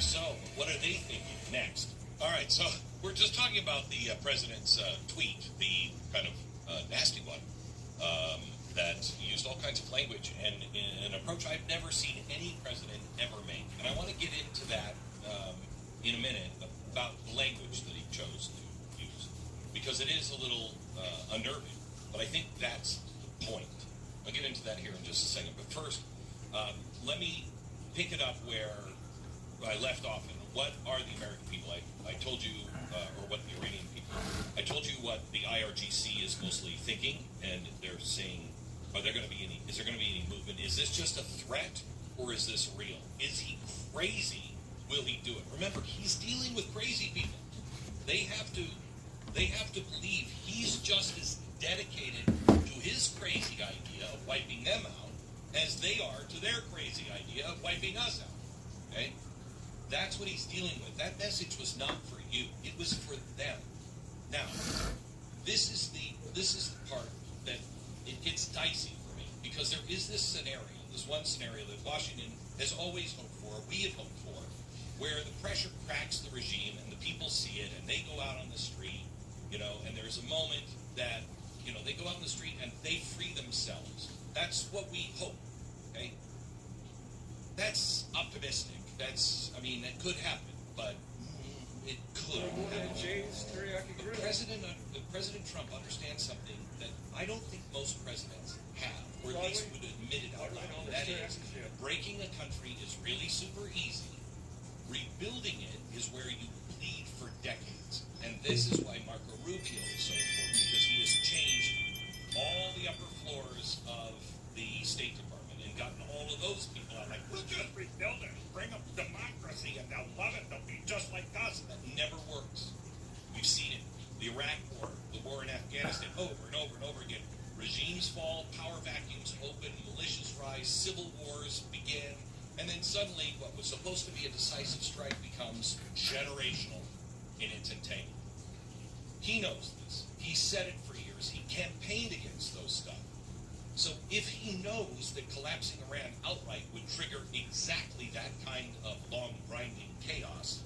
so. What are they thinking next? All right, so we're just talking about the president's tweet, the kind of nasty one that used all kinds of language and an approach I've never seen any president ever make. And I want to get into that in a minute about the language that he chose to use, because it is a little unnerving, but I think that's the point. I'll get into that here in just a second. But first, let me pick it up where I left off. And what are the American people? I told you, or what the Iranian people. I told you what the IRGC is mostly thinking, and they're saying, is there going to be any movement? Is this just a threat, or is this real? Is he crazy? Will he do it? Remember, he's dealing with crazy people. They have to believe he's just as dedicated to his crazy idea of wiping them out as they are to their crazy idea of wiping us out. Okay? That's what he's dealing with. That message was not for you. It was for them. Now, this is the part that it gets dicey for me, because there is this one scenario that Washington has always hoped for, we have hoped for, where the pressure cracks the regime and the people see it and they go out on the street, and there's a moment that, they go out on the street and they free themselves. That's what we hope, okay? That's optimistic. That could happen, but it could happen. President Trump understands something that I don't think most presidents have, or at least would admit it out loud. That is, breaking a country is really super easy. Rebuilding it is where you bleed for decades. And this is why Marco Rubio is so important, because he has changed all the upper floors of the State Department and gotten all of those people out like, we'll just rebuild it, bring up democracy, and they'll love it, they'll be just like us. And that never works. We've seen it. The Iraq War, the war in Afghanistan, over and over and over again. Regimes fall, power vacuums open, militias rise, civil wars begin, and then suddenly what was supposed to be a decisive strike becomes generational in its entanglement. He knows this. He said it for years. He campaigned against those stuff. So if he knows that collapsing Iran outright would trigger exactly that kind of long, grinding chaos,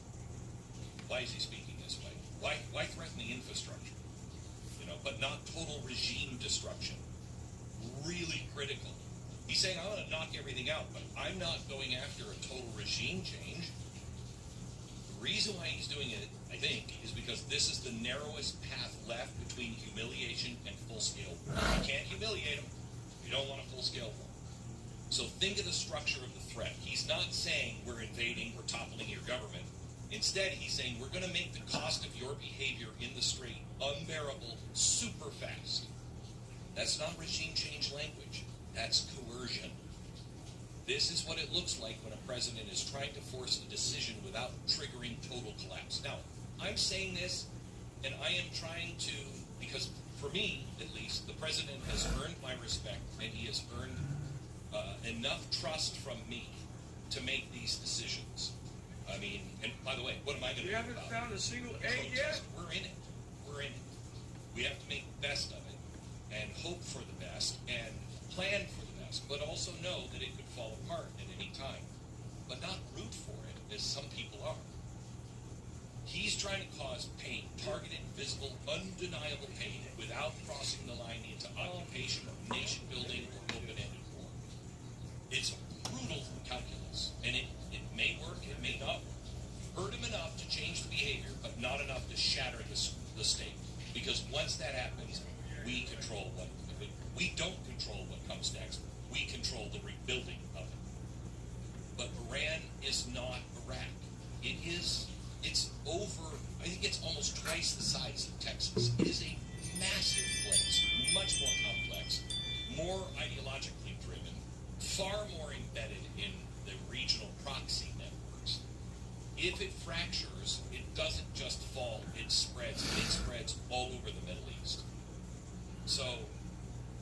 why is he speaking this way? Why threaten the infrastructure? But not total regime destruction. Really critical. He's saying, I'm going to knock everything out, but I'm not going after a total regime change. The reason why he's doing it, I think, is because this is the narrowest path left between humiliation and full-scale war. You can't humiliate him. You don't want a full-scale war. So think of the structure of the threat. He's not saying we're invading, we're toppling your government. Instead, he's saying we're going to make the cost of your behavior in the street unbearable super fast. That's not regime change language. That's coercion. This is what it looks like when a president is trying to force a decision without triggering total collapse. Now, I'm saying this, and I am trying to, because for me, at least, the president has earned my respect, and he has earned enough trust from me to make these decisions. I mean, and by the way, what am I going to do about it? You haven't found a single A yet? We're in it. We're in it. We have to make the best of it and hope for the best and plan for the best, but also know that it could fall apart at any time, but not root for it as some people are. He's trying to cause pain, targeted, visible, undeniable pain, without crossing the line into occupation, nation building, or open-ended war. It's brutal calculus, and it may work, it may not work. Hurt him enough to change the behavior, but not enough to shatter the state. Because once that happens, we control we don't control what comes next. We control the rebuilding of it. But Iran is not Iraq. It's over, I think it's almost twice the size of Texas. It is a massive place, much more complex, more ideologically driven, far more embedded in the regional proxy networks. If it fractures, it doesn't just fall, it spreads, and it spreads all over the Middle East. So,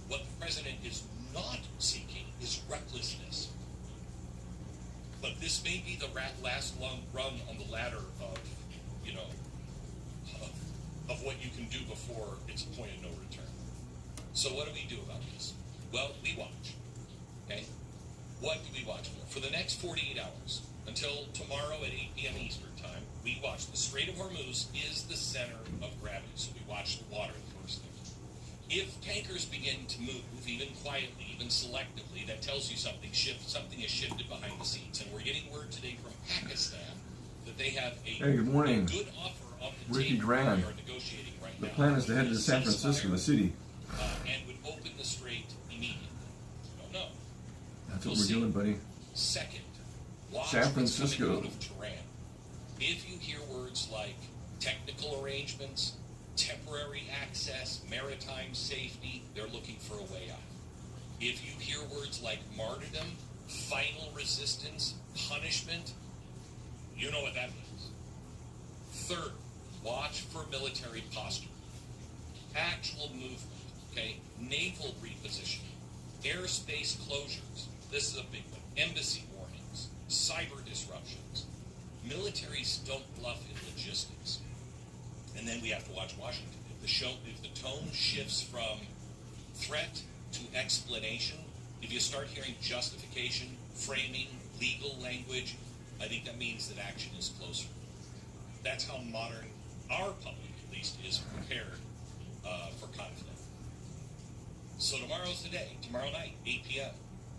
what the president is not seeking is recklessness. But this may be the last long rung on the ladder of what you can do before it's a point of no return. So what do we do about this? Well, we watch. Okay? What do we watch for? For the next 48 hours, until tomorrow at 8 p.m. Eastern time, we watch. The Strait of Hormuz is the center of gravity, so we watch the water first thing. If tankers begin to move, even quietly, even selectively, that tells you something has shifted behind the scenes. And we're getting word today from Pakistan that they have a, good morning. A good offer on the Ricky table. Duran. We are negotiating right now. The plan is to head to San Francisco, the city. And would open the strait immediately. Don't know. That's what we're doing, buddy. Second, watch San what's coming Francisco. out of Tehran. If you hear words like technical arrangements, temporary access, maritime safety, they're looking for a way out. If you hear words like martyrdom, final resistance, punishment, you know what that means. Third, watch for military posture. Actual movement, okay? Naval repositioning, airspace closures. This is a big one. Embassy warnings, cyber disruptions. Militaries don't bluff in logistics. And then we have to watch Washington. If the tone shifts from threat to explanation, if you start hearing justification, framing, legal language, I think that means that action is closer. That's how modern, our public at least, is prepared for conflict. So tomorrow's the day, tomorrow night, 8 p.m.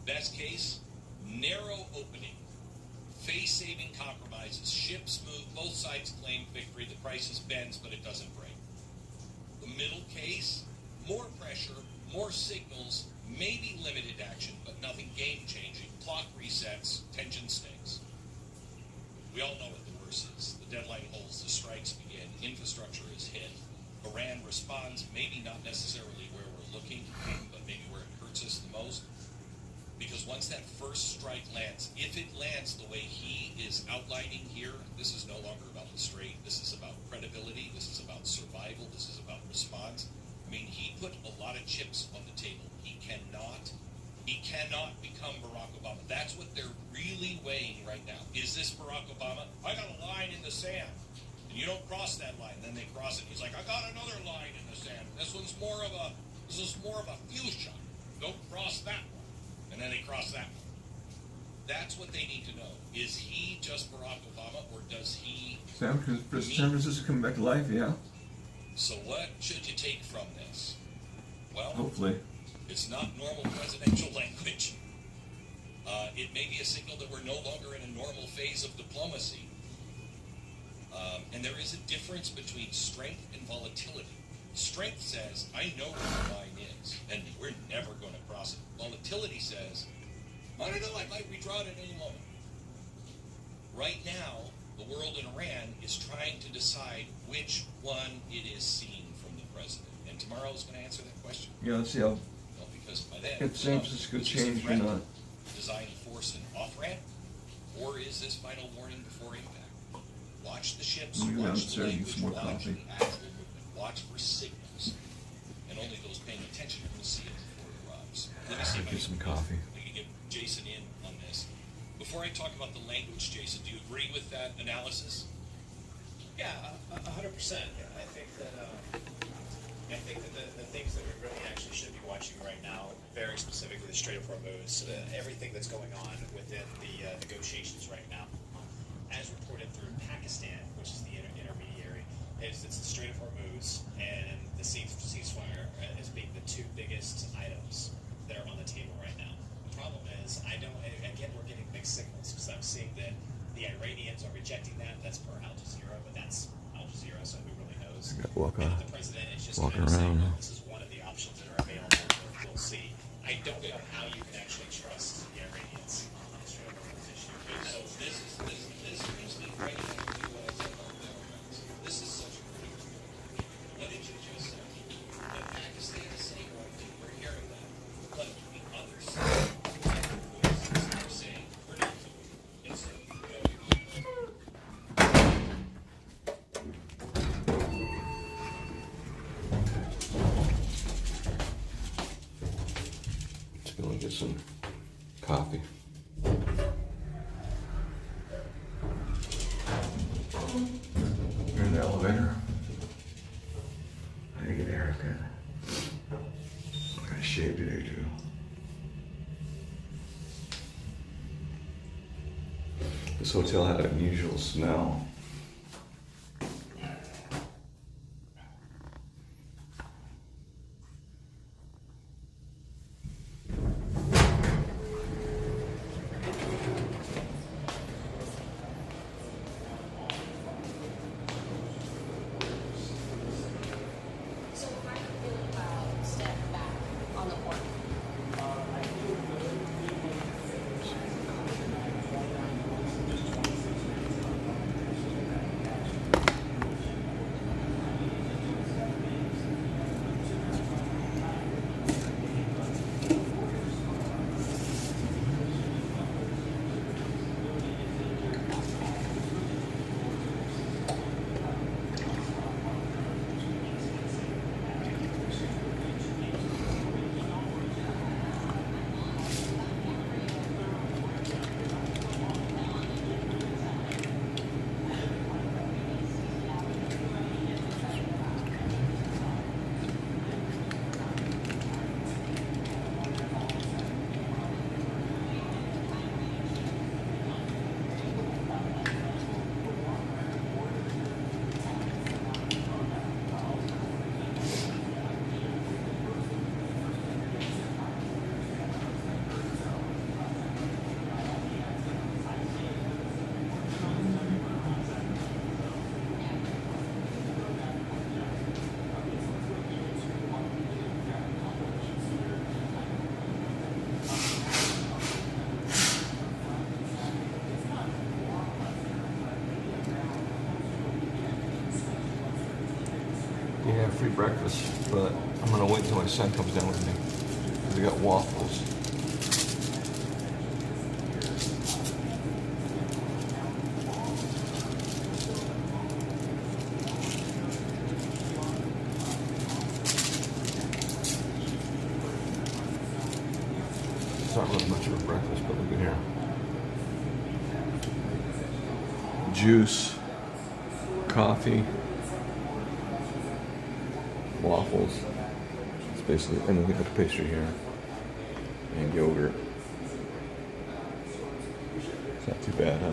Best case, narrow opening, face-saving compromises, ships move, both sides claim victory, the crisis bends, but it doesn't break. The middle case, more pressure, more signals, maybe limited action, but nothing game-changing, clock resets, tension stays. We all know what the worst is. The deadline holds, the strikes begin, infrastructure is hit. Iran responds, maybe not necessarily where we're looking, but maybe where it hurts us the most. Because once that first strike lands, if it lands the way he is outlining here, this is no longer about the strait. This is about credibility. This is about survival. This is about response. I mean, he put a lot of chips on the table. He cannot become Barack Obama. That's what they're really weighing right now. Is this Barack Obama? I got a line in the sand. And you don't cross that line. Then they cross it. He's like, I got another line in the sand. This is more of a fuchsia. Don't cross that one. And then they cross that one. That's what they need to know. Is he just Barack Obama, or does he... San Francisco coming back to life, yeah. So what should you take from this? Well, hopefully. It's not normal presidential language. It may be a signal that we're no longer in a normal phase of diplomacy. And there is a difference between strength and volatility. Strength says, I know where the line is, and we're never going to cross it. Volatility says, I don't know, I might redraw it at any moment. Right now, the world in Iran is trying to decide which one it is seeing from the president. And tomorrow is going to answer that question. Yeah, let's see how... Well, because by then... If San Francisco changed or not. Design to force an off-ramp, or is this final warning before impact? Watch the ships, watch the language, watch the actual movement, watch for signals. And only those paying attention are going to see it before it arrives. Let me see if I get some coffee. I can get Jason in on this. Before I talk about the language, Jason, do you agree with that analysis? Yeah, 100%. I think that the things that we really actually should be watching right now, very specifically the Strait of Hormuz, everything that's going on within the negotiations right now, as reported through Pakistan, which is the intermediary, it's the Strait of Hormuz and the ceasefire as being the two biggest items that are on the table right now. The problem is, again, we're getting mixed signals, because I'm seeing that the Iranians are rejecting that. That's per Al Jazeera, but that's Al Jazeera, so who really knows? And the president is just kind of saying, well, this is one of the options that are available. We'll see. I don't know how you can actually trust the Iranians on the Strait of Hormuz issue. So this brings me right back to what I said about Democrats. This is such a critical point. What did you just say? That Pakistan is saying one thing, we're hearing that. But the other side, voices are saying predictably. And so Let's go and get some coffee. You're in the elevator. I need to get a haircut. I gotta shave today too. This hotel had an unusual smell. So how do you feel about stepping back on the court? Yeah, free breakfast, but I'm gonna wait until my son comes down with me. Cause we got waffles. It's not really much of a breakfast, but look at here. Juice, coffee, waffles. It's basically, and then we got the pastry here, and yogurt. It's not too bad, huh?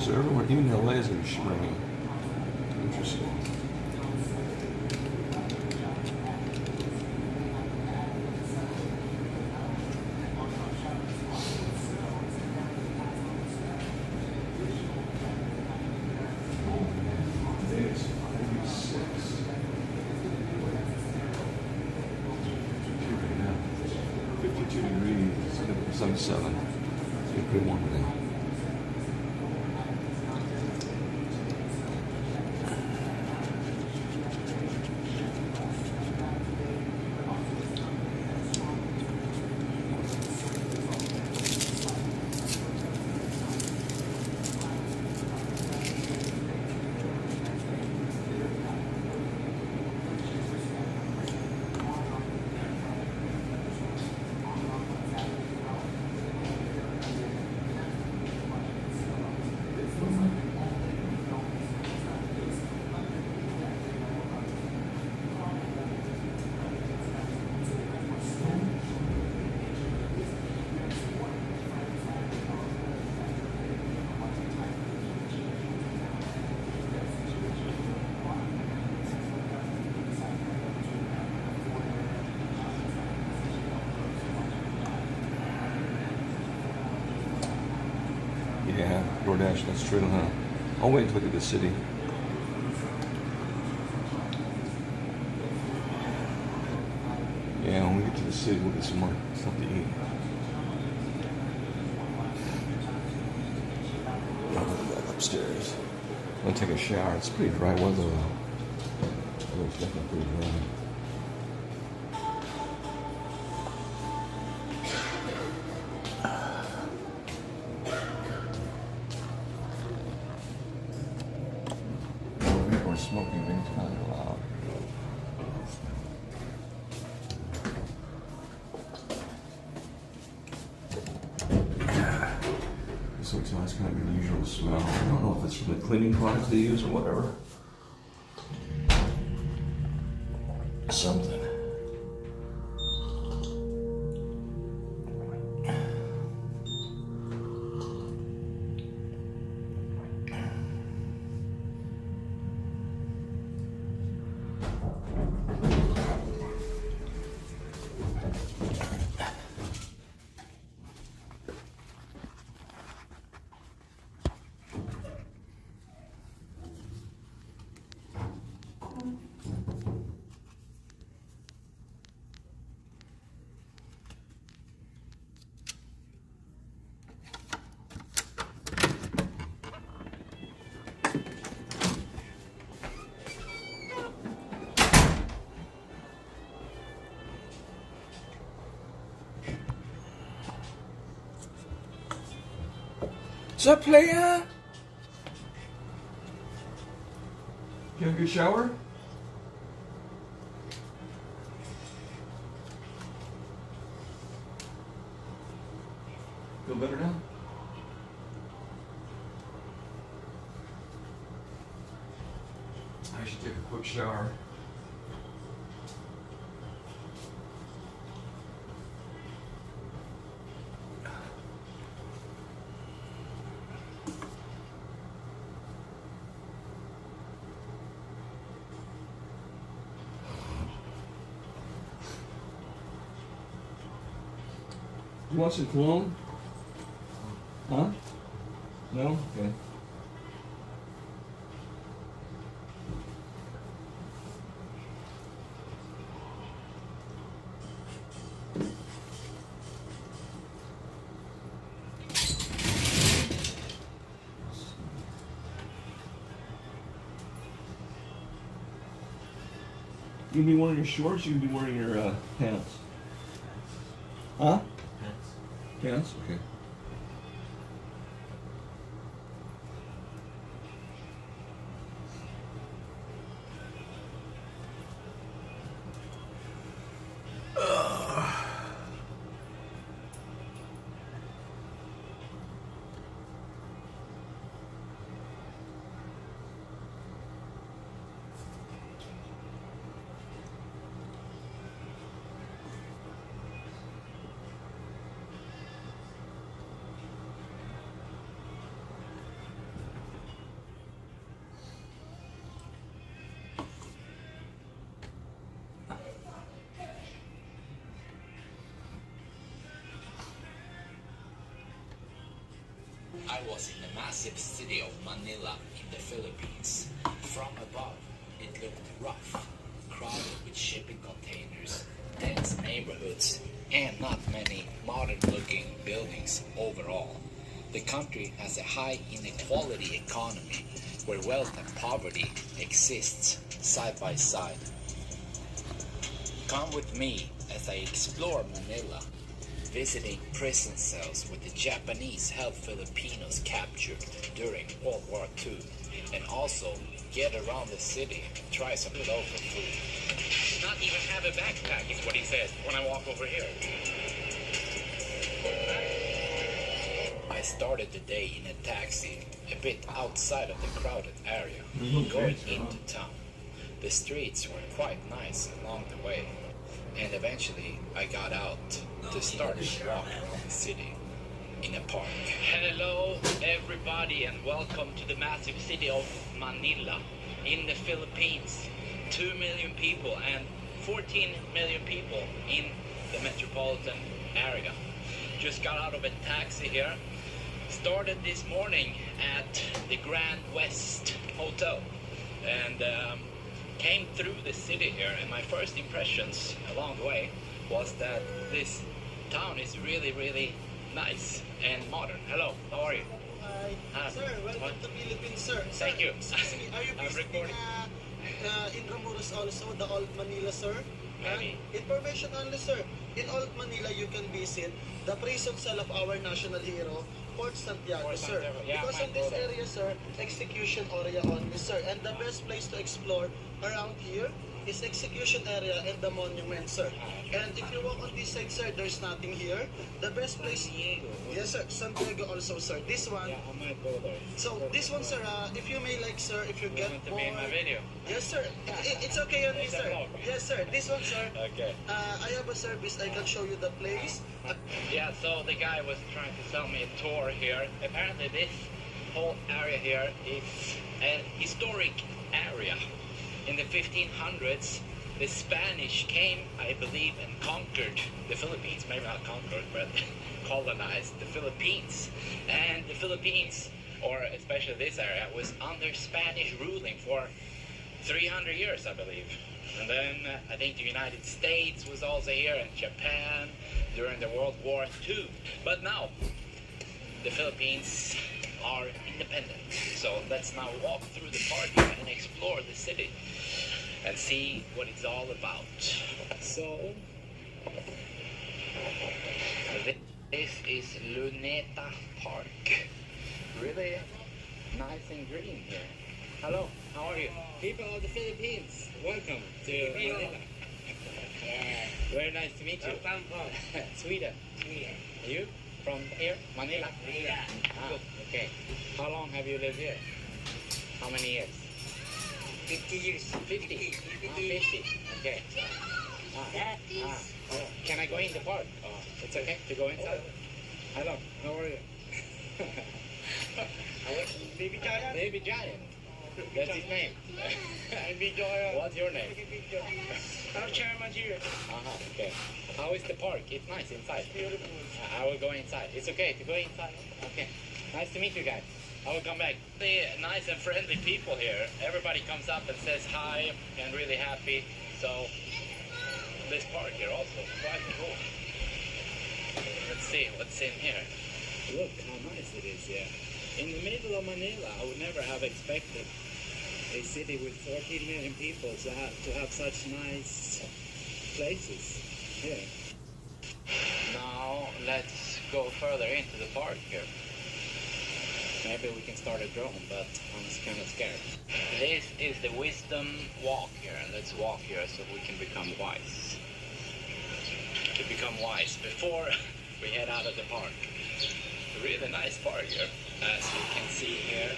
So everywhere, even LA is shrinking. Interesting. It's 46. 52 degrees, 77. It's pretty warm today. Yeah, DoorDash, that's true, huh? I'll wait until I get to the city. Yeah, when we get to the city, we'll get some more stuff to eat. I'll go back upstairs. I'm gonna take a shower. It's pretty dry weather though. definitely pretty dry. People are smoking things kind of loud. This hotel has kind of an unusual smell. I don't know if it's from the cleaning products they use or whatever. Something. What's up, player? You have a good shower? Feel better now? I should take a quick shower. You want some cologne? Huh? No? Okay. You can be wearing your shorts, you can be wearing your pants. Huh? Pants? Okay. I was in the massive city of Manila in the Philippines. From above, it looked rough, crowded with shipping containers, dense neighborhoods, and not many modern-looking buildings overall. The country has a high inequality economy where wealth and poverty exists side by side. Come with me as I explore Manila, visiting prison cells where the Japanese held Filipinos captured during World War II, and also get around the city and try some local food. Not even have a backpack is what he says when I walk over here. I started the day in a taxi a bit outside of the crowded area, going into town. The streets were quite nice along the way, and eventually I got out to start walking around the city in a park. Hello everybody and welcome to the massive city of Manila in the Philippines. 2 million people and 14 million people in the metropolitan area. Just got out of a taxi here. Started this morning at the Grand West Hotel and came through the city here, and my first impressions along the way was that this town is really, really nice and modern. Hello, how are you? Hi. Sir, welcome to Philippines, sir. Thank you. Excuse me, are you I'm visiting recording. Intramuros also, the Old Manila, sir. Maybe. Information only, sir. In Old Manila, you can visit the prison cell of our national hero, Fort Santiago, Fort sir. Santiago. Yeah, Because my in this brother. area, sir, execution area only, sir. And the best place to explore around here is execution area and the monument, sir. And if you walk on this side, sir, there's nothing here. The best place... Diego. Yes, sir. San Diego also, sir. This one... Yeah, I might go there. So, this one, sir, if you may like, sir, if you You get want to bored... be in my video? Yes, sir. It's okay on me, It's a sir. vlog. Yes, sir. This one, sir. Okay. I have a service. I can show you the place. Yeah, so the guy was trying to sell me a tour here. Apparently this whole area here is a historic area. In the 1500s, the Spanish came, I believe, and conquered the Philippines. Maybe not conquered, but colonized the Philippines. And the Philippines, or especially this area, was under Spanish ruling for 300 years, I believe. And then I think the United States was also here, and Japan during the World War II. But now, the Philippines are independent. So let's now walk through the park here and explore the city and see what it's all about. So, this is Luneta Park. Really nice and green here. Hello, how are you? People of the Philippines, welcome to Manila. Very nice to meet you. Sweden. You? From here? Manila? Ah, okay. How long have you lived here? How many years? 50 years. 50. 50. Okay. Oh, can I go in the park? Oh, it's okay to go inside? Hello, how are you? Baby Giant. Baby Giant. That's his name. Baby Giant. What's your name? I'm Chairman here. Okay. How is the park? It's nice inside. Beautiful. I will go inside. It's okay to go inside? Okay. Nice to meet you guys. I will come back. The nice and friendly people here. Everybody comes up and says hi and really happy. So this park here also quite cool. Let's see what's in here. Look how nice it is here. In the middle of Manila, I would never have expected a city with 14 million people to have such nice places here. Now let's go further into the park here. Maybe we can start a drone, but I'm kind of scared. This is the wisdom walk here. Let's walk here so we can become wise. To become wise before we head out of the park. A really nice park here. As you can see here,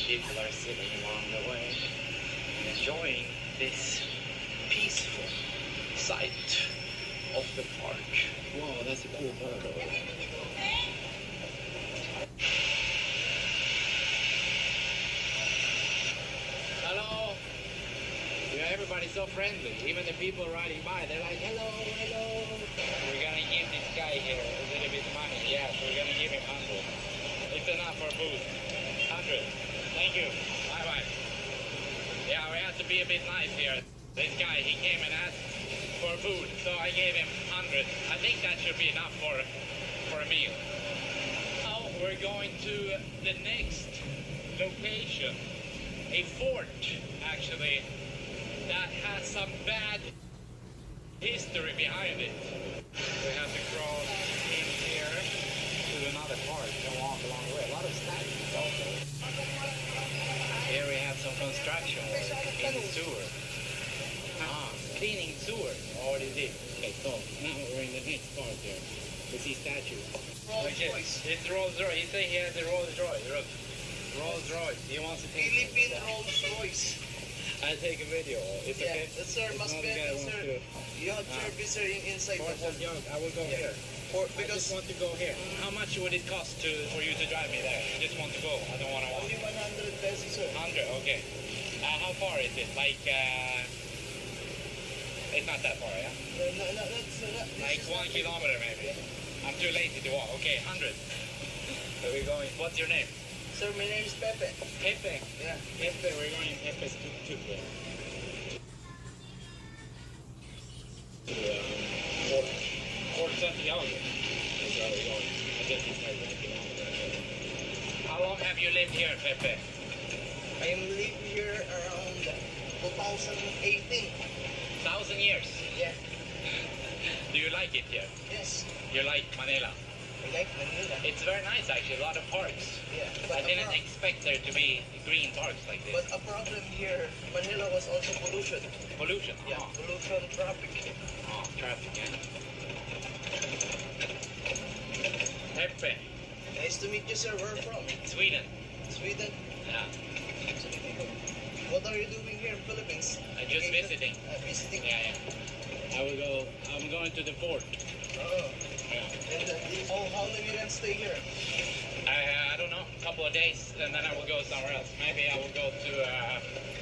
people are sitting along the way and enjoying this peaceful sight of the park. Wow, that's a cool bird over there. Hello. Yeah, everybody's so friendly. Even the people riding by, they're like, hello, hello. We're gonna give this guy here a little bit of money. Yeah, so we're gonna give him 100. It's enough for food. 100. Thank you. Bye bye. Yeah, we have to be a bit nice here. This guy, he came and asked for food, so I gave him 100. I think that should be enough for a meal. Now we're going to the next location. A fort, actually, that has some bad history behind it. We have to cross in here to another part and walk along the way. A lot of statues also. Here we have some construction work in the sewer. Cleaning sewer. Already did. Okay, so now we're in the next part here. We see statues. Okay, it's Rolls Royce. He said he has a Rolls Royce. Rolls Royce. He wants to take Philippine Rolls Royce. I take a video. It's okay. Yes, sir. It's Must not be, the guy who wants sir. to. You have service sir inside Fort the hall. Santiago, I will go here. I just Because want to go here. How much would it cost for you to drive me there? I just want to go. I don't want to walk. only 100 pesos, sir. 100, okay. How far is it? Like, it's not that far, yeah? Like 1 kilometer maybe. I'm too lazy to walk. Okay, 100. So we're going. What's your name? Sir, my name is Pepe. Pepe. Yeah. Pepe, we're going in Pepe's tuk-tuk. Fort Santiago. That's where we're going. I guess it's like 1 kilometer. How long have you lived here, Pepe? I am living here around 2018. 1,000 years. Yeah. Do you like it here? Yes. You like Manila? I like Manila. It's very nice actually, a lot of parks. Yeah. I didn't expect there to be green parks like this. But a problem here, Manila was also pollution. Pollution? Yeah, Oh, pollution, traffic. oh, traffic, yeah. Pepe, Nice to meet you, sir. Where from? Sweden. Sweden. Yeah, What are you doing here in Philippines? I just visiting. Visiting. Yeah, yeah. I'm going to the port. Oh. Yeah. And how long you gonna stay here? I don't know, a couple of days, and then I will go somewhere else. Maybe I will go to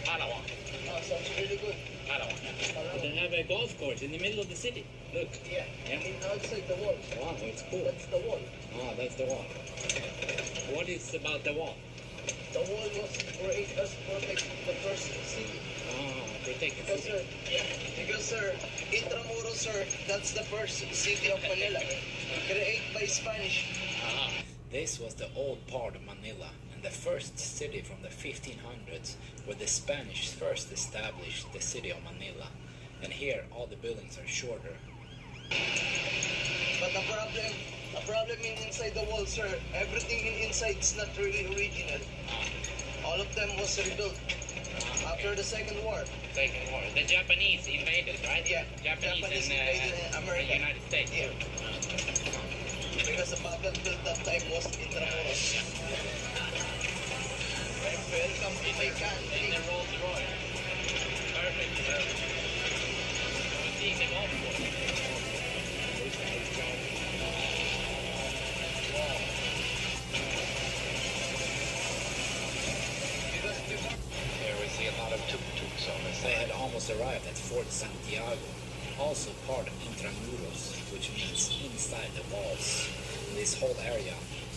Palawan. Oh, sounds really good. Palawan. They have a golf course in the middle of the city. Look. Yeah. Yeah. In outside the wall. Wow, it's cool. That's the wall. Oh, that's the wall. What is about the wall? The wall was created as protect the first city. Oh, protect the Because city. sir, yeah, because sir, Intramuros, sir, that's the first city of Manila, created by Spanish. Ah. This was the old part of Manila and the first city from the 1500s where the Spanish first established the city of Manila. And here all the buildings are shorter. But the problem inside the wall, sir, everything inside is not really original. All of them was rebuilt after the Second War. Second War. The Japanese invaded, right? Yeah, Japanese invaded in America. the United States. Yeah. Because the battlefield that time was Intramuros. Welcome to my In country. the Rolls Royce. Perfect. See the golf course. Here we see a lot of tuk-tuks on this. They had almost arrived at Fort Santiago, also part of Intramuros, which means inside the walls. This whole area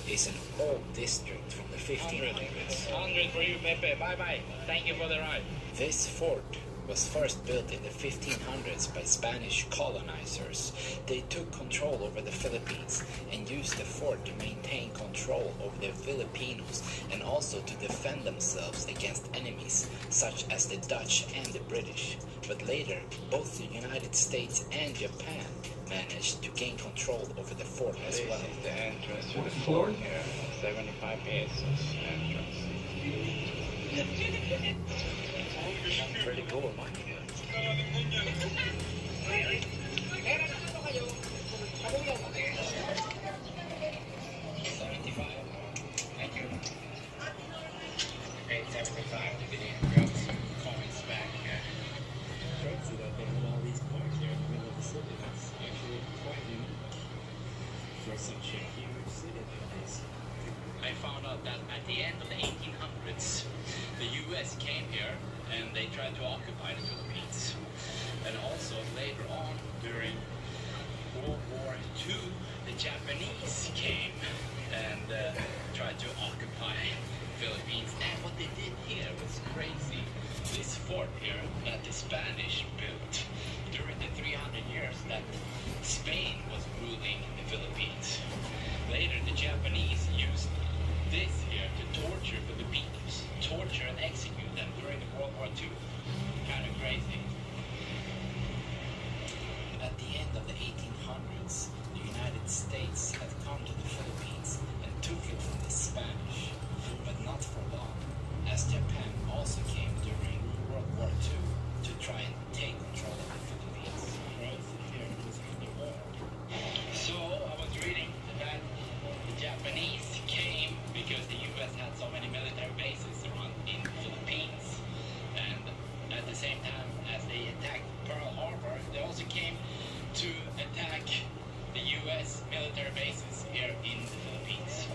is an old district from the 1500s. 100 for you, Pepe. Bye-bye. Thank you for the ride. This fort was first built in the 1500s by Spanish colonizers. They took control over the Philippines and used the fort to maintain control over the Filipinos and also to defend themselves against enemies such as the Dutch and the British. But later, both the United States and Japan managed to gain control over the fort as well. This is the entrance to the What's the fort floor? here. 75 pesos entrance. Pretty cool, man. Thank you. Paid 75 to get in. Got some coins back. Crazy that they had all these coins here in the middle of the city. That's actually quite unique for such a huge city like this. I found out that at the end of the 1800s, the U.S. came here and they tried to occupy the Philippines. And also later on, during World War II, the Japanese came and tried to occupy Philippines. And what they did here was crazy. This fort here that the Spanish built during the 300 years that Spain was ruling the Philippines. Later, the Japanese used this here to torture Filipinos, torture and execute them during World War II. Kind of crazy. At the end of the 1800s, the United States had come to the Philippines and took it from the Spanish, but not for long, as Japan also came during World War II to try and take control of the Philippines. Right here was the war. So I was reading that the Japanese came because the U.S. had so many military bases around in the Philippines, and at the same time as they attacked Pearl Harbor, they also came to attack the U.S. military bases here in the Philippines.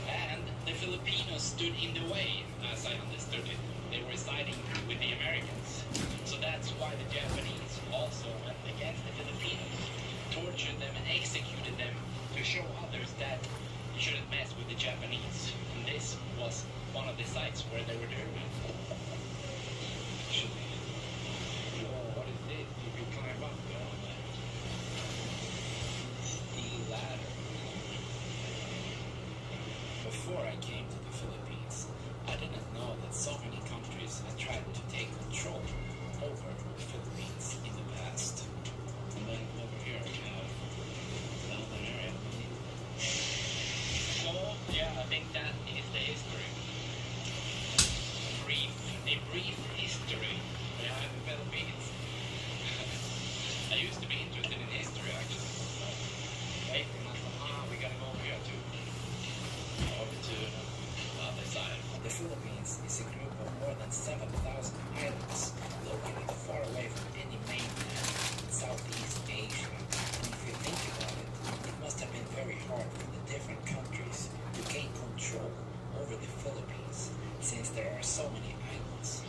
And the Filipinos stood in the way, as I understood it. They were siding with the Americans. So that's why the Japanese also went against the Filipinos, tortured them and executed them to show others that you shouldn't mess with the Japanese. And this was one of the sites where they were doing it. Whoa, what is this? You can climb up there on that steel ladder. Before I came to the Philippines, I didn't know that so many countries had tried to take control of think that is the history. A brief history behind the Philippines. I used to be interested in history actually. Later, we gotta go over here too. Over to the other side. The Philippines is a group of more than 7,000 islands located far away from any mainland in Southeast Asia. And if you think about it, it must have been very hard for the different countries to gain control over the Philippines, since there are so many islands.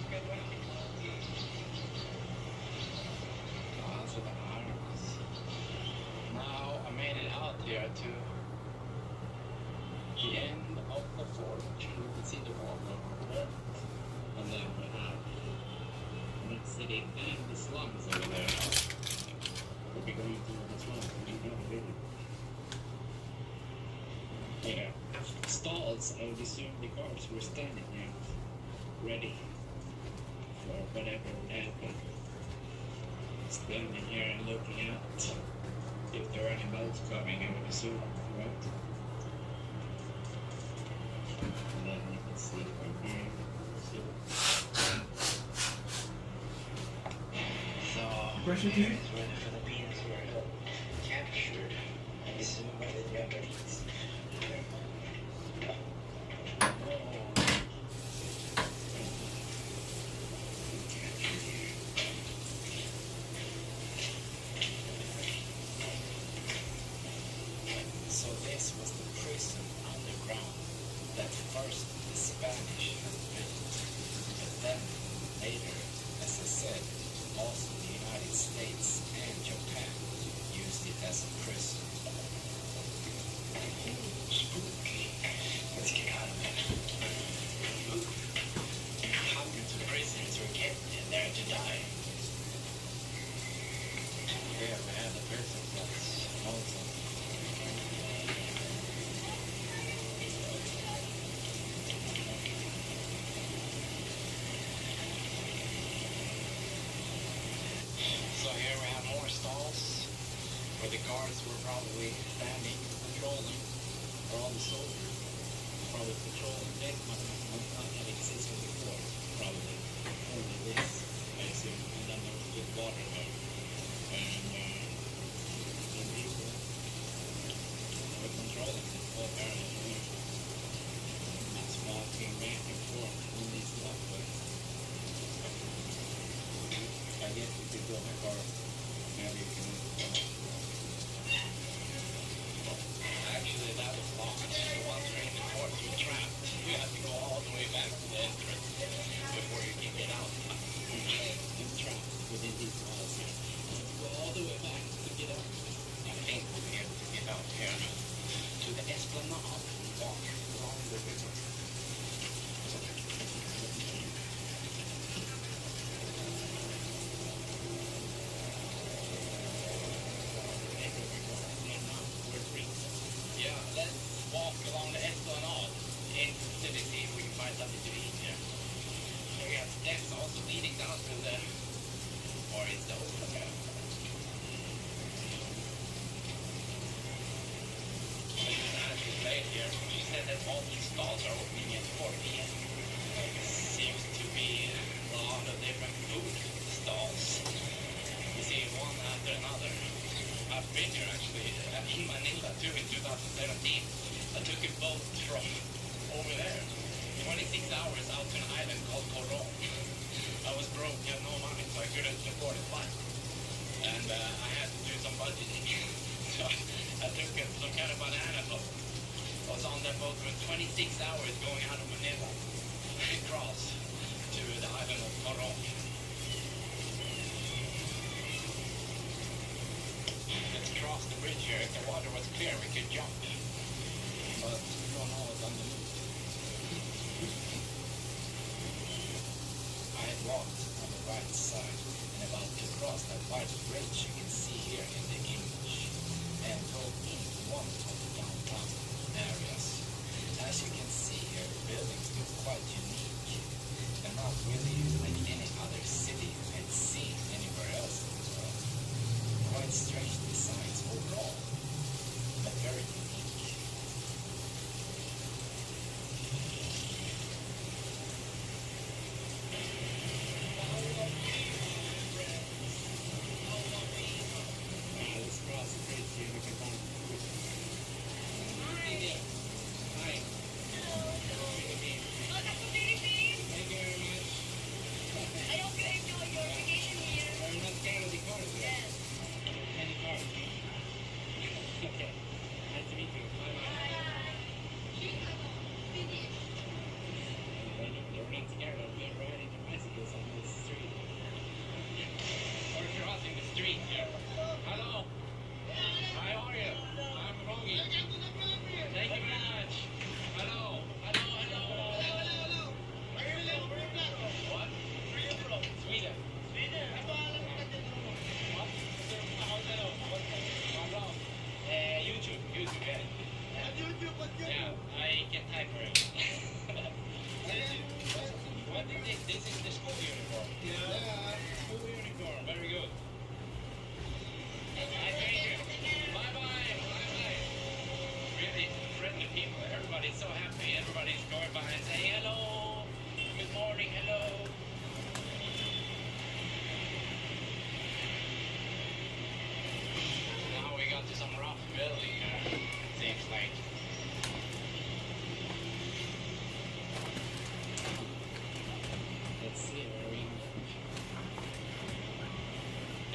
Now I made it out here to the end of the fort. You can see the wall over there. And then we have the city and the slums over there. We'll be going to the slums. Yeah. Stalls, I would assume the guards were standing there, ready for whatever would happen. Standing here and looking out if there are any boats coming, I would assume, right? And then you can see from here. So, Question to you? here's where the Philippines were captured, I assume, by the Japanese. So this was the prison underground that first the Spanish had built, but then later, as I said, also the United States and Japan used it as a prison. Spooky. Let's get out of it. Hundreds of prisoners were kept in there to die. Yeah, we had the prison that's also. So here we have more stalls where the guards were probably standing, patrolling, or all the soldiers probably patrolling this much not had existed before, probably only this, I assume, and then there was good water there. And the people were controlling this whole area here. That's walking back and forth in these walkways. I guess you could go my car. Maybe you can. Actually, that was locked. So once you're in the court, you're trapped. You have to go all the way back to the entrance before you can get out. You're trapped within these walls here. You have to go all the way back to get out. I think we'll be able to get out here to the Esplanade and walk along the river. Yeah, let's walk along the Esplanade into the city, see if we can find something to eat here. Here we have steps also leading down to the, or it's the open there. She played here. She said that all these stalls are opening at 4 p.m. Seems to be a lot of different food stalls. You see one after another. I've been here actually in Manila too in 2017. I took a boat from over there, 26 hours out to an island called Coron. I was broke, had no money, so I couldn't afford a flight. And I had to do some budgeting. So I took some kind of banana boat. I was on that boat for 26 hours going out of Manila across to the island of Coron. Let's cross the bridge here. If the water was clear, we could jump. But we don't know what's underneath. I had walked on the right side and about to cross that large bridge you can see here in the image and go into one of the downtown areas. As you can see here, the buildings look quite unique and not really like any other city I'd seen anywhere else in the world. Quite strange designs overall, but very unique.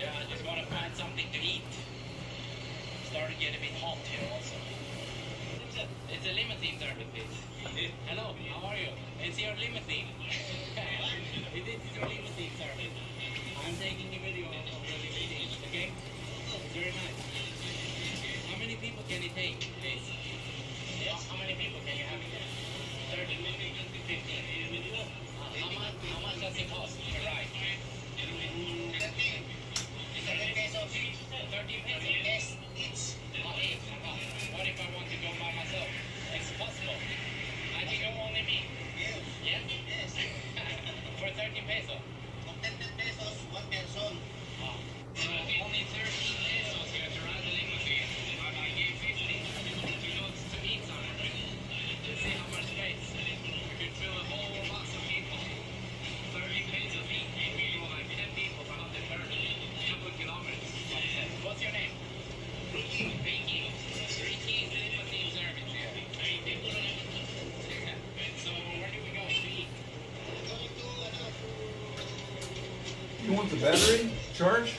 Yeah, I just want to find something to eat. Started getting a bit hot here also. It's a limousine service, please. Hello, how are you? It's your limousine. It is your limousine service. I'm taking a video of the limousine, okay? It's very nice. How many people can it take, please? Yes. How many people can you have in there? 30, maybe 15. How much does it cost per ride? 13 pesos. 13 pesos? Yes, each. What if I want to go by myself? It's possible. I can go only me. Yes. Yes? Yes. For 30 pesos? 10 pesos, one person. Only 13 pesos here to ride the limousine. I gave 50 to go to eat somewhere. Let's see how much space. We could fill a whole box of people. 30 pesos each. We go like 10 people for 130. Couple of kilometers. What's your name? Ricky. Ricky. Ricky is the limousine service here. So where do we go to eat? You want the battery charge?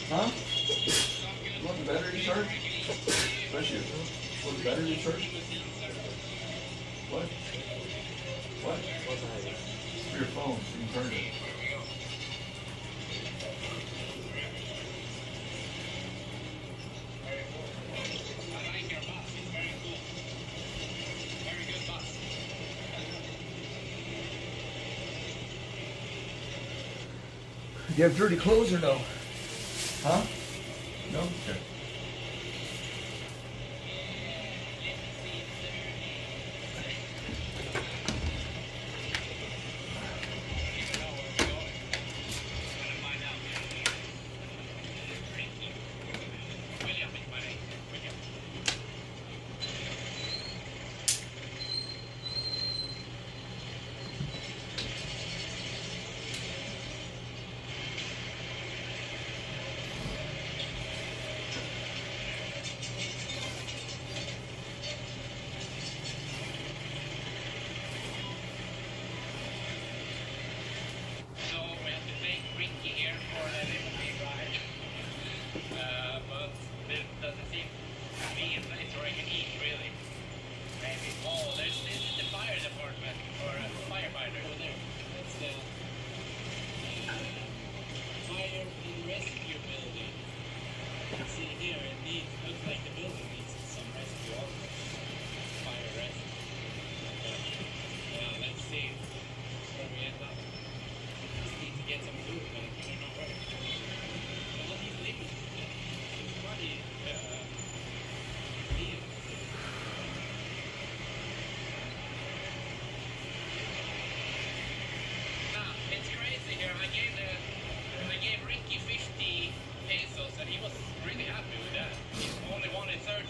Huh? You want the battery charge? Bless you. Want the battery charge? What? What? It's for your phone, so you can turn it. I like your bus. It's very cool. Very good bus. You have dirty clothes or no? Huh? No? Okay. William is my name. William. So we have to take Ricky here for a limousine ride. But there doesn't seem to be a place where I can eat really. Maybe. Oh, this is the fire department or a firefighter over there. That's the fire and rescue building. You see here, it needs, looks like the building needs some rescue also. Fire rescue. Yeah, let's see where we end up. Just need to get some food, but I don't know where. All these living. It's funny. It's crazy here. I gave Ricky 50 pesos and he was really happy with that. He only wanted 30.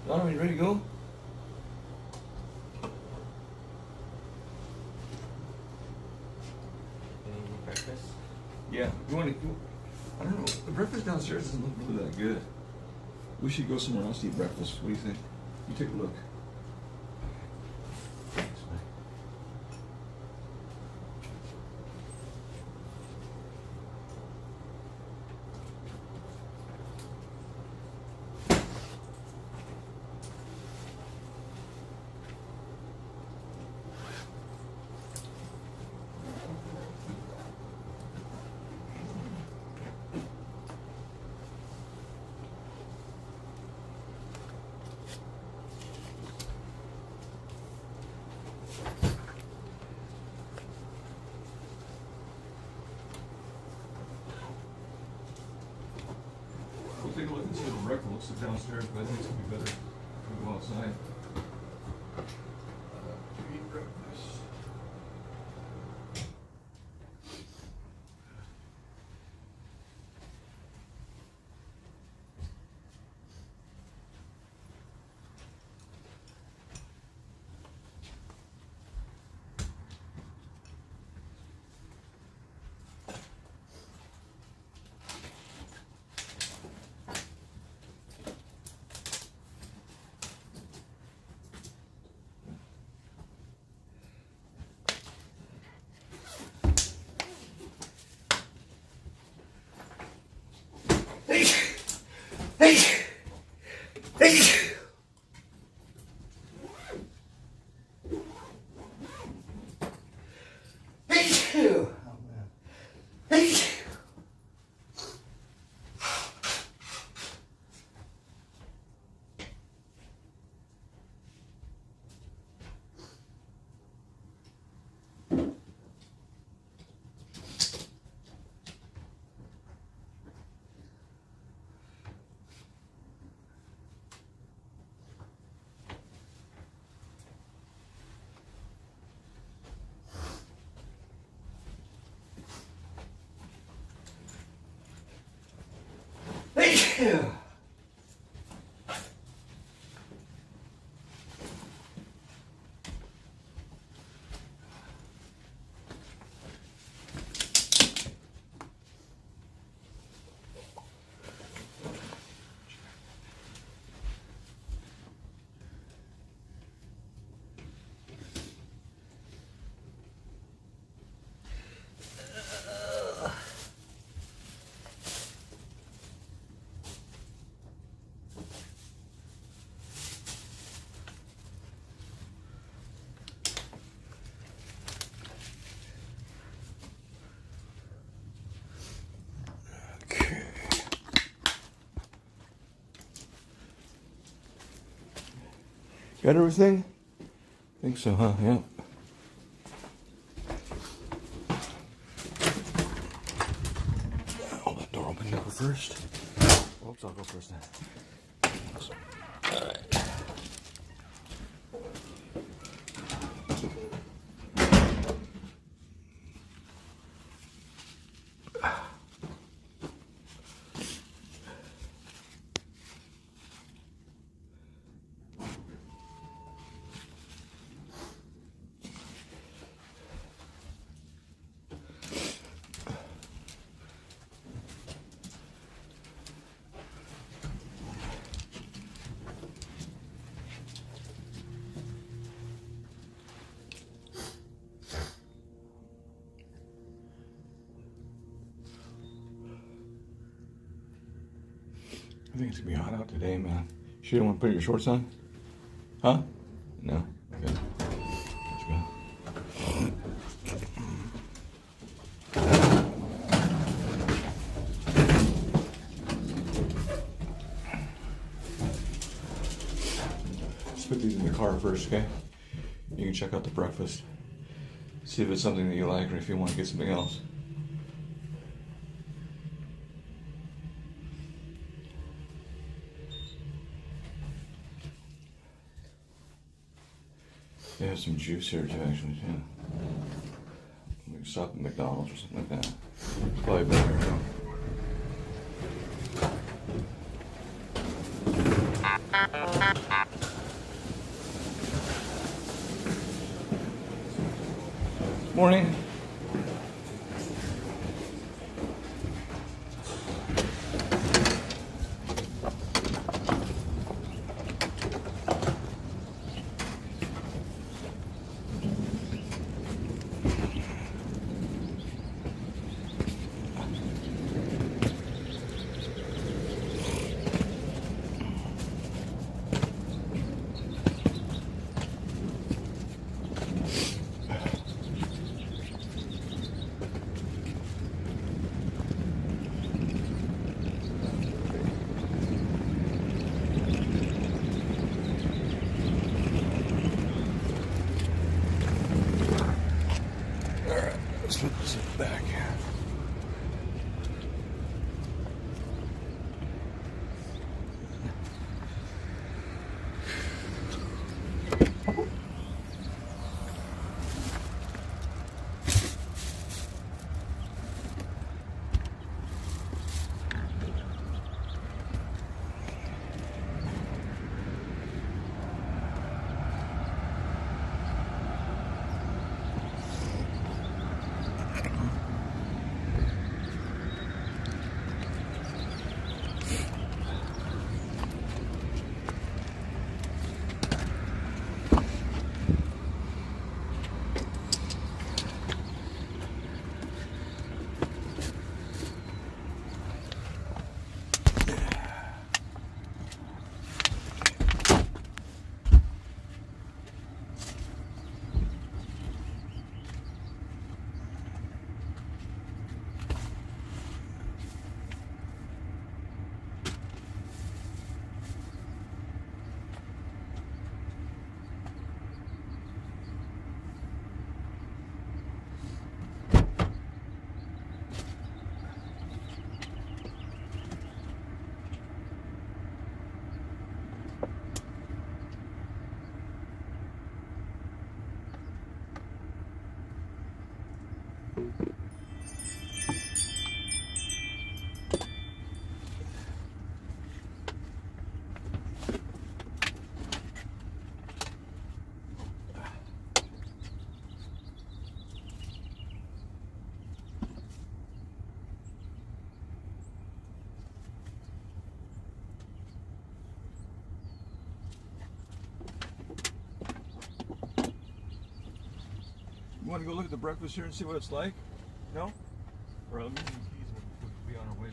Donna, are you ready to go? Any breakfast? Yeah. You want to? I don't know. The breakfast downstairs doesn't look really that good. We should go somewhere else to eat breakfast. What do you think? You take a look. We'll take a look and see what the breakfast looks like downstairs, but I think it's going to be better if we go outside. To eat breakfast. Yeah. Got everything? Think so, huh? Yeah. Hold that door open. You go first. Oops, I'll go first then. All right. I think it's gonna be hot out today, man. You sure you don't want to put your shorts on? Huh? No? Okay. Let's go. Let's put these in the car first, okay? You can check out the breakfast. See if it's something that you like or if you want to get something else. They have some juice here too, actually, too. We can stop at McDonald's or something like that. It's probably better, you know. Morning. Let's put this back. You want to go look at the breakfast here and see what it's like? No? Or let me use these would be on our way.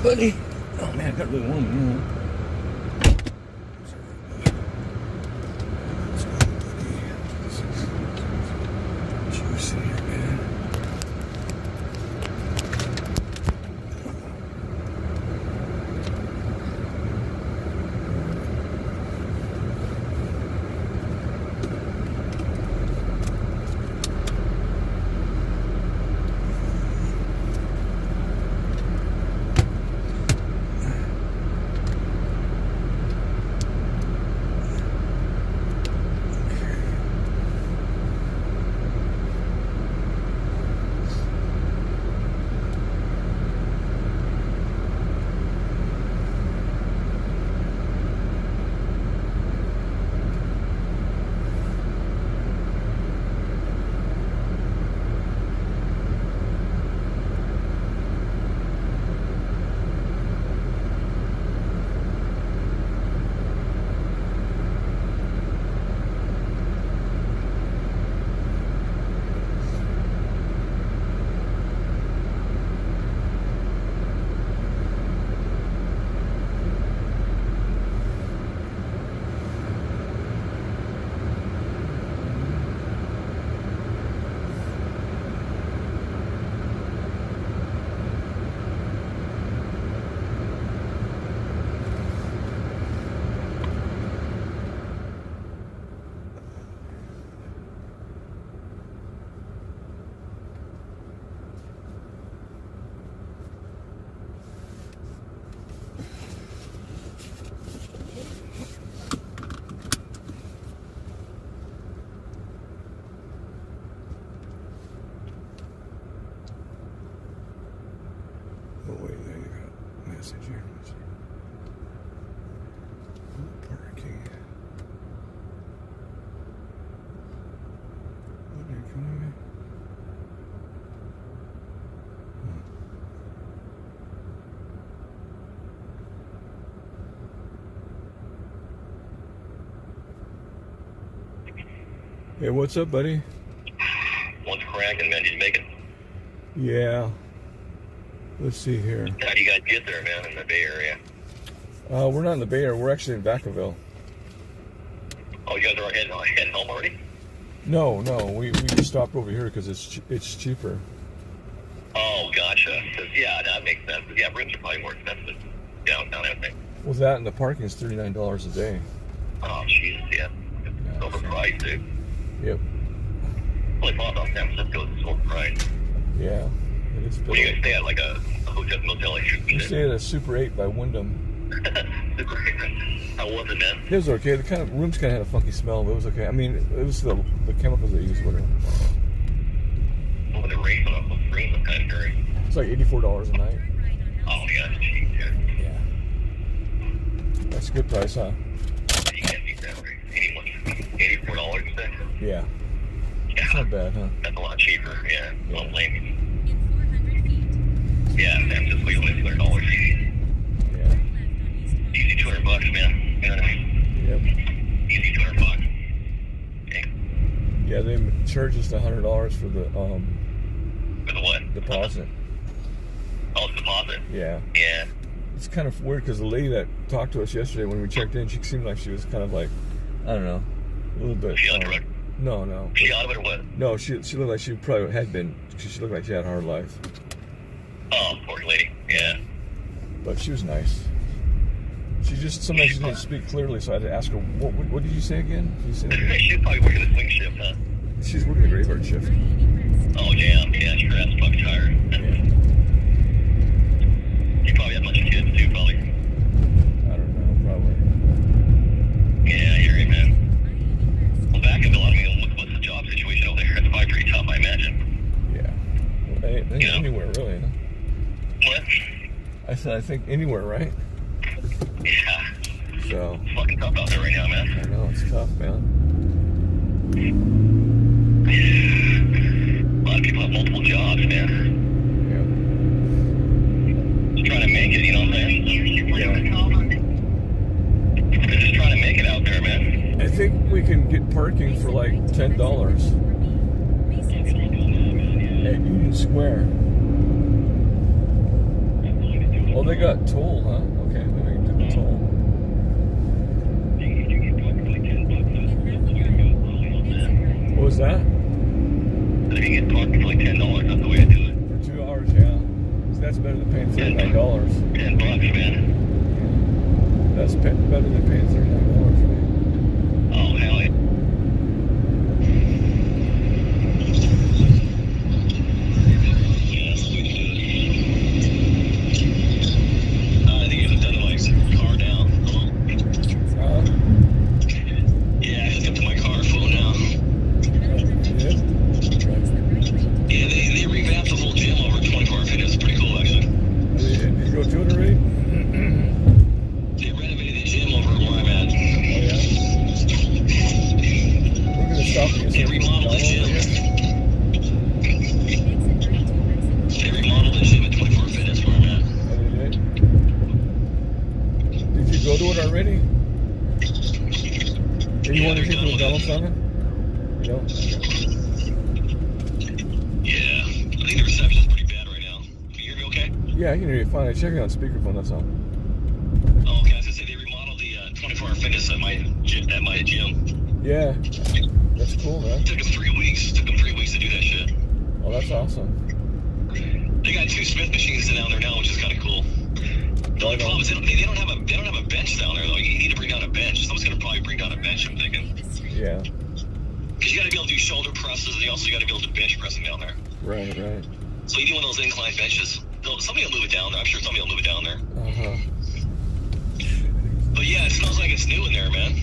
buddy? Oh man, I got really warm, you know. Juicy here, man. Oh wait, there you got a message here. Parking. What are you calling me? Hey, what's up, buddy? What's cracking, man? Did you make it? Yeah. Let's see here. How do you guys get there, man, in the Bay Area? We're not in the Bay Area. We're actually in Vacaville. Oh, you guys are heading home already? No, we just stopped over here because it's cheaper. Oh, gotcha. Yeah, that makes sense. Yeah, rooms are probably more expensive downtown, I think. Well, that and the parking is $39 a day. Oh, Jesus, yeah. It's overpriced, dude. Yep. Only thought about San Francisco is overpriced. Yeah. It is. What do you guys stay at, like a hotel motel? We stay at a Super 8 by Wyndham. Super 8. How was it, man? It was okay. The rooms kind of had a funky smell, but it was okay. I mean, it was the chemicals they used, whatever. What was the rate on the room? I'm kind of curious. It's like $84 a night. Oh, yeah, that's cheap, dude. Yeah. That's a good price, huh? You can't beat that rate. $84, you say? Yeah. Yeah. It's not bad, huh? That's a lot cheaper, yeah. Don't blame you. In 400 feet. Yeah, San Francisco, you only $200. Yeah. Easy $200, man. You know what I mean? Yep. Easy $200. Okay. Yeah, they charge us $100 for the For the what? deposit. Oh, the deposit. Yeah. Yeah. It's kind of weird because the lady that talked to us yesterday when we checked in, she seemed like she was kind of like, I don't know, a little bit. She on drugs? No. She out of it or what? No, she looked like she probably had been. She looked like she had a hard life. Oh, poor lady. Yeah. But she was nice. Sometimes she didn't speak clearly, so I had to ask her, what did you say again? Did you say that? She's probably working the swing shift, huh? She's working the graveyard shift. Oh, damn. Yeah, sure ass fucking tired. Yeah. You probably have a bunch of kids, too, probably. I don't know, probably. Yeah, I hear you, man. Well, Vacaville, I mean, what's the job situation over there? It's probably pretty tough, I imagine. Yeah. Well, anywhere, really. Huh? What? I said, I think anywhere, right? Yeah. So. It's fucking tough out there right now, man. I know, it's tough, man. A lot of people have multiple jobs, man. Yeah. Just trying to make it, you know what I'm saying? Yeah. They're just trying to make it out there, man. I think we can get parking for like $10 at Union Square. Oh, they got toll, huh? Okay, then I can do the toll. What was that? I think you get parked for like $10. That's the way I do it. For 2 hours, yeah. So that's better than paying $39. $10, man. That's better than paying $39, right? Oh, hell yeah. Yeah, that's the way to do it. I think you have done my car down. Yeah, I hooked up to my car phone now. Yeah, they revamped the whole gym over 24-hour fitness. It's pretty cool, actually. Did you go to it already? They renovated the gym over where I'm at. Oh, yeah? We're going to stop and get They some remodeled the gym. here. They remodeled the gym at 24-hour fitness where I'm at. Oh, they did? Did you go to it already? Or you want to take the McDonald's on it? You know? Yeah, I think the reception's pretty bad right now. Can you hear me okay? Yeah, I can hear you fine. I checked it on speakerphone, that's all. Oh, okay. I was gonna say they remodeled the 24-hour fitness at my gym. Yeah, that's cool, man. Took them 3 weeks. Took them 3 weeks to do that shit. Oh, that's awesome. They got 2 Smith machines down there now, which is kind of cool. The only problem is they don't have a bench down there though. You need to bring down a bench. Someone's gonna probably bring down a bench. I'm thinking. Yeah. Because you got to be able to do shoulder presses, and you also got to be able to bench pressing down there. Right. So you need one of those incline benches. Somebody will move it down there. I'm sure somebody will move it down there. Uh-huh. But yeah, it smells like it's new in there, man.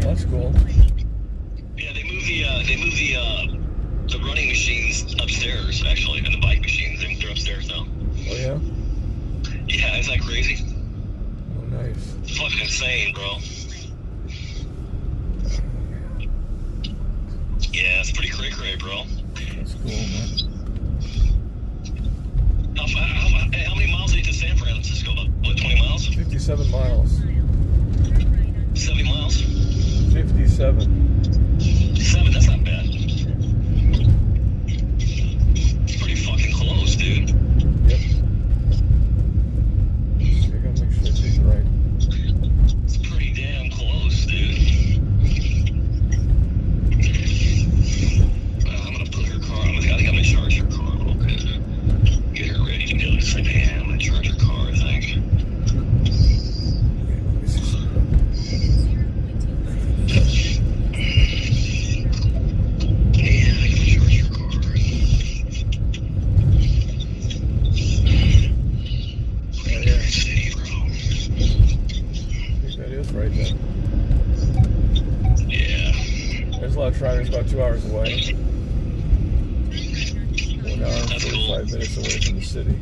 That's cool. Yeah, they moved the running machines upstairs, actually, and the bike machines. They're upstairs now. Oh, yeah? Yeah, isn't that crazy? Oh, nice. It's fucking insane, bro. Yeah, it's pretty cray-cray, bro. That's cool, man. How many miles are you to San Francisco? About 20 miles? 57 miles. 70 miles? 57. 7, that's not bad. It's pretty fucking close, dude. Yep. I gotta make sure I take it right. It's pretty damn close, dude. I'm gonna put her car, I think I'm gonna charge her car a little bit. Get her ready to go. It's like, man, I'm gonna charge her car, I think. Yeah, I can charge your car. City, bro. I think that is right then. Yeah. There's a lot of traffic. It's about 2 hours away. 1 hour and That's 45 cool. minutes away from the city.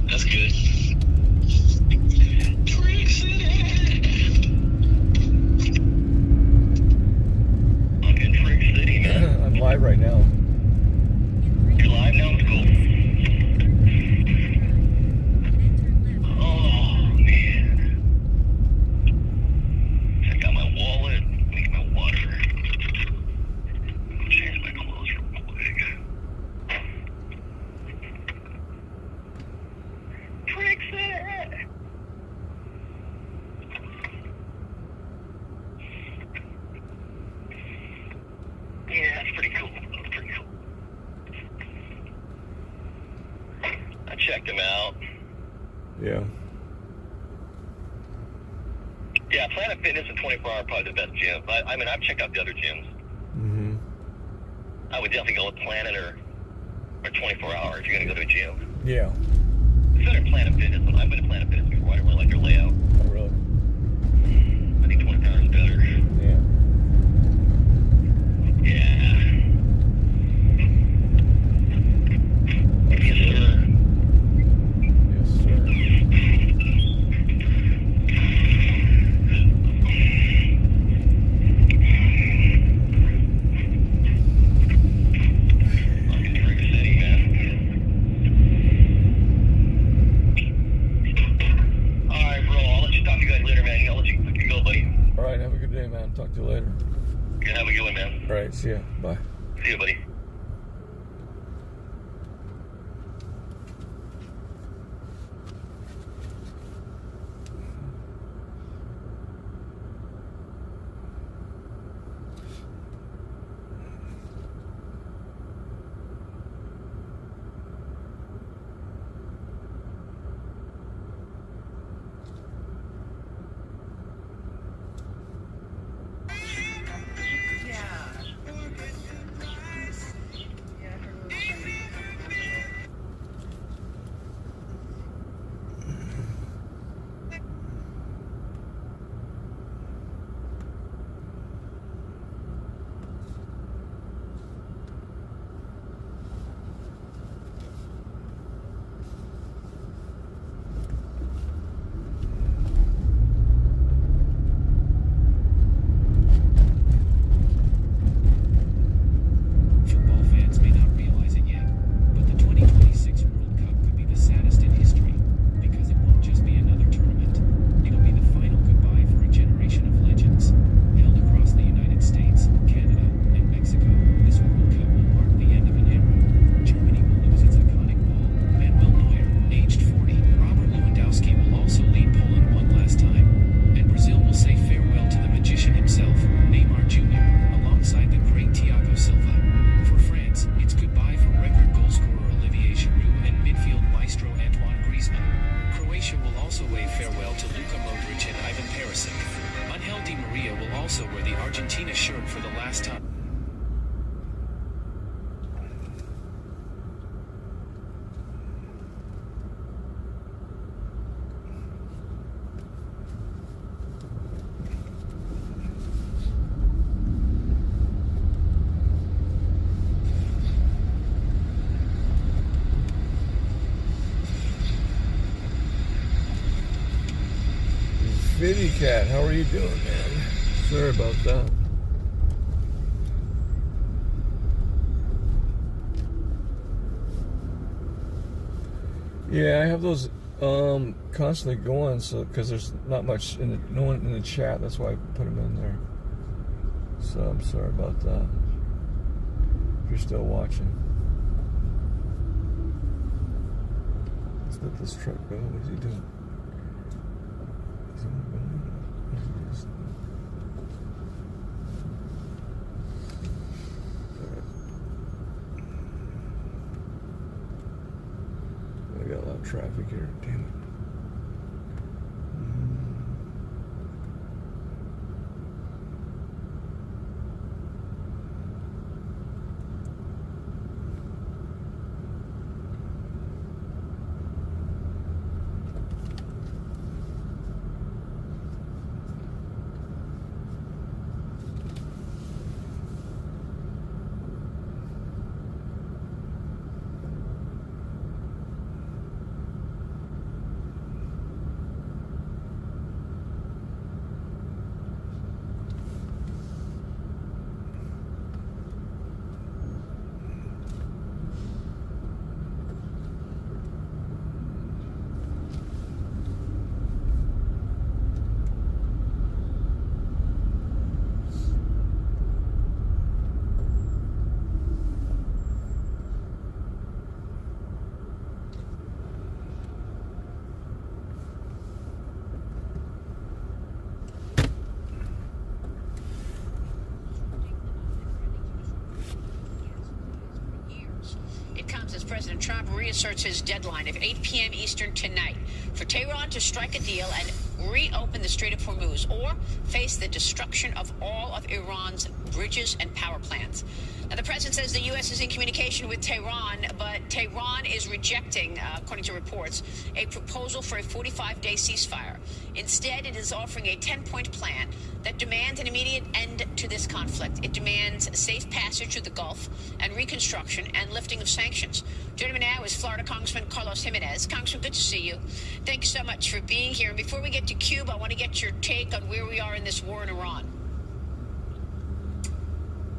That's good. Trick City. Fucking Trick City, man. I'm live right now. You're live now? It's cool. Oh, man. Check out my wallet. Make my water. Change my clothes real quick. Trick City. Yeah, that's pretty cool. That's pretty cool. I checked them out. Yeah. Yeah, Planet Fitness and 24-hour are probably the best gyms. I mean, I've checked out the other gyms. Mm-hmm. I would definitely go with Planet or 24-hour if you're going to go to a gym. Yeah. It's better than Planet Fitness. I've been to Planet Fitness before. I really like their layout. Oh, really? I think 24-hour is better. Yeah. Yeah. Yes, sir. Yes, sir. Fucking Trick City, man. Alright, bro. I'll let you talk to you guys later, man. I'll let you go, buddy. All right, have a good day, man. Talk to you later. You have a good one, man. All right, see ya. Bye. See you, buddy. Argentina showed for the last time. Fitty Cat, how are you doing, man? Sorry about that. Yeah, I have those constantly going, so because there's not much in the, no one in the chat, that's why I put them in there. So I'm sorry about that. If you're still watching, let's let this truck go. What is he doing? I got a lot of traffic here, damn it. President Trump reasserts his deadline of 8 p.m. Eastern tonight for Tehran to strike a deal and reopen the Strait of Hormuz or face the destruction of all of Iran's bridges and power plants. Now, the president says the U.S. is in communication with Tehran, but Tehran is rejecting, according to reports, a proposal for a 45-day ceasefire. Instead, it is offering a 10-point plan that demands an immediate end to this conflict. It demands safe passage through the Gulf and reconstruction and lifting of sanctions. Joining me now is Florida Congressman Carlos Jimenez. Congressman, good to see you. Thank you so much for being here. And before we get to Cuba, I want to get your take on where we are in this war in Iran.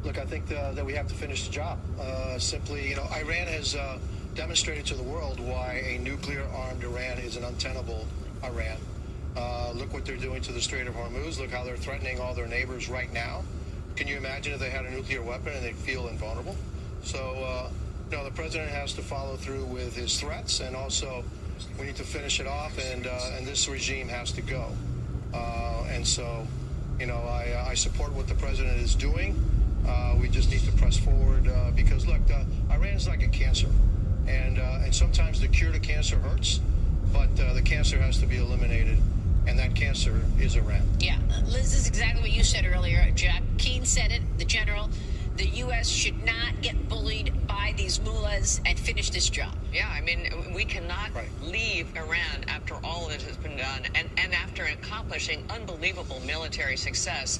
Look, I think that we have to finish the job. Simply, Iran has demonstrated to the world why a nuclear-armed Iran is an untenable Iran. Look what they're doing to the Strait of Hormuz. Look how they're threatening all their neighbors right now. Can you imagine if they had a nuclear weapon and they'd feel invulnerable? So, the president has to follow through with his threats, and also we need to finish it off, and this regime has to go. And so, I support what the president is doing. We just need to press forward because, look, Iran is like a cancer, and sometimes the cure to cancer hurts, but the cancer has to be eliminated, and that cancer is Iran. Yeah, Liz, this is exactly what you said earlier. Jack Keane said it, the general. The U.S. should not get bullied by these mullahs and finish this job. Yeah, I mean, we cannot leave Iran after all of it has been done and after accomplishing unbelievable military success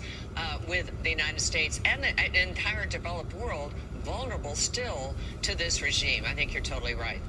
with the United States and the entire developed world vulnerable still to this regime. I think you're totally right.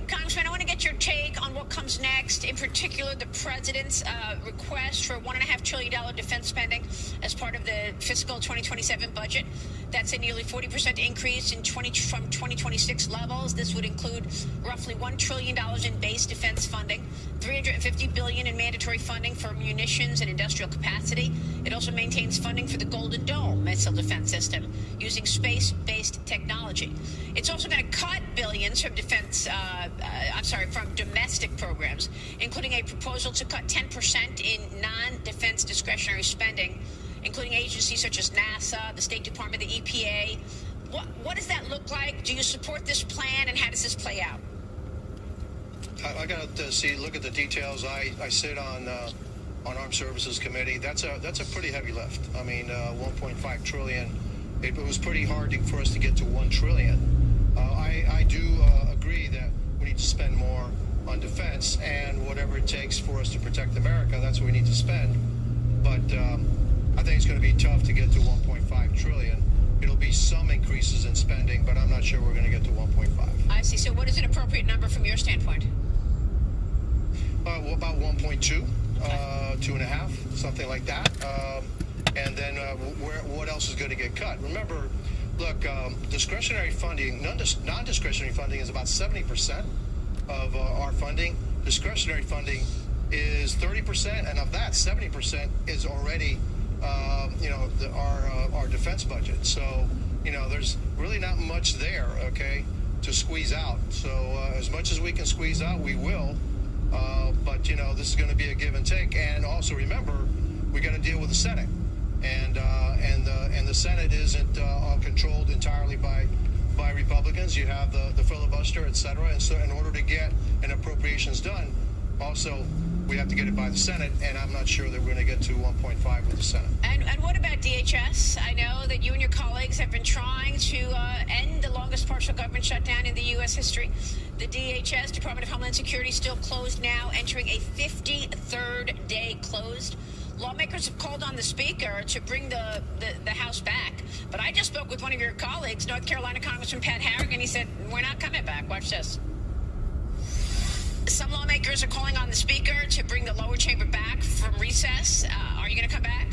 Congressman, I want to get your take on what comes next, in particular the president's request for $1.5 trillion defense spending as part of the fiscal 2027 budget. That's a nearly 40% increase from 2026 levels. This would include roughly $1 trillion in base defense funding, $350 billion in mandatory funding for munitions and industrial capacity. It also maintains funding for the Golden Dome missile defense system using space-based technology. It's also going to cut billions from from domestic programs, including a proposal to cut 10% in non-defense discretionary spending, including agencies such as NASA, the State Department, the EPA. What does that look like? Do you support this plan, and how does this play out? I got to look at the details. I sit on on Armed Services Committee. That's a pretty heavy lift. I mean, 1.5 trillion. It was pretty hard for us to get to 1 trillion. I do agree that we need to spend more on defense, and whatever it takes for us to protect America, that's what we need to spend. But I think it's going to be tough to get to 1.5 trillion. It'll be some increases in spending, but I'm not sure we're going to get to 1.5. I see. So what is an appropriate number from your standpoint? Well, about 1.2, 2.5, something like that. And then what else is going to get cut? Remember, look, discretionary funding, non-discretionary funding is about 70% of our funding. Discretionary funding is 30%, and of that, 70% is already, our defense budget. So, there's really not much there, okay, to squeeze out. So as much as we can squeeze out, we will. But this is going to be a give and take. And also remember, we got to deal with the Senate, and the Senate isn't controlled entirely by Republicans. You have the filibuster, etc. And so, in order to get an appropriations done, also we have to get it by the Senate, and I'm not sure that we're going to get to 1.5 with the Senate. And what about DHS? I know that you and your colleagues have been trying to end the longest partial government shutdown in the U.S. history. The DHS, Department of Homeland Security, still closed now, entering a 53rd day closed. Lawmakers have called on the Speaker to bring the House back. But I just spoke with one of your colleagues, North Carolina Congressman Pat Harrigan. He said, we're not coming back. Watch this. Some lawmakers are calling on the Speaker to bring the lower chamber back from recess. Are you going to come back?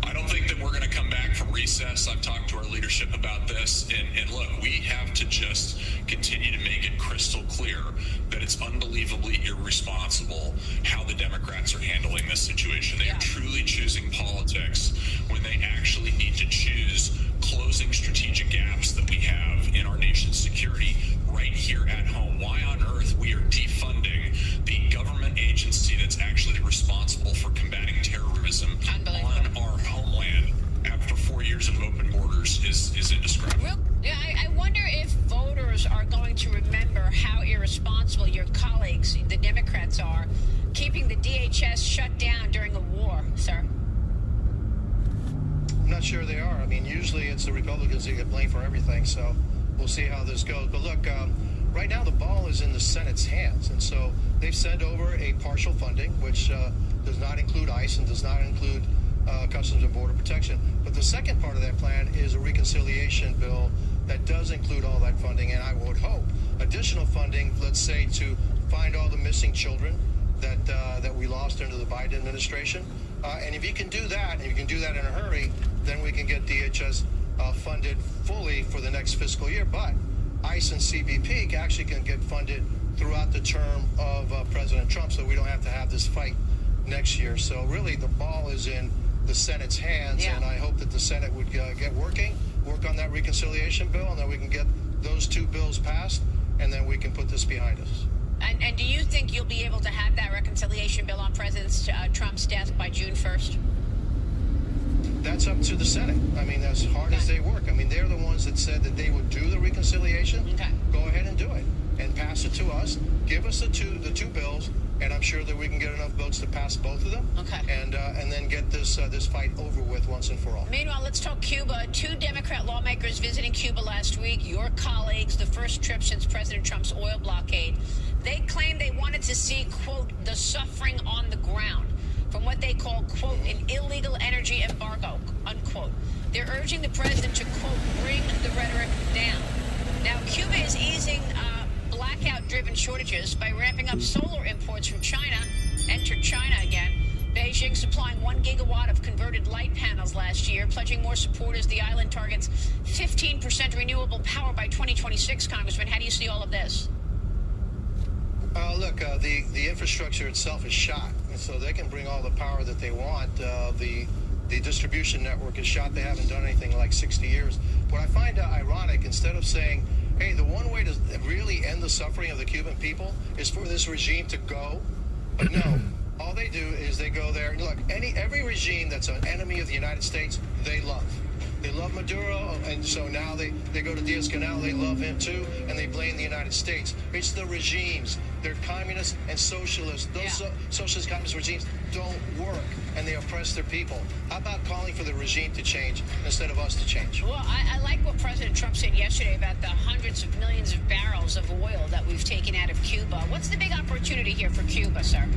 I don't think that we're going to come back from recess. I've talked to our leadership about this. And look, we have to just continue to make it crystal clear that it's unbelievably irresponsible how the Democrats are handling this situation. They are truly choosing politics when they actually need to choose closing strategic gaps that we have in our nation's security right here at home. Why on earth we are defunding the government agency that's actually responsible for combating terrorism on our homeland after 4 years of open borders is indescribable. I wonder if voters are going to remember how irresponsible your colleagues, the Democrats, are keeping the DHS shut down during a war, sir. I'm not sure they are. I mean, usually it's the Republicans that get blamed for everything, so we'll see how this goes. But look, right now the ball is in the Senate's hands, and so they've sent over a partial funding, which does not include ICE and does not include Customs and Border Protection. But the second part of that plan is a reconciliation bill that does include all that funding, and I would hope additional funding, let's say, to find all the missing children that we lost under the Biden administration. And if you can do that, and you can do that in a hurry, then we can get DHS funded fully for the next fiscal year. But ICE and CBP actually can get funded throughout the term of President Trump, so we don't have to have this fight next year. So really the ball is in the Senate's hands, and I hope that the Senate would work on that reconciliation bill, and then we can get those two bills passed, and then we can put this behind us. And do you think you'll be able to have that reconciliation bill on President Trump's desk by June 1st? That's up to the Senate. I mean, as hard as they work. I mean, they're the ones that said that they would do the reconciliation. Go ahead and do it and pass it to us. Give us the two bills, and I'm sure that we can get enough votes to pass both of them. And then get this fight over with once and for all. Meanwhile, let's talk Cuba. 2 Democrat lawmakers visiting Cuba last week. Your colleagues, the first trip since President Trump's oil blockade. They claimed they wanted to see, quote, the suffering on the ground from what they call, quote, an illegal energy embargo, unquote. They're urging the president to, quote, bring the rhetoric down. Now, Cuba is easing blackout-driven shortages by ramping up solar imports from China. Enter China again. Beijing supplying 1 gigawatt of converted light panels last year, pledging more support as the island targets 15% renewable power by 2026, Congressman. How do you see all of this? Look, the infrastructure itself is shot, and so they can bring all the power that they want. The distribution network is shot. They haven't done anything in like 60 years. What I find ironic, instead of saying, hey, the one way to really end the suffering of the Cuban people is for this regime to go, but no. All they do is they go there. Look, every regime that's an enemy of the United States, they love. They love Maduro, and so now they go to Diaz-Canel, they love him too, and they blame the United States. It's the regimes. They're communists and socialists. Those socialist communist regimes don't work, and they oppress their people. How about calling for the regime to change instead of us to change? Well, I like what President Trump said yesterday about the hundreds of millions of barrels of oil that we've taken out of Cuba. What's the big opportunity here for Cuba, sir?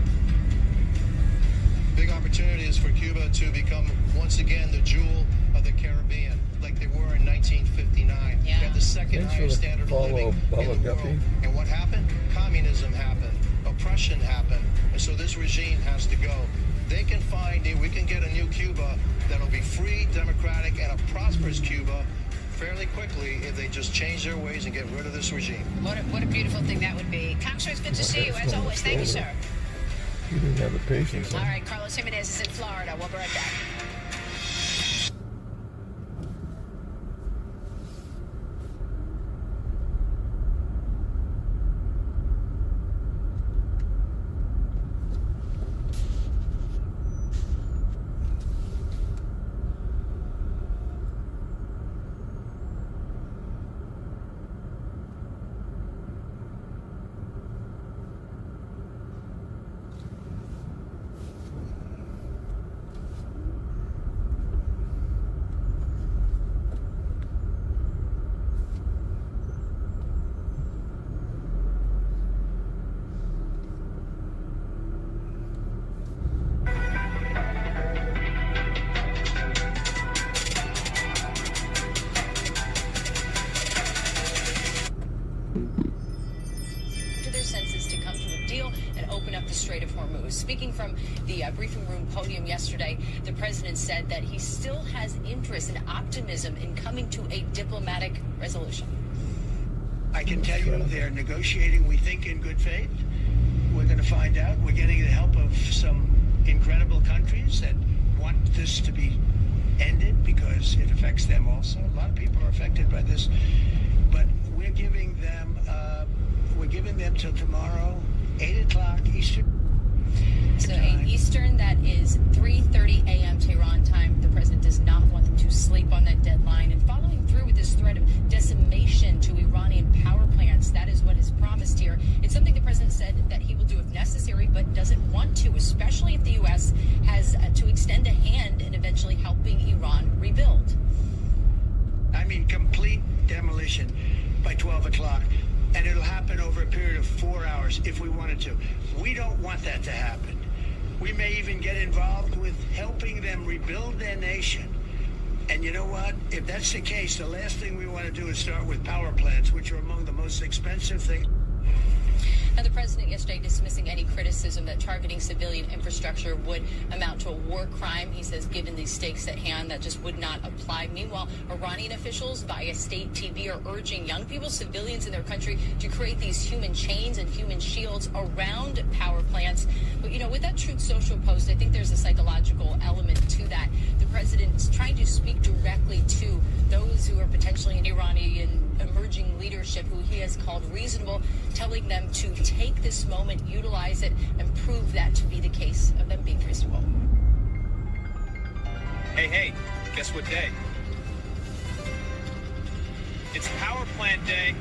Big opportunity is for Cuba to become, once again, the jewel of the Caribbean, like they were in 1959. They had the second highest standard of living in the world. And what happened? Communism happened. Oppression happened. And so this regime has to go. They can we can get a new Cuba that'll be free, democratic, and a prosperous Cuba fairly quickly if they just change their ways and get rid of this regime. What a beautiful thing that would be. Congressman, it's good to see you, as always. Thank you, sir. You didn't have the patience. All right, Carlos Jimenez is in Florida. We'll be right back. Speaking from the briefing room podium yesterday, the president said that he still has interest and optimism in coming to a diplomatic resolution. I can tell you they're negotiating, we think, in good faith. We're going to find out. We're getting the help of some incredible countries that want this to be ended because it affects them also. A lot of people are affected by this. But we're giving them till tomorrow, 8 o'clock Eastern. So 8 Eastern, that is 3:30 a.m. Tehran time. The president does not want them to sleep on that deadline. And following through with this threat of decimation to Iranian power plants, that is what is promised here. It's something the president said that he will do if necessary, but doesn't want to, especially if the U.S. has to extend a hand in eventually helping Iran rebuild. I mean, complete demolition by 12 o'clock. And it'll happen over a period of 4 hours if we wanted to. We don't want that to happen. We may even get involved with helping them rebuild their nation. And you know what? If that's the case, the last thing we want to do is start with power plants, which are among the most expensive things. Now, the president yesterday dismissing any criticism that targeting civilian infrastructure would amount to a war crime. He says, given these stakes at hand, that just would not apply. Meanwhile, Iranian officials via state TV are urging young people, civilians in their country, to create these human chains and human shields around power plants. But, you know, with that Truth Social post, I think there's a psychological element to that. The president's trying to speak directly to those who are potentially in Iranian emerging leadership, who he has called reasonable, telling them to take this moment, utilize it, and prove that to be the case of them being reasonable. Hey, guess what day? It's power plant day.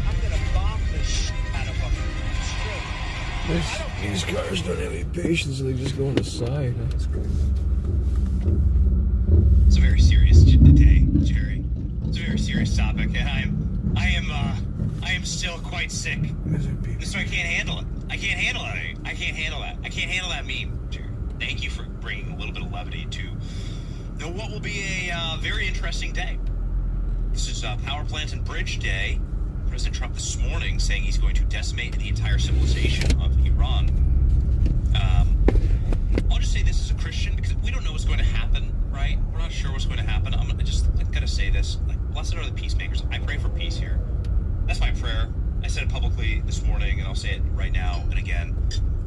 I'm gonna bomb the shit out of them. These cars don't have any patience, they just go on the side. That's great. It's a very serious day, Jerry. It's a very serious topic, and I am still quite sick. So I can't handle it. I can't handle it. I can't handle that. I can't handle that meme, Jerry. Thank you for bringing a little bit of levity to what will be a very interesting day. This is Power Plant and Bridge Day. President Trump this morning saying he's going to decimate the entire civilization of Iran. I'll just say this as a Christian, because we don't know what's going to happen, right? We're not sure what's going to happen. I gotta say this. Like, blessed are the peacemakers. I pray for peace here. That's my prayer. I said it publicly this morning, and I'll say it right now and again.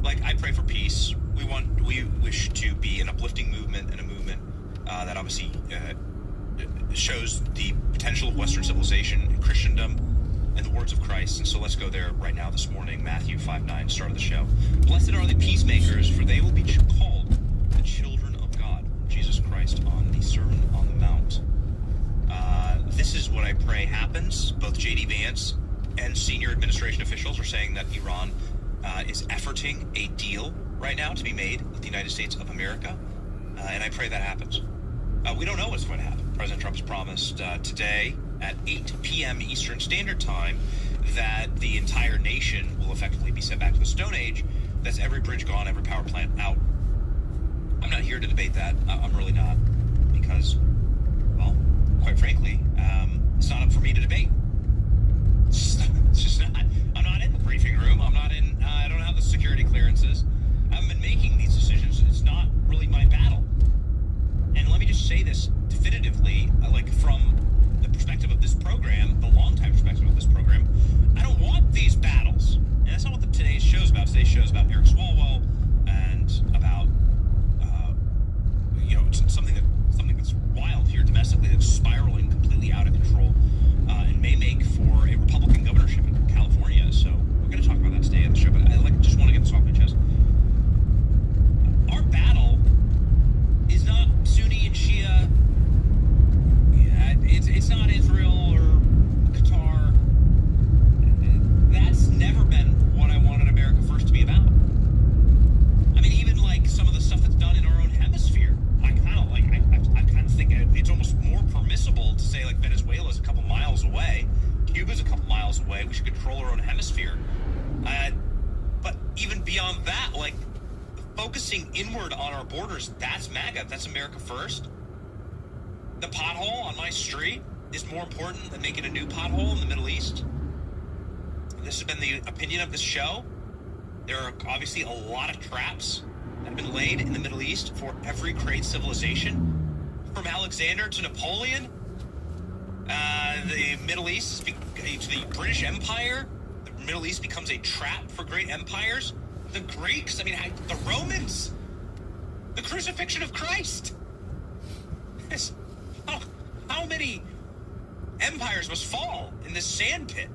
Like, I pray for peace. We wish to be an uplifting movement, and a movement that obviously shows the potential of Western civilization and Christendom. in the words of Christ. And so let's go there right now this morning. Matthew 5:9, start of the show. Blessed are the peacemakers, for they will be called the children of God. Jesus Christ on the Sermon on the Mount. This is what I pray happens. Both J.D. Vance and senior administration officials are saying that Iran is efforting a deal right now to be made with the United States of America. And I pray that happens. We don't know what's going to happen. President Trump has promised today at 8 p.m. Eastern Standard Time that the entire nation will effectively be sent back to the Stone Age. That's every bridge gone, every power plant out. I'm not here to debate that. I'm really not. Because, well, quite frankly, it's not up for me to debate. It's just not. I'm not in the briefing room. I'm not in, I don't have the security clearances. I haven't been making these decisions. It's not really my battle. And let me just say this definitively, like from the perspective of this program, the long-time perspective of this program, I don't want these battles. And that's not what today's show is about. Today's show is about Eric Swalwell and about, something that's wild here domestically, that's spiraling completely out of control, and may make for a Republican governorship in California. So we're going to talk about that today on the show, but I just want to get this off my chest. Our battle is not Sunni and Shia. It's not Israel or Qatar. That's never been what I wanted America First to be about. I mean, even like some of the stuff that's done in our own hemisphere, I kind of think it's almost more permissible to say like Venezuela's a couple miles away, Cuba's a couple miles away. We should control our own hemisphere. But even beyond that, like focusing inward on our borders, that's MAGA. That's America First. The pothole on my street is more important than making a new pothole in the Middle East. This has been the opinion of this show. There are obviously a lot of traps that have been laid in the Middle East for every great civilization. From Alexander to Napoleon, the Middle East to the British Empire, the Middle East becomes a trap for great empires. The Greeks, the Romans, the crucifixion of Christ. How many empires must fall in this sandpit,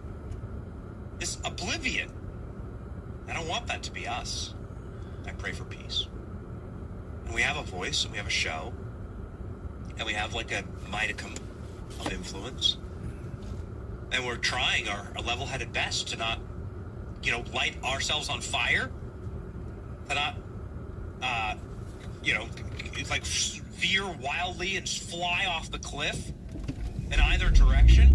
this oblivion? I don't want that to be us. I pray for peace. And we have a voice, and we have a show, and we have like a modicum of influence. And we're trying our level-headed best to not, light ourselves on fire, to not, veer wildly and fly off the cliff in either direction.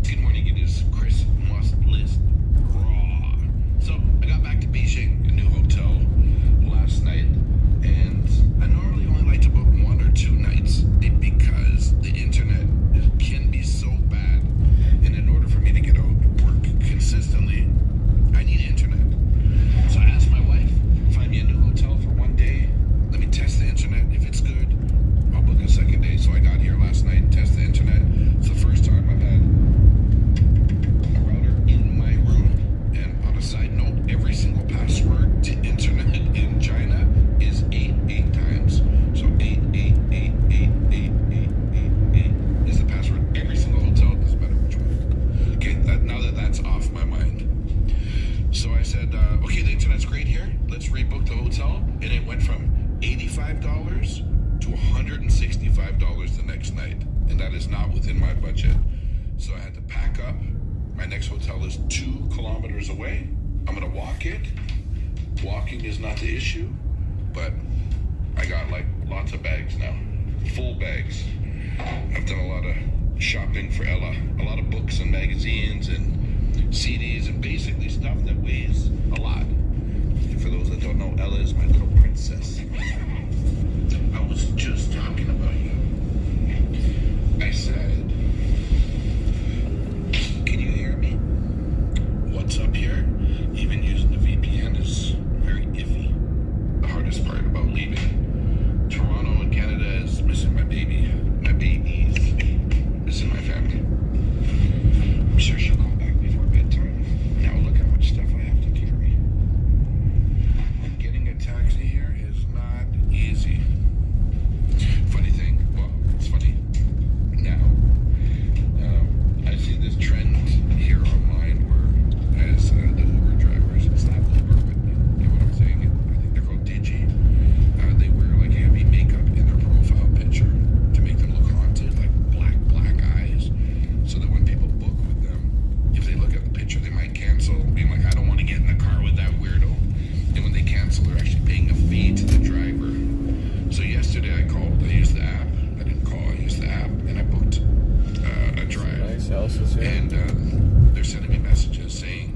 Good morning, it is Chris Must List Raw. So I got back to Beijing, a new hotel, last night, and I normally only like to book 1 or 2 nights because the internet can be so bad, and in order for me to get out work consistently, I need internet. So I asked my wife, find me a new hotel for 1 day, let me test the internet. If it's good, I'll book a second day. So I got here last night, test the internet. It's the first time I've had a router in my room. And on a side note, every single password to internet in China is 8 times. So 8 is the password. Every single hotel, doesn't matter which one. Okay, now that's off my mind. So I said, okay, the internet's great here. Let's rebook the hotel. And it went from $85 to $165 the next night. And that is not within my budget. So I had to pack up. My next hotel is 2 kilometers away. I'm going to walk it. Walking is not the issue, but I got like lots of bags now. Full bags. I've done a lot of shopping for Ella. A lot of books and magazines and CDs and basically stuff that weighs a lot. And for those that don't know, Ella is my little princess. I was just talking about you. I said, can you hear me? What's up here? Even using the VPN is very iffy. The hardest part about leaving Toronto and Canada is missing my baby. My babies. Missing my family. I'm sure she'll come back before bedtime. Now look how much stuff I have to carry. And getting a taxi here is not easy. houses, yeah. And they're sending me messages saying,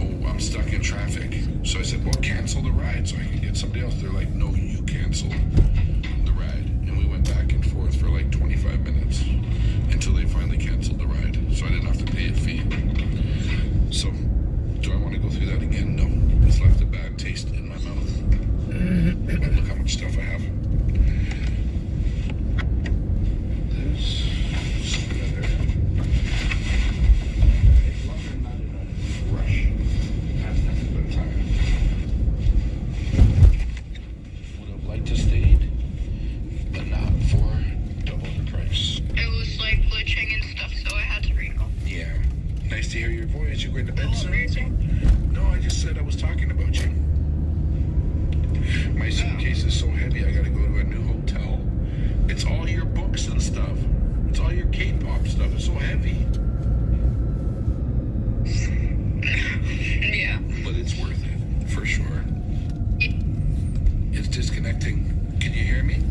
"Oh, I'm stuck in traffic." So I said, "Well, cancel the ride so I can get somebody else." They're like, "No, you cancel the ride." And we went back and forth for like 25 minutes until they finally canceled the ride. So I didn't have to pay a fee. So, do I want to go through that again? No. It's left a bad taste in my mouth. But look how much stuff I have. This another. As long as I'm not in a rush, that's nothing but time. Would have liked to stayed, but not for double the price. It was like glitching and stuff, so I had to recall. Yeah. Nice to hear your voice. You going to bed soon? No, I just said I was talking about you. My suitcase is so heavy, I gotta go to a new hotel. It's all your books and stuff. It's all your K-pop stuff. It's so heavy. Yeah. But it's worth it, for sure. It's disconnecting. Can you hear me?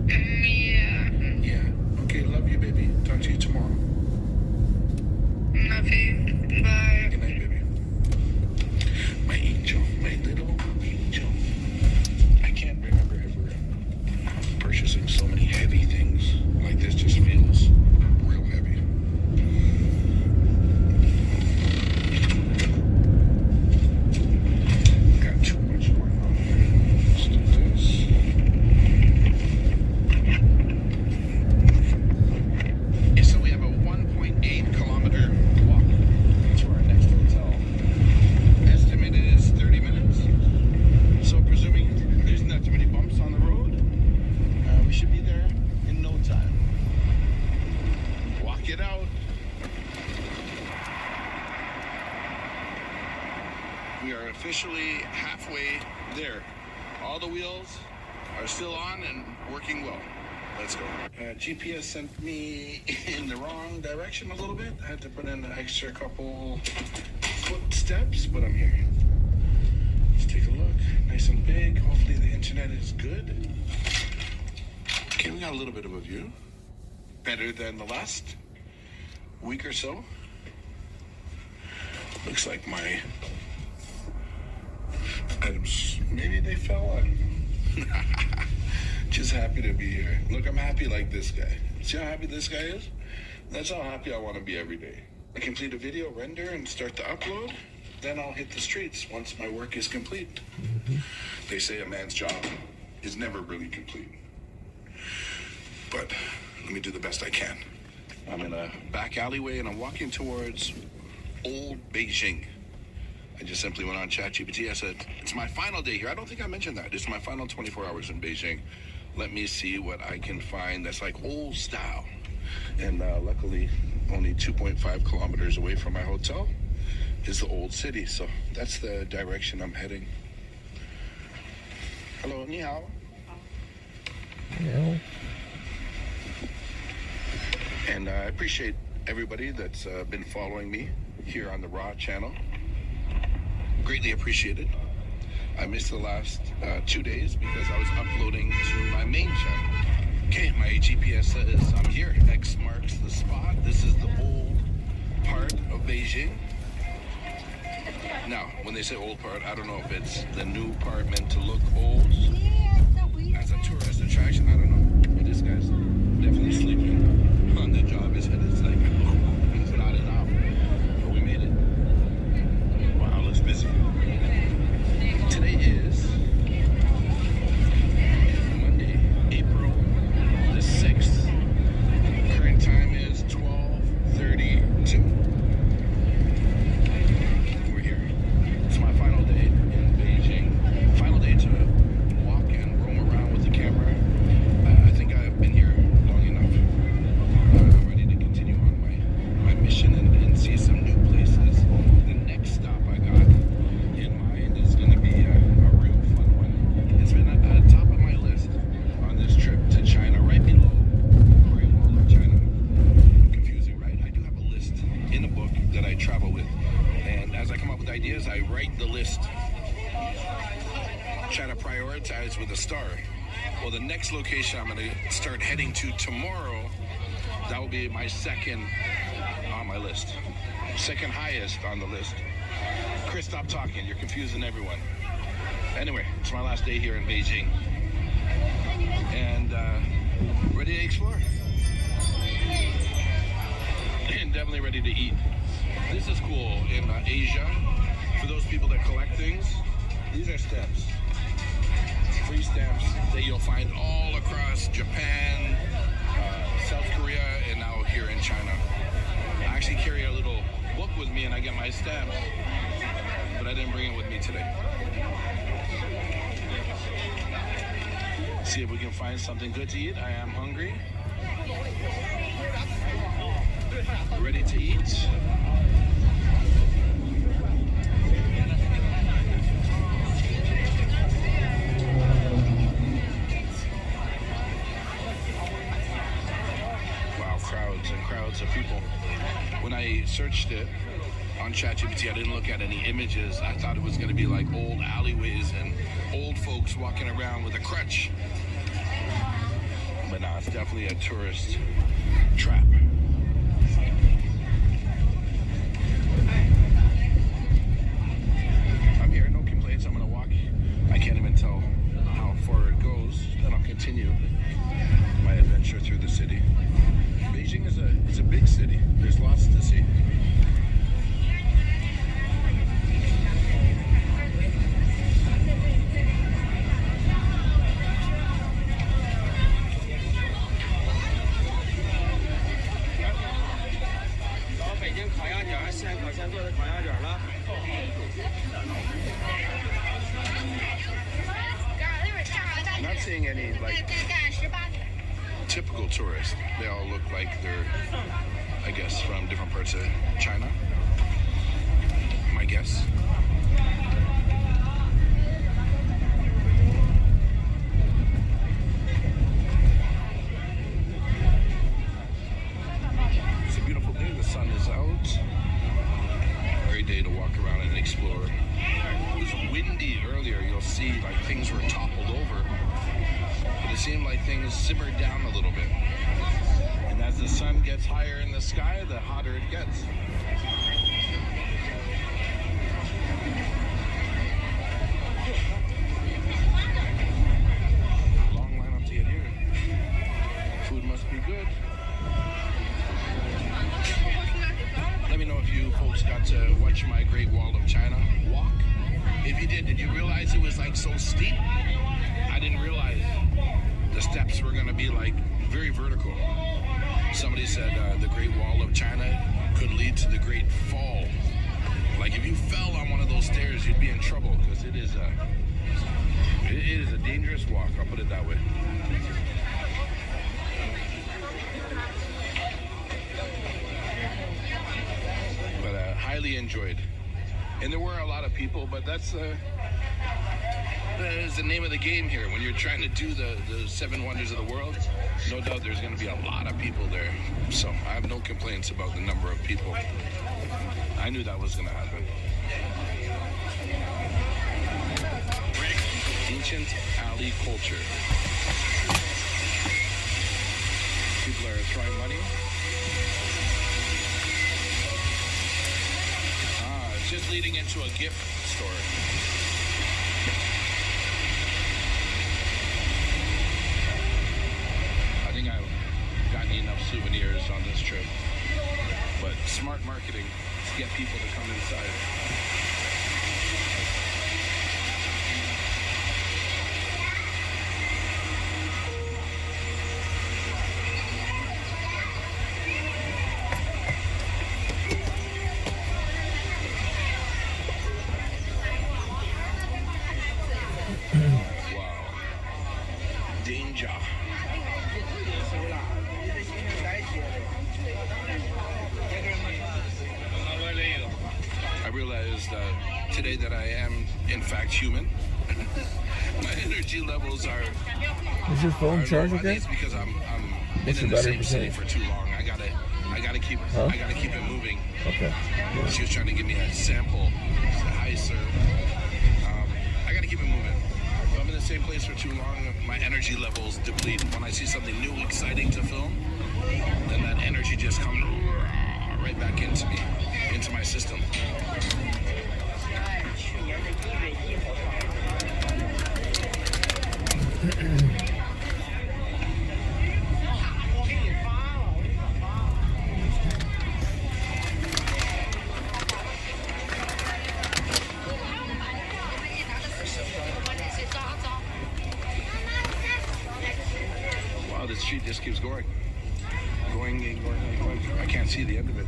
Yeah. Yeah. Okay, love you, baby. Talk to you tomorrow. Love you. Bye. Good night, baby. My angel. My little angel. I can't remember ever purchasing so many heavy things. Like this just feels real heavy. Got too much going on. Let's do this. Yeah, so we have a 1.8 kilometer walk to our next hotel. Estimated is 30 minutes. So presuming there's not too many bumps on the road, we should be there in no time. Walk it out. We are officially halfway there. All the wheels are still on and working well. Let's go. GPS sent me in the wrong direction a little bit. I had to put in an extra couple footsteps, but I'm here. Let's take a look. Nice and big. Hopefully the internet is good. Okay, we got a little bit of a view. Better than the last week or so. Looks like my items, maybe they fell. I don't know. Just happy to be here. Look, I'm happy like this guy. See how happy this guy is? That's how happy I want to be every day. I complete a video, render, and start to upload. Then I'll hit the streets once my work is complete. They say a man's job is never really complete. But let me do the best I can. I'm in a back alleyway and I'm walking towards old Beijing. I just simply went on ChatGPT. I said, it's my final day here. I don't think I mentioned that. It's my final 24 hours in Beijing. Let me see what I can find that's like old style. And luckily, only 2.5 kilometers away from my hotel is the old city. So that's the direction I'm heading. Hello, ni hao. Yeah. And I appreciate everybody that's been following me here on the Raw channel. Greatly appreciated. I missed the last 2 days because I was uploading to my main channel. Okay, my GPS says I'm here. X marks the spot. This is the old part of Beijing. Now, when they say old part, I don't know if it's the new part meant to look old. As a tourist attraction, I don't know. But this guy's definitely sleeping on the job. His head is like, he's not enough. But we made it. Wow, looks busy. Today is Monday, April the 6th. Current time is 12:32. We're here. It's my final day in Beijing. Final day to walk and roam around with the camera. I think I've been here long enough. I'm ready to continue on my mission and see some new places. The next stop I got in mind is going to be a real fun one. It's been at the top of my list on this trip to China, right below Great Wall of China. Confusing, right? I do have a list in a book that I travel with, and as I come up with ideas, I write the list. Try to prioritize with a star. Well, the next location I'm going to start heading to tomorrow, that will be my second on my list. Second highest on the list. Chris, stop talking. You're confusing everyone. Anyway, it's my last day here in Beijing. And ready to explore. And definitely ready to eat. This is cool in Asia. For those people that collect things, these are stamps. Free stamps that you'll find all across Japan, South Korea, and now here in China. I actually carry a little book with me and I get my stamps, but I didn't bring it with me today. See if we can find something good to eat. I am hungry. Ready to eat. Wow, crowds and crowds of people. When I searched it on ChatGPT, I didn't look at any images. I thought it was going to be like old alleyways and old folks walking around with a crutch. But no, it's definitely a tourist trap. I'm here, no complaints. I'm going to walk. I can't even tell how far it goes. Then I'll continue my adventure through the city. Beijing is a big city. There's lots to see. Not seeing any like typical tourists. They all look like they're, I guess, from different parts of China. My guess. It's a beautiful day. The sun is out. Great day to walk around and explore. It was windy earlier. You'll see like things were toppled over. But it seemed like things simmered down a little bit. And as the sun gets higher in the sky, the hotter it gets. Long line up to get here. Food must be good. Let me know if you folks got to watch my Great Wall of China walk. If you did you realize it was like so steep? I didn't realize the steps were going to be like very vertical. Somebody said the Great Wall of China could lead to the Great Fall. Like if you fell on one of those stairs, you'd be in trouble because it is a dangerous walk. I'll put it that way. But highly enjoyed. And there were a lot of people, but that's the name of the game here. When you're trying to do the 7 wonders of the world, no doubt there's going to be a lot of people there. So I have no complaints about the number of people. I knew that was going to happen. Ancient alley culture. People are throwing money. It's just leading into a gift store. I think I've gotten enough souvenirs on this trip. But smart marketing to get people to come inside. Today that I am, in fact, human. My energy levels are. Is your phone charged again? It's because I'm been in the same city for too long. I gotta keep it moving. Okay. Yeah. She was trying to give me a sample. Hi, sir. I gotta keep it moving. I'm in the same place for too long, my energy levels deplete. When I see something new, exciting to film, then that energy just comes right back into me, into my system. Wow, this street just keeps going. Going. I can't see the end of it.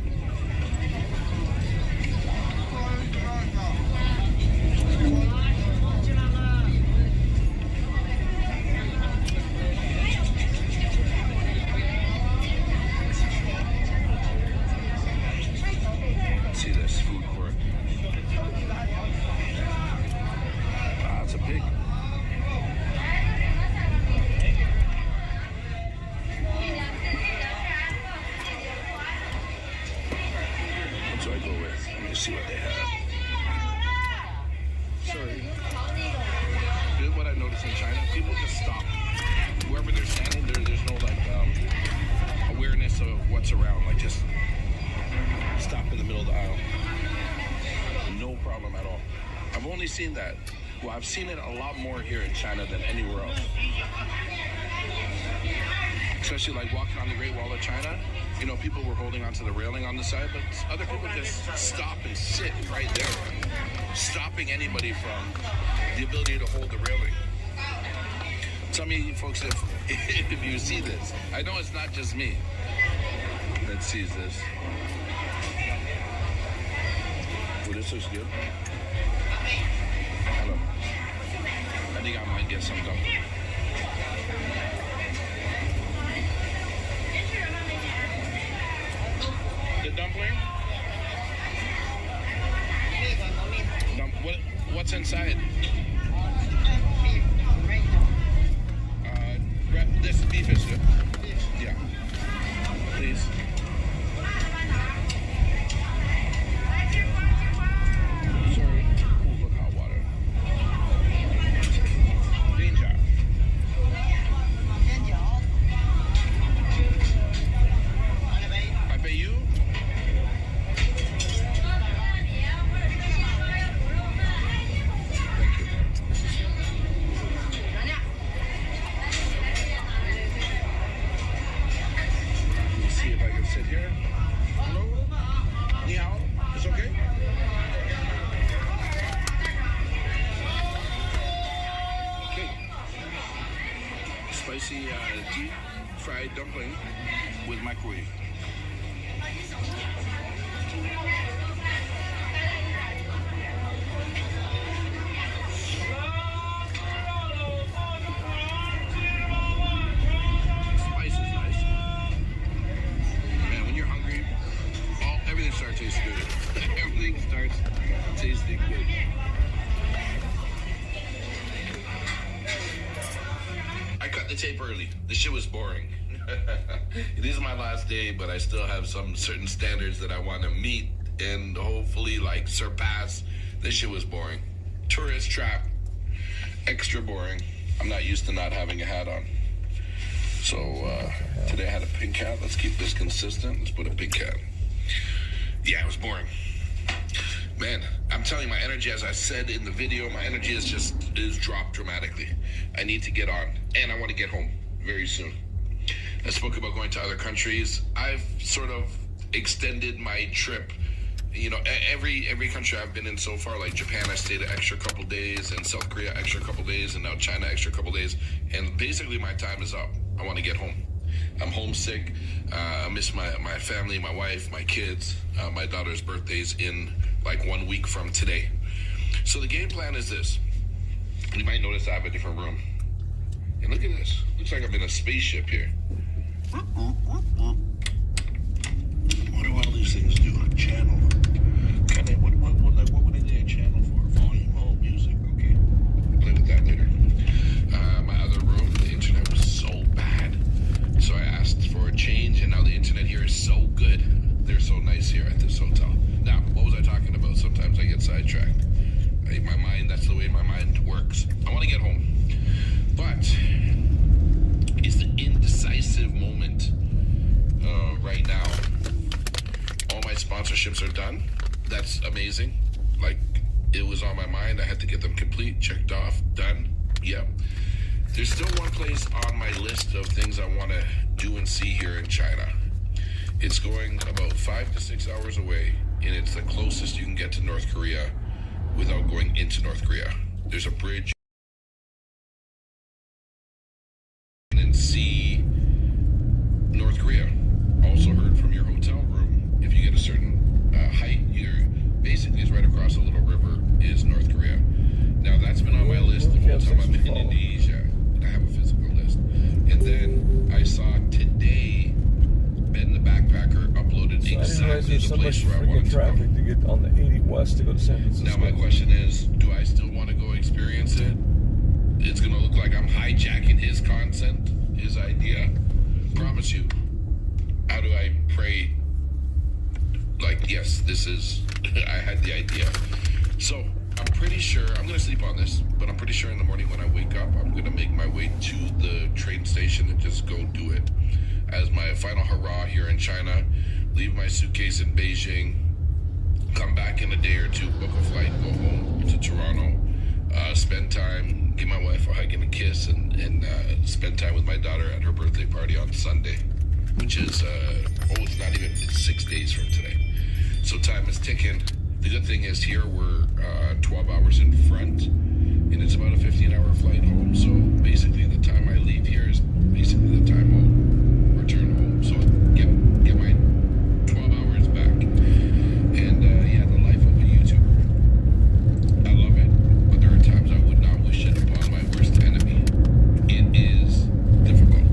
See this food court. Ah, it's a pig. What do I go with? Let me see what they have. Sorry. This is what I noticed in China. People just stop. Wherever they're standing, there's no awareness of what's around. Like just stop in the middle of the aisle. No problem at all. I've only seen that. Well, I've seen it a lot more here in China than anywhere else. Especially like walking on the Great Wall of China. You know, people were holding onto the railing on the side, but other people just stop and sit right there, stopping anybody from the ability to hold the railing. Tell me, folks, if you see this. I know it's not just me that sees this. Well, this looks good. Hello. I think I might get some dumpling. The dumpling? What's inside? This beef is good. Yeah. Please. Sorry. Ooh, look, hot water. Danger. I pay you? Thank you. Let me see if I can sit here. Hello? Ni hao? It's okay? Okay. Spicy deep fried dumpling with microwave. Spice is nice. Man, when you're hungry, everything starts tasting good. Everything starts tasting good. I cut the tape early. The shit was boring. It is my last day, but I still have some certain standards that I want to meet and hopefully like surpass. This shit was boring. Tourist trap. Extra boring. I'm not used to not having a hat on. So today I had a pink hat. Let's keep this consistent. Let's put a pink hat. Yeah, it was boring. Man, I'm telling you, my energy, as I said in the video, my energy is dropped dramatically. I need to get on, and I want to get home very soon. I spoke about going to other countries. I've sort of extended my trip. You know, every country I've been in so far, like Japan, I stayed an extra couple days, and South Korea, extra couple days, and now China, extra couple days. And basically, my time is up. I want to get home. I'm homesick. I miss my family, my wife, my kids. My daughter's birthday's in like 1 week from today. So the game plan is this. You might notice I have a different room. And look at this. Looks like I'm in a spaceship here. What do all these things do? A channel. What would I need a channel for? Volume. Oh, music. Okay. I'll play with that later. My other room, the internet was so bad. So I asked for a change, and now the internet here is so good. They're so nice here at this hotel. Now, what was I talking about? Sometimes I get sidetracked. My mind, that's the way my mind works. I want to get home. right now, all my sponsorships are done. That's amazing. Like, it was on my mind. I had to get them complete, checked off, done. Yeah. There's still one place on my list of things I want to do and see here in China. It's going about 5 to 6 hours away, and it's the closest you can get to North Korea without going into North Korea. There's a bridge and see North Korea. Also heard from your hotel room, if you get a certain height, you're basically is right across a little river is North Korea. Now that's been on my list the whole time I've been in Indonesia, and I have a physical list. And then I saw today Ben the Backpacker uploaded exactly the place where I wanted to go. To get on the 80 west to go to San Francisco. Now my question is, do I still want to go experience it? It's gonna look like I'm hijacking his content, his idea. Promise you. How do I pray? Like, yes, this is, I had the idea. So I'm pretty sure, I'm gonna sleep on this, but I'm pretty sure in the morning when I wake up, I'm gonna make my way to the train station and just go do it. As my final hurrah here in China, leave my suitcase in Beijing, come back in a day or two, book a flight, go home to Toronto, spend time, give my wife a hug and a kiss, and spend time with my daughter at her birthday party on Sunday, which is, it's 6 days from today. So time is ticking. The good thing is here we're 12 hours in front, and it's about a 15-hour flight home. So basically the time I leave here is basically the time I'll return home. So get my 12 hours back. And yeah, the life of a YouTuber, I love it, but there are times I would not wish it upon my worst enemy. It is difficult.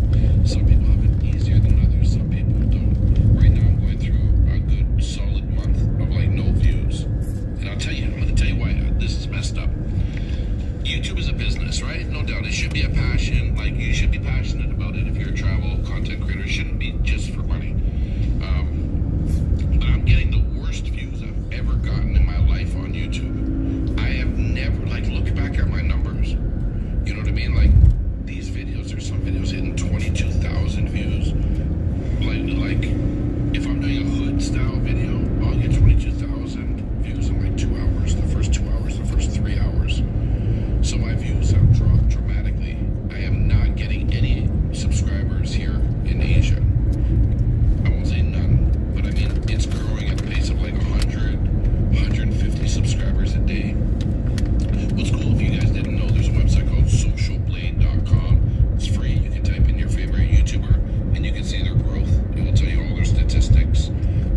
Some people have it easier than others. Some people don't. Right now I'm going through a good solid month of like no views. And I'm gonna tell you why this is messed up. YouTube is a business, right? No doubt. It should be a passion. Like, you should be passionate about it if you're a travel content creator. It shouldn't be just for money. But I'm getting the worst views I've ever gotten in my life on YouTube. I have never, like, look back at my numbers. You know what I mean? Like, these videos, there's some videos hitting 22,000 views. Like, if I'm doing a hood style video, I'll get 22,000 views in like 2 hours. The first 2 hours, the first 3 hours. So my views have dropped dramatically. I am not getting any subscribers here in Asia. I won't say none, but I mean, it's growing at the pace of like 100, 150 subscribers a day. What's cool, if you guys didn't know, there's a website called socialblade.com. It's free. You can type in your favorite YouTuber and you can see their growth. It will tell you all their statistics.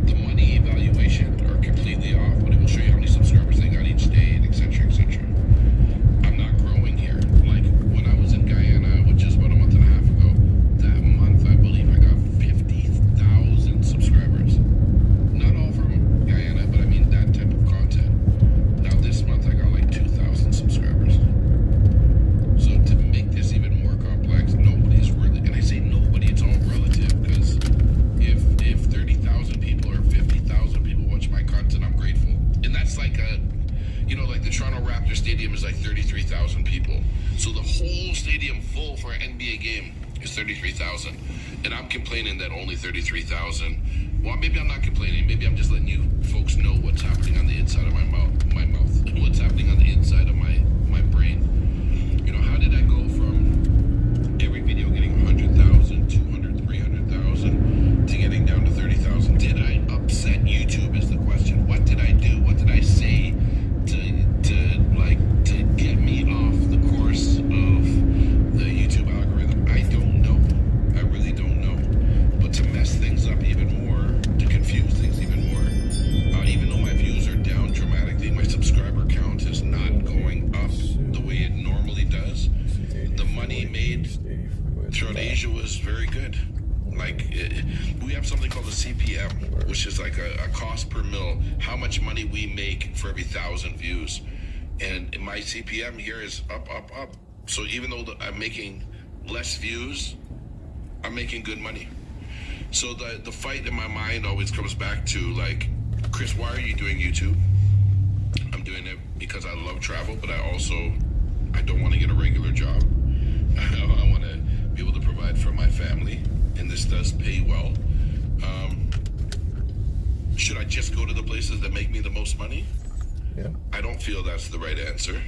The money evaluation are completely off, but it will show you how many subscribers they got each day, and etc., etc. I'm not growing here. Like, when I was in Guyana, which is about a month and a half ago, that month I believe I got 50,000 subscribers. Not all from Guyana, but I mean that type of content. Now this month I got like 2,000 subscribers. So to make this even more complex, nobody's really, and I say nobody, it's all relative, because if 30,000 people or 50,000 people watch my content, I'm grateful. And that's like like the Toronto Raptors stadium is like 33,000 people. So the whole stadium full for an NBA game is 33,000. And I'm complaining that only 33,000. Well, maybe I'm not complaining. Maybe I'm just letting you folks know what's happening on the inside of my mouth, what's happening on the inside of my brain. You know, how did I go from every video getting 100,000, 200, 300,000 to getting down to 30,000? Did I upset YouTube is the question. What did I do? What did I say to get me off the course of the YouTube algorithm? I don't know. I really don't know. But to mess things up even more, to confuse things even more, even though my views are down dramatically, my subscriber count is not going up the way it normally does. The money made throughout Asia was very good. Like, we have something called a CPM, which is like a cost per mil, how much money we make for every 1,000 views. And my CPM here is up, up, up. So even though I'm making less views, I'm making good money. So the fight in my mind always comes back to, like, Chris, why are you doing YouTube? I'm doing it because I love travel, but I don't want to get a regular job. I want to be able to provide for my family, and this does pay well. should I just go to the places that make me the most money? Yeah. I don't feel that's the right answer.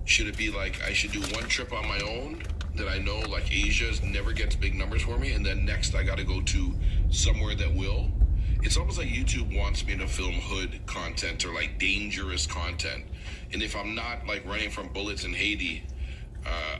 Should it be like I should do one trip on my own that I know like Asia never gets big numbers for me, and then next I got to go to somewhere that will? It's almost like YouTube wants me to film hood content or like dangerous content. And if I'm not like running from bullets in Haiti,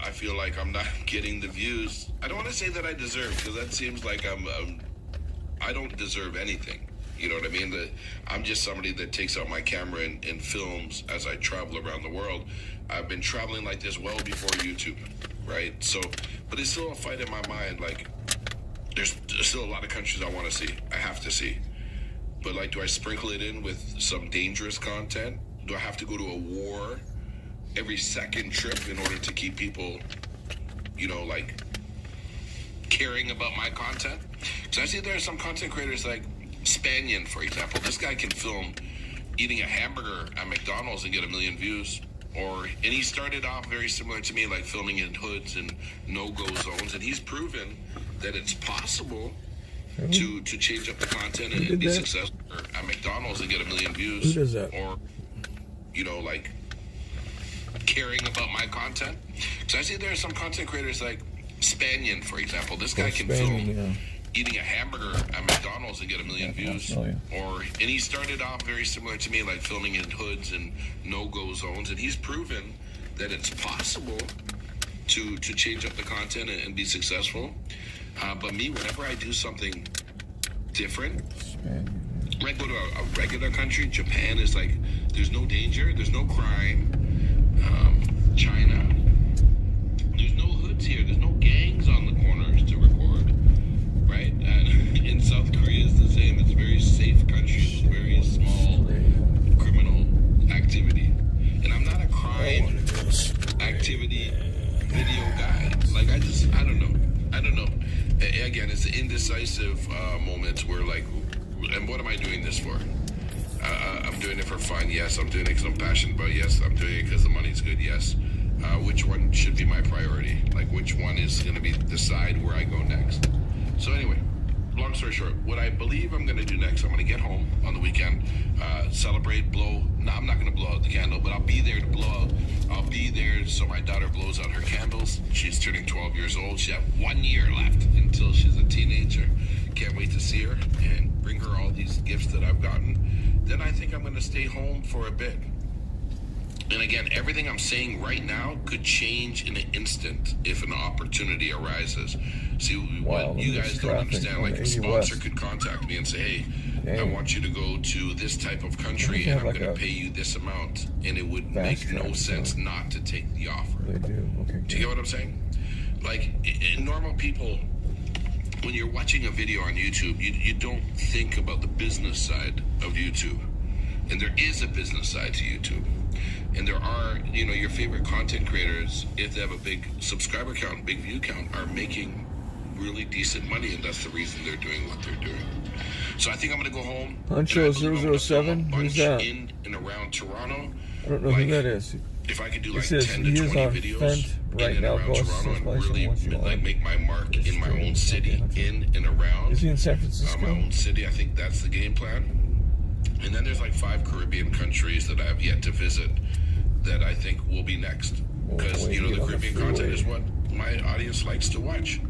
I feel like I'm not getting the views. I don't want to say that I deserve, because that seems like I don't deserve anything. You know what I mean? That I'm just somebody that takes out my camera and films as I travel around the world. I've been traveling like this well before YouTube, right? So, but it's still a fight in my mind. Like, there's still a lot of countries I want to see. I have to see. But like, do I sprinkle it in with some dangerous content? Do I have to go to a war every second trip in order to keep people, you know, like caring about my content? Because I see there are some content creators like Spanian, for example. This guy can film eating a hamburger at McDonald's and get 1 million views. And he started off very similar to me, like filming in hoods and no-go zones. And he's proven that it's possible to change up the content and be successful at McDonald's and get 1 million views. Who does that? Or, you know, like caring about my content. Because I see there are some content creators like Spanian, for example. This guy can film eating a hamburger at McDonald's and get 1 million views. And he started off very similar to me, like filming in hoods and no-go zones. And he's proven that it's possible to change up the content and be successful. But me, whenever I do something different, when I go to a regular country, Japan is like, there's no danger, there's no crime. China, there's no hoods here, there's no gangs on the corners to record, right? In South Korea, it's the same. It's a very safe country, very small criminal activity. And I'm not a crime activity video guy. Like, I don't know. Again, it's the indecisive moments where, like, and what am I doing this for? I'm doing it for fun, yes. I'm doing it because I'm passionate about it, yes. I'm doing it because the money's good, yes. Which one should be my priority? Like, which one is going to decide where I go next? So anyway, long story short, what I believe I'm going to do next, I'm going to get home on the weekend, celebrate, blow. No, I'm not going to blow out the candle, but I'll be there to blow out. I'll be there so my daughter blows out her candles. She's turning 12 years old. She has 1 year left until she's a teenager. Can't wait to see her and bring her all these gifts that I've gotten. Then I think I'm going to stay home for a bit. And again, everything I'm saying right now could change in an instant if an opportunity arises. See, what you guys don't understand, like a sponsor could contact me and say, hey, I want you to go to this type of country and I'm going to pay you this amount. And it would make no sense not to take the offer. They do. Okay. Do you get what I'm saying? Like, normal people, when you're watching a video on YouTube, you don't think about the business side of YouTube. And there is a business side to YouTube. And there are, you know, your favorite content creators, if they have a big subscriber count, big view count, are making really decent money, and that's the reason they're doing what they're doing. So I think I'm going to go home. Huncho 007? Who's that? In and around Toronto. I don't know who that is. If I could do like 10 to 20 videos right in and around Toronto and really like make my mark in my own city, in and around Is he in San Francisco? my own city, I think that's the game plan. And then there's like 5 Caribbean countries that I have yet to visit that I think will be next. Because, you know, the Caribbean content is what my audience likes to watch.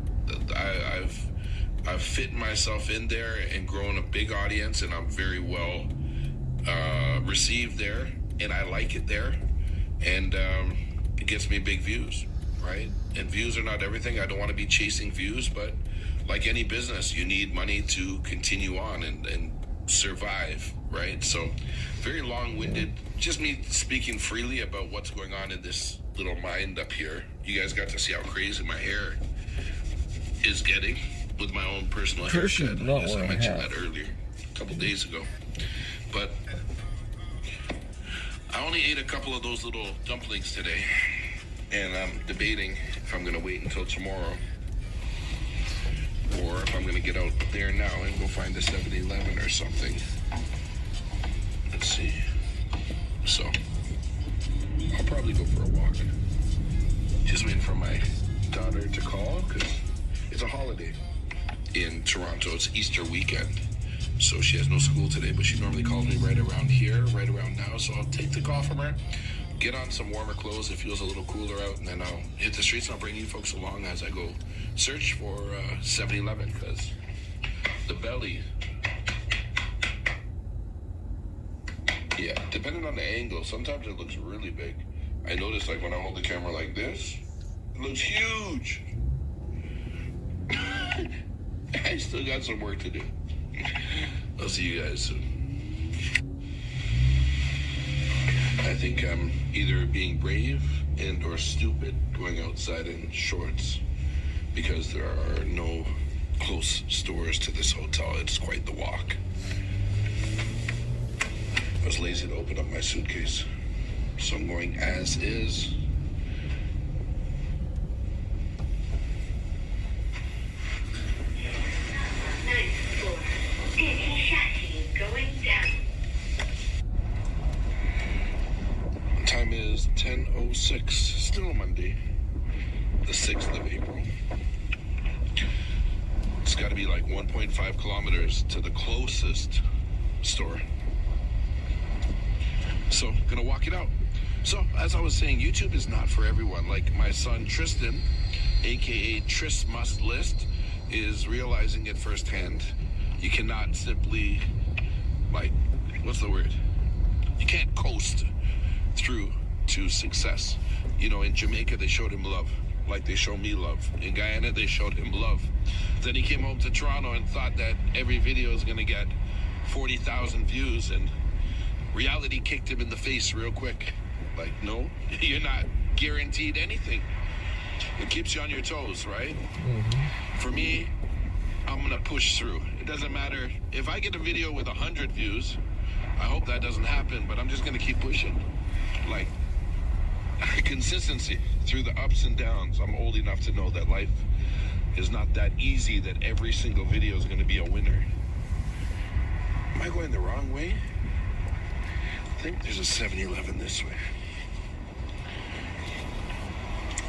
I've fit myself in there and grown a big audience, and I'm very well received there, and I like it there. And it gets me big views, right? And views are not everything. I don't want to be chasing views, but like any business, you need money to continue on and survive, right? So very long-winded, just me speaking freely about what's going on in this little mind up here. You guys got to see how crazy my hair is getting with my own personal haircut. As I mentioned that earlier, a couple days ago. But I only ate a couple of those little dumplings today, and I'm debating if I'm going to wait until tomorrow or if I'm going to get out there now and go find a 7-Eleven or something. Let's see. So, I'll probably go for a walk. Just waiting for my daughter to call because it's a holiday in Toronto. It's Easter weekend. So she has no school today, but she normally calls me right around here, right around now. So I'll take the call from her, get on some warmer clothes. It feels a little cooler out, and then I'll hit the streets and I'll bring you folks along as I go search for 7-Eleven, because the belly, yeah, depending on the angle, sometimes it looks really big. I notice, like, when I hold the camera like this, it looks huge. I still got some work to do. I'll see you guys soon. I think I'm either being brave and or stupid going outside in shorts, because there are no close stores to this hotel. It's quite the walk. I was lazy to open up my suitcase, so I'm going as is. Time is 10:06, still Monday, the 6th of April. It's got to be like 1.5 kilometers to the closest store. So, gonna walk it out. So, as I was saying, YouTube is not for everyone. Like my son Tristan, aka Tris Must List, is realizing it firsthand. You cannot simply, like, what's the word? You can't coast through to success. You know, in Jamaica, they showed him love, like they show me love. In Guyana, they showed him love. Then he came home to Toronto and thought that every video is gonna get 40,000 views, and reality kicked him in the face real quick. Like, no, you're not guaranteed anything. It keeps you on your toes, right? Mm-hmm. For me, I'm gonna push through. It doesn't matter if I get a video with 100 views. I hope that doesn't happen, but I'm just gonna keep pushing. Like, consistency through the ups and downs. I'm old enough to know that life is not that easy, that every single video is gonna be a winner. Am I going the wrong way? I think there's a 7-Eleven this way.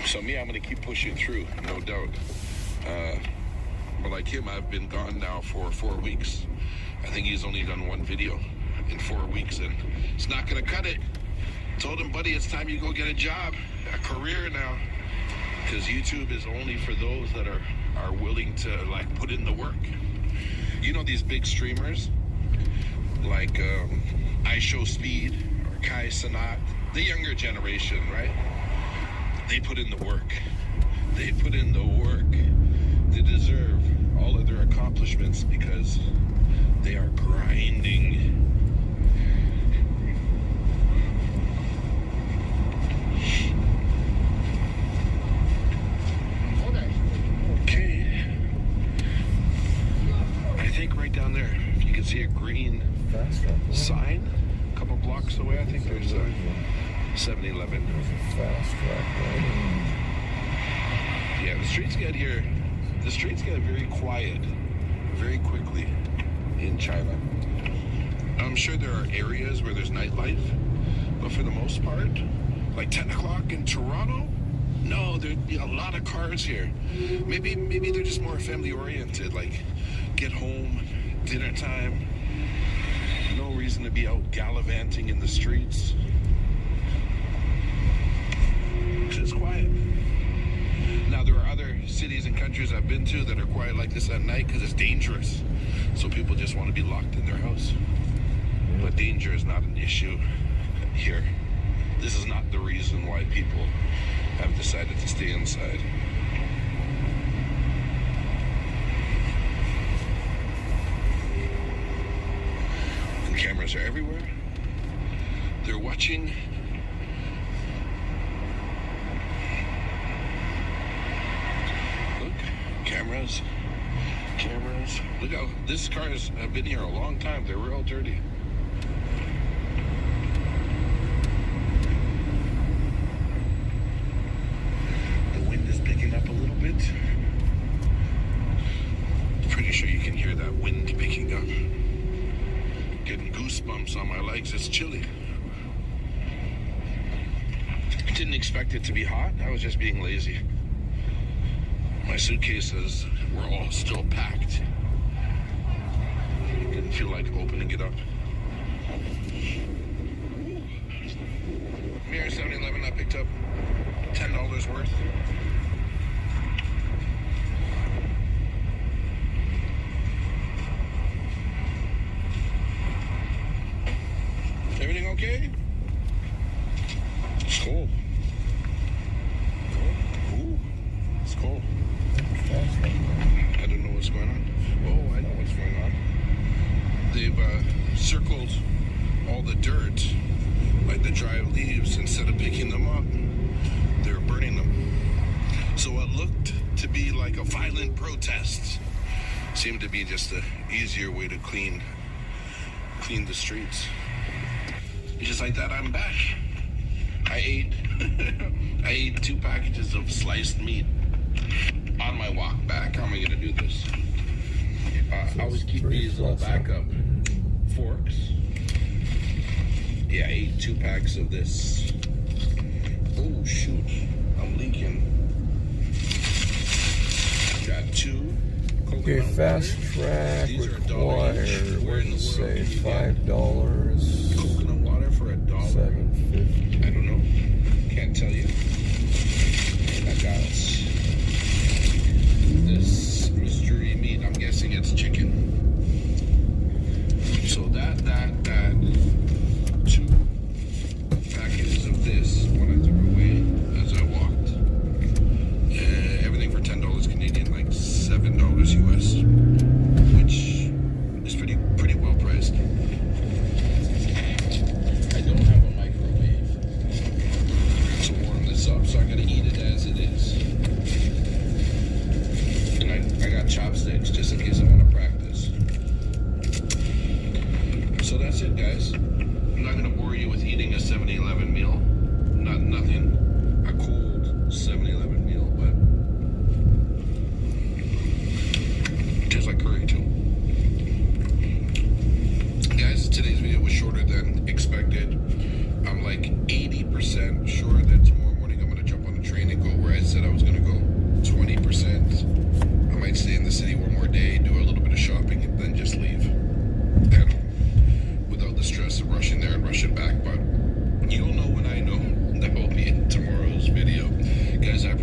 So me, I'm gonna keep pushing through, no doubt. But like him, I've been gone now for 4 weeks. I think he's only done one video in 4 weeks, and it's not gonna cut it. Told him, buddy, it's time you go get a job, a career now, because YouTube is only for those that are willing to, like, put in the work. You know, these big streamers, like I Show Speed or Kai Sanat, the younger generation, right? They put in the work. They put in the work. They deserve all of their accomplishments because they are grinding. Okay. I think right down there, if you can see a green sign, a couple blocks away, I think there's a 7-Eleven. Yeah, the streets get very quiet very quickly in China. I'm sure there are areas where there's nightlife, but for the most part, like 10 o'clock in Toronto, no, there'd be a lot of cars here. Maybe they're just more family oriented, like get home, dinner time. No reason to be out gallivanting in the streets. It's quiet. Now, there are other cities and countries I've been to that are quiet like this at night because it's dangerous. So people just want to be locked in their house. But danger is not an issue here. This is not the reason why people have decided to stay inside. And cameras are everywhere. They're watching. Look, cameras. Look how these cars have been here a long time. They're real dirty. The wind is picking up a little bit. Pretty sure you can hear that wind picking up. Getting goosebumps on my legs. It's chilly. I didn't expect it to be hot. I was just being lazy. My suitcases were all still packed. Didn't feel like opening it up. Here at 7-Eleven, I picked up $10 worth. Everything okay? It's cold. Ooh, it's cold. I don't know what's going on. Oh, I know what's going on. They've circled all the dirt, like the dry leaves. Instead of picking them up, they're burning them. So what looked to be like a violent protest seemed to be just an easier way to clean the streets. Just like that, I'm back. I ate 2 packages of sliced meat on my walk back. How am I gonna do this? I always keep these little backup forks. Yeah, I ate 2 packs of this. Oh shoot, I'm leaking. Got 2. Okay, fast track required. What did it say? $5. Coconut water for $1. $7.50. I don't know. Can't tell you. I got this mystery meat. I'm guessing it's chicken. So that 2 packages of this, one I took away as I walked. Everything for $10 Canadian, like $7 US, which is pretty well priced. I don't have a microwave to warm this up, so I'm gonna eat it as it is. And I got chopsticks just in case I want to practice. So that's it, guys. I'm not gonna bore you with eating a 7-Eleven meal. Nothing. A cold 7-Eleven meal, but tastes like curry too. Guys, today's video was shorter than expected. I'm like 80% sure that tomorrow morning I'm gonna jump on a train and go where I said I was gonna go. 20%. I might stay in the city one more day, do a little bit of shopping, and then just leave. At home. Without the stress of rushing there and rushing back. But you'll know when I know. That will be in tomorrow's video. Guys, I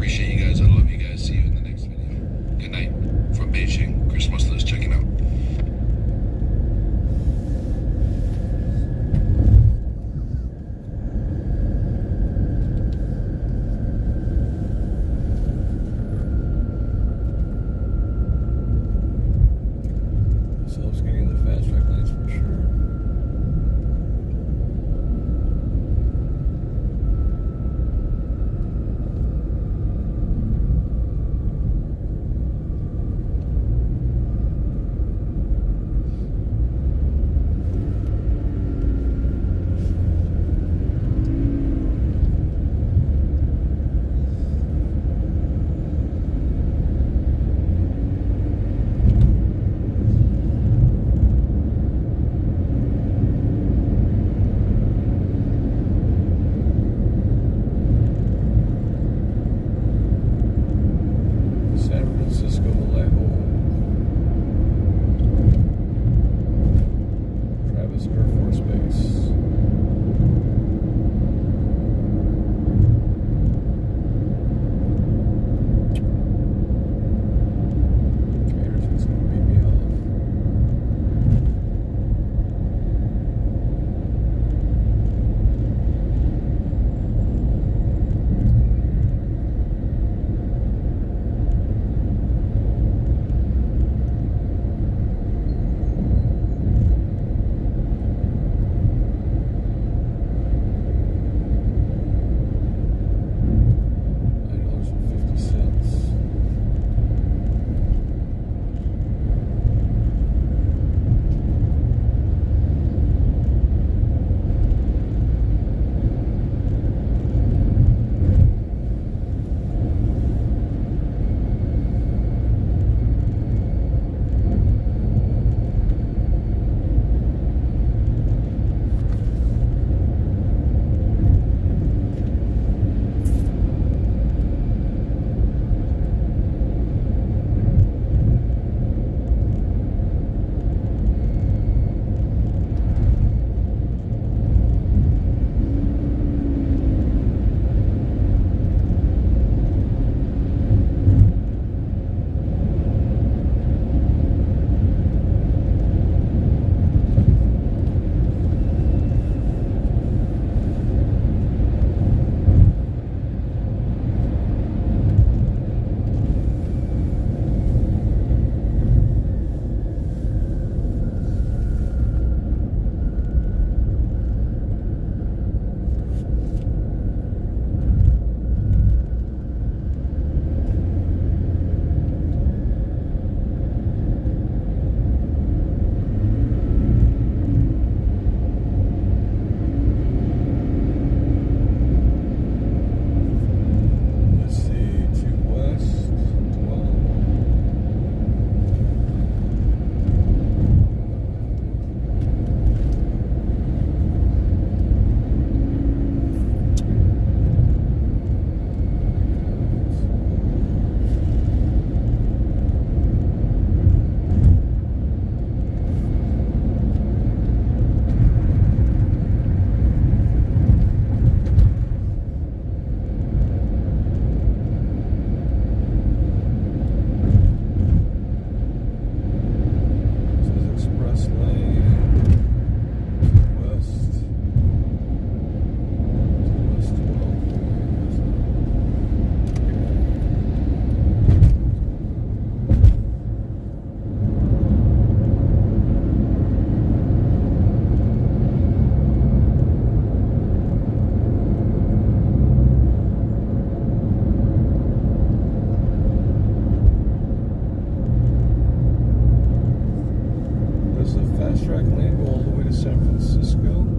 fast track lane go all the way to San Francisco?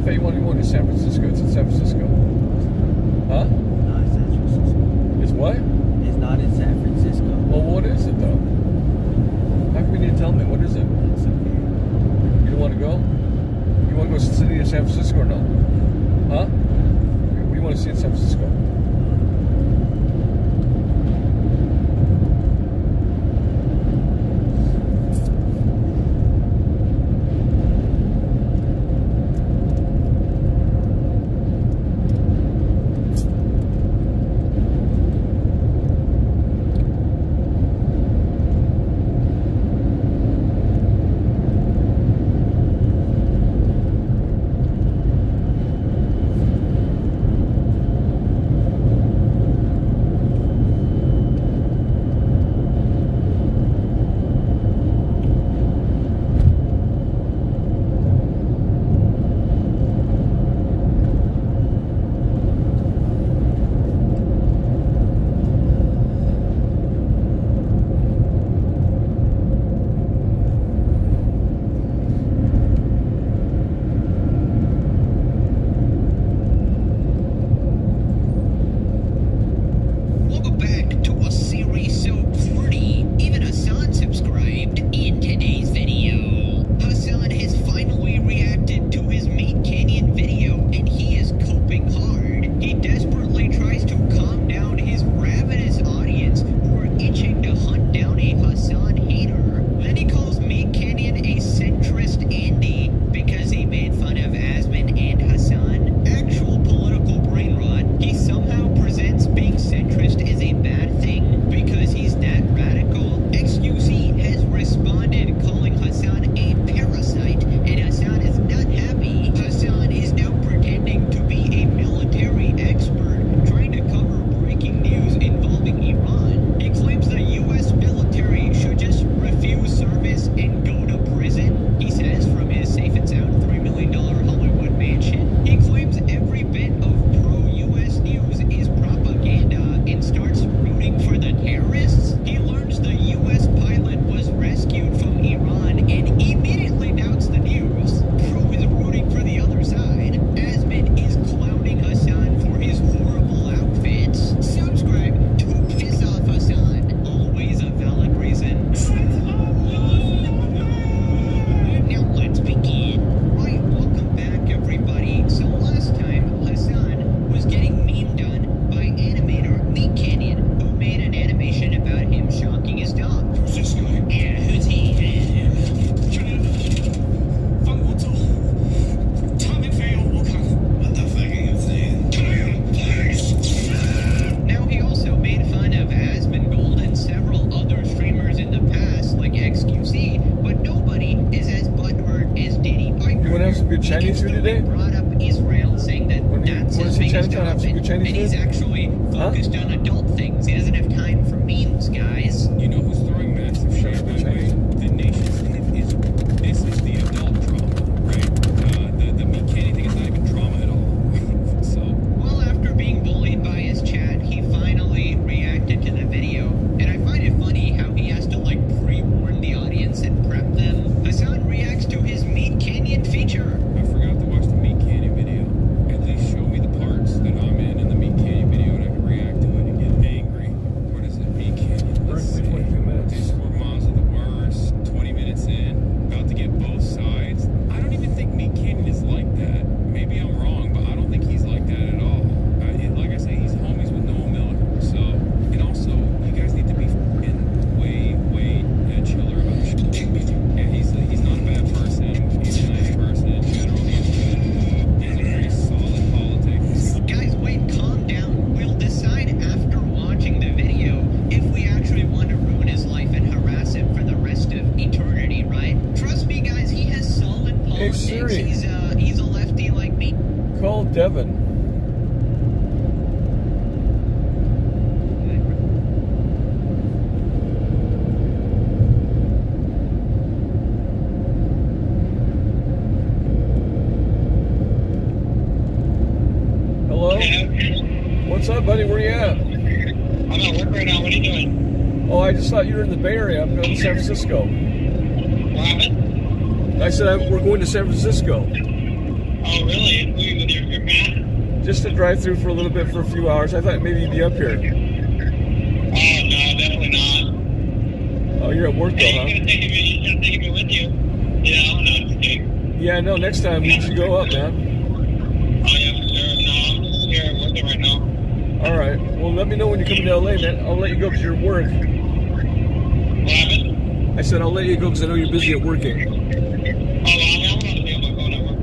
thought you wanted to go to San Francisco. It's in San Francisco. Huh? Not in San Francisco. It's what? It's not in San Francisco. Well, what is it though? How come you didn't tell me? What is it? It's okay. You don't want to go? You want to go to the city of San Francisco or no? Huh? What do you want to see in San Francisco? Chinese food today? Brought up Israel, saying that that's his main job, and he's actually focused on adult things. He doesn't have time for memes, guys. You know who's throwing massive shade, by the way? The nation in Israel. This is the adult drama, right? The meat candy thing is not even drama at all. So. Well, after being bullied by his chat, he finally reacted to the video, and I find it funny how he has to like pre-warn the audience and prep them. Hassan reacts to his Meat Canyon feature. I forgot to watch the Meat Canyon video. At least show me the parts that I'm in the Meat Canyon video, and I can react to it and get angry. What is it? Meat Canyon. Let's see. 22 minutes. These 4 miles of the worst. 20 minutes in. About to get both sides. I don't even think Meat Canyon is like that. Maybe I'm wrong, but I don't think he's like that at all. Like I say, he's homies with Noah Miller. So, and also, you guys need to be way chiller about shit. Yeah, he's not a bad person. He's a nice person in general. He's good. He's a pretty solid politics. Guys, wait, calm down. We'll decide after watching the video if we actually want to ruin his life and harass him for the rest of eternity, right? Trust me, guys, he has solid politics. Hey, Siri. He's a lefty like me. Call Devin. Hello? What's up, buddy? Where you at? I'm at work right now. What are you doing? Oh, I just thought you were in the Bay Area. I'm going to San Francisco. What happened? I said we're going to San Francisco. Oh, really? With your cat? Just to drive through for a little bit for a few hours. I thought maybe you'd be up here. Oh, no, definitely not. Oh, you're at work though, huh? You're gonna take me with you. You know, no, just kidding. Yeah, no, next time we should go up, man. Oh, yeah, for sure. No, I'm just here working right now. All right. Well, let me know when you come to LA, man. I'll let you go because you're at work. What happened? I said I'll let you go because I know you're busy at working. Oh, well, I'm gonna be on my phone at work.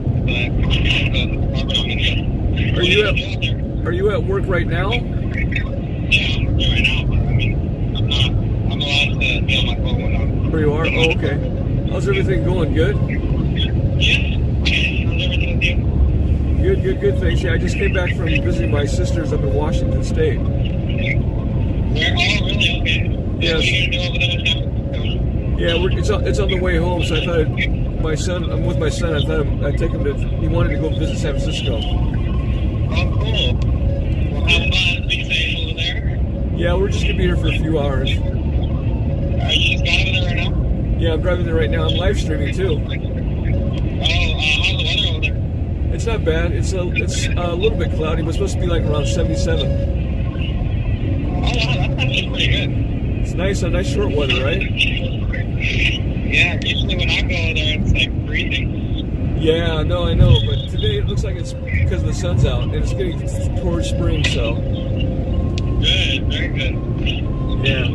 But Are you at work right now? Yeah, I'm working right now. But, I mean, I'm allowed to be on my phone when I'm... Where you are? Oh, okay. How's everything going? Good? Yeah. How's everything with you? Good, thanks. Yeah, I just came back from visiting my sisters up in Washington State. Where? Oh, really? Okay. Yes. What are you going to do over there in San Francisco? Yeah, it's on the way home, so I thought I'm with my son. I thought I'd take him to. He wanted to go visit San Francisco. Oh, cool. Well, how fun? Be safe over there. Yeah, we're just gonna be here for a few hours. Are you just got over there right now? Yeah, I'm driving there right now. I'm live streaming too. Oh, how's the weather over there? It's not bad. It's a little bit cloudy, but it's supposed to be like around 77. Oh, wow, that's actually pretty good. It's nice, a nice short weather, right? Yeah, usually when I go there, it's like freezing. Yeah, no, I know, but today it looks like it's because the sun's out and it's getting towards spring, so. Good, very good. Yeah.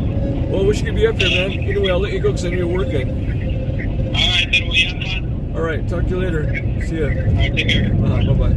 Well, we should be up there, man. Anyway, I'll let you go because I know you're working. All right, then will you have fun? All right, talk to you later. See ya. All right, take care. Bye-bye.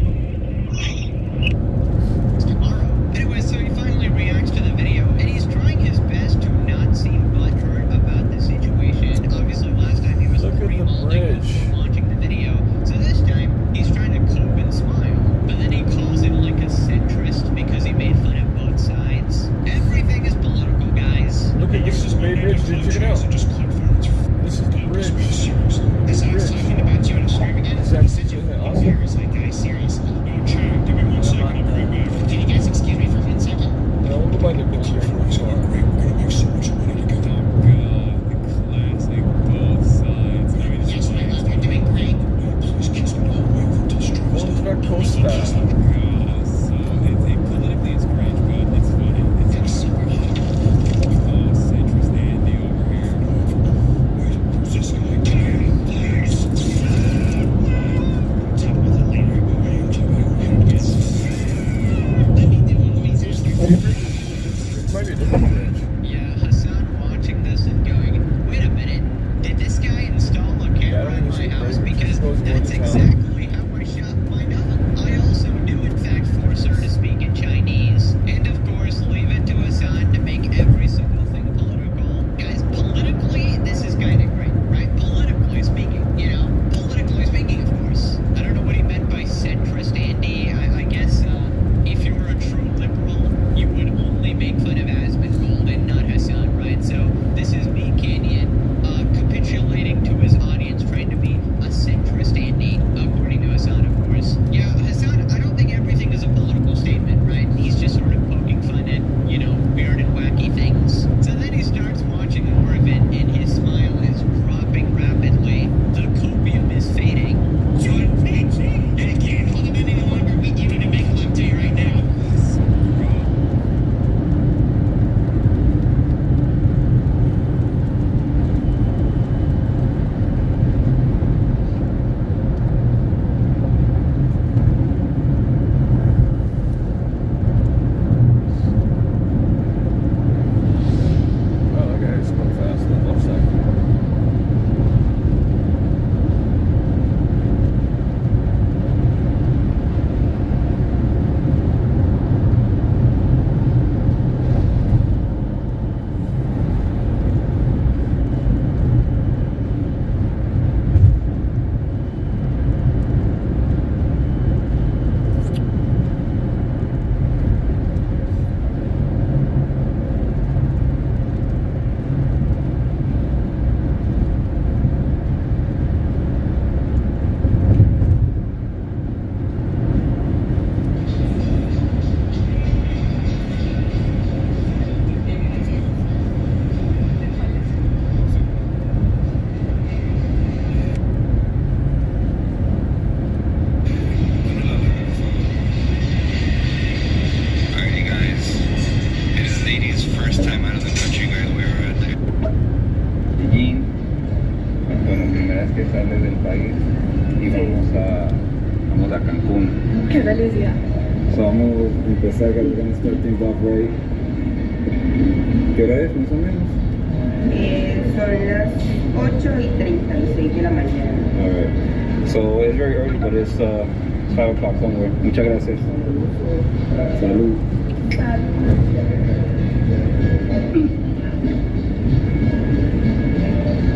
Anyway, so he finally reacts to the video, and he's trying his best to not seem butthurt about the situation. Obviously, last time he was launching the video, so this time he's trying to cope and smile. But then he calls him like a centrist because he made fun of both sides. Everything is political, guys. Look at this is Bay Bridge, dude. Check it out. This is the bridge. This is the bridge. It's absolutely awesome. a Cancún. Qué felicidad. So vamos a empezar, guys. We're gonna start things off right. ¿Qué hora es, más o menos? Son las 8:36 de la mañana. Alright. So it's very early, but it's 5 o'clock somewhere. Muchas gracias. Salud.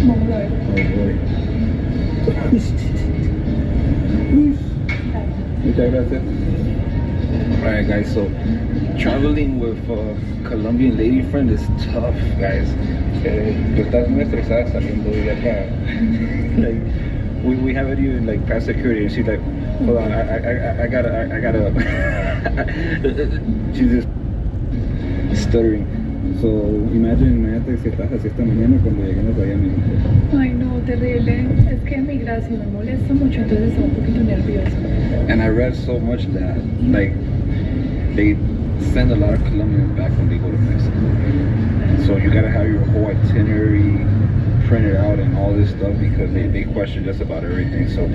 Vamos a ver. Muchas gracias. Alright guys, so traveling with a Colombian lady friend is tough, guys. Tú estás muy estresada saliendo de acá. Like, we haven't even like passed security and she's like, hold on, I gotta she's just stuttering. So imagínate si estás así esta mañana cuando lleguemos allá a México. Ay no, terrible. Es que migración me molesta mucho, entonces estoy un poquito nerviosa. And I read so much that like they send a lot of Colombians back when they go to Mexico. So you gotta have your whole itinerary printed out and all this stuff because they question just about everything. So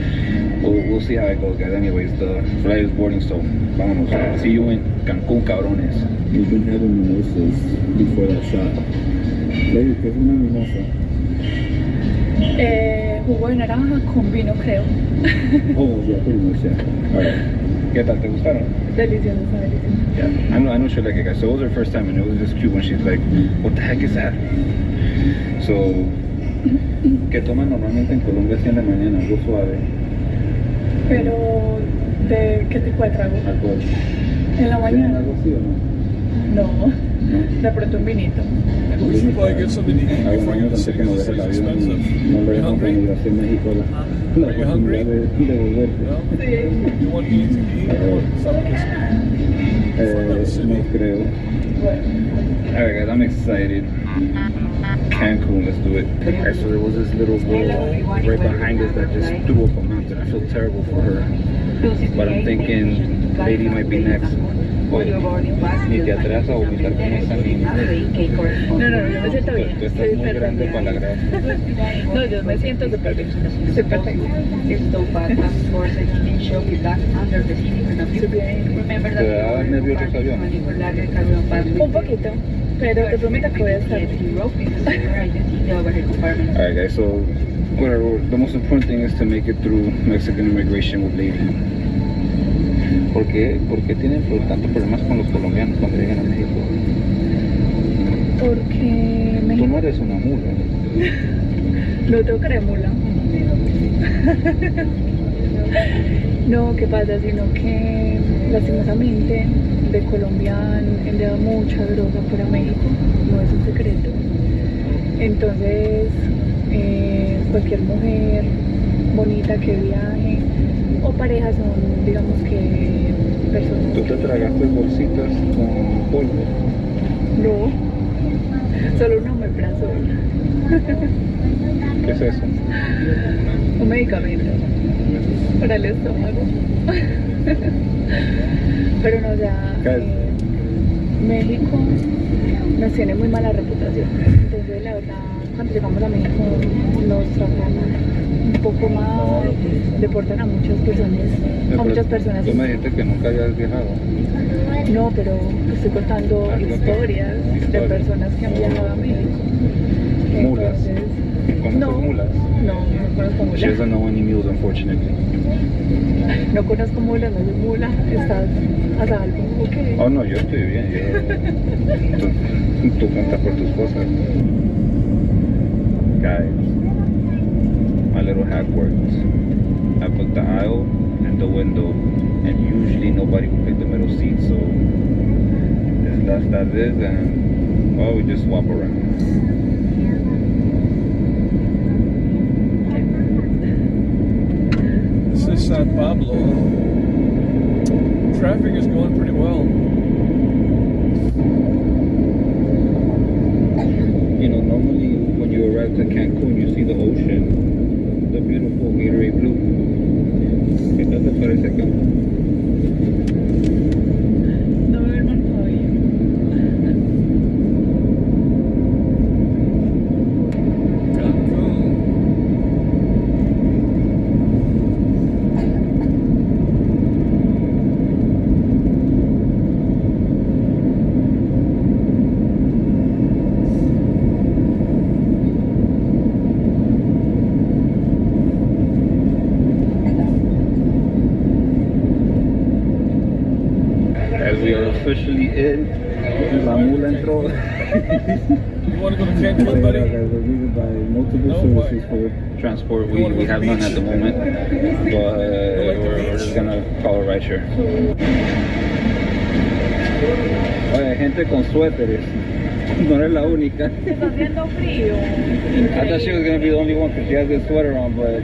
we'll see how it goes, guys. Anyways, the flight is boarding, so vámonos. See you in Cancún, cabrones. We've been having mimosas before that shot. Lady, ¿qué es una mimosa? Jugo de naranja con vino, creo. Oh, yeah, pretty much, yeah. Alright. ¿Qué tal? ¿Te gustaron? Delicioso, delicioso. Yeah, I know she'll like it, guys. So it was her first time and it was just cute when she's like, what the heck is that? So, ¿qué toman normalmente en Colombia así en la mañana? Algo suave. Pero, ¿de qué tipo de trago? Alcohol. ¿En la mañana? ¿Algo así o no? No, de pronto un vinito. We should probably get something to eat before you get to the city because the city's expensive. Are you hungry? Are you hungry? No? You want anything to eat? You want something No creo. Alright guys, I'm excited. Cancun, let's do it. Alright, so there was this little girl right behind us that just threw up a mountain. I feel terrible for her. But I'm thinking lady might be next. Ni te atrasas a vomitar como esa niña. No, yo me siento bien. Tú estás muy grande para la grasa. No, yo me siento súper bien. Estoy perfecta. ¿Te da nervios los aviones? Un poquito, pero te prometo que voy a estar bien. Alright guys, so whatever, the most important thing is to make it through Mexican immigration with lady. ¿Por qué tienen tantos problemas con los colombianos cuando llegan a México? Porque México... Tú no eres una mula. No tengo cara de mula. No, ¿qué pasa? Sino que lastimosamente de Colombia han enviado mucha droga para México, no es un secreto. Entonces, cualquier mujer bonita que viaje o parejas son, digamos que, personas. ¿Tú te tragaste bolsitas con polvo? No, solo un omeprazol. ¿Qué es eso? Un medicamento para el estómago. Pero no, ya México nos tiene muy mala reputación. Entonces, la verdad, cuando llegamos a México nos tratan un poco mal, deportan a muchas personas. Tú me dijiste que nunca habías viajado. No, pero estoy contando historias de personas que han viajado a México. Mulas. ¿Conoces mulas? No conozco mulas. She doesn't know any mules, unfortunately. No conozco mulas, no soy mula. Estás a salvo, ¿ok? Oh no, yo estoy bien. Tú cuentas por tus cosas. Guys, my little hack works. I put the aisle and the window, and usually nobody will pick the middle seat, so that's it, and well, we just swap around. This is San Pablo. Traffic is going pretty well. You know, normally when you arrive to Cancun, you see the ocean, the beautiful Gatorade blue. ¿Qué tal te parece acá? No me ven mal todavía. Cancun. officially in. La mula entró. You want to go to Cancun, buddy? We're needed by multiple services for transport. We have none at the moment, but we're just gonna call a rideshare. Oye, gente con suéteres. No eres la única. Está haciendo frío. I thought she was gonna be the only one because she has this sweater on, but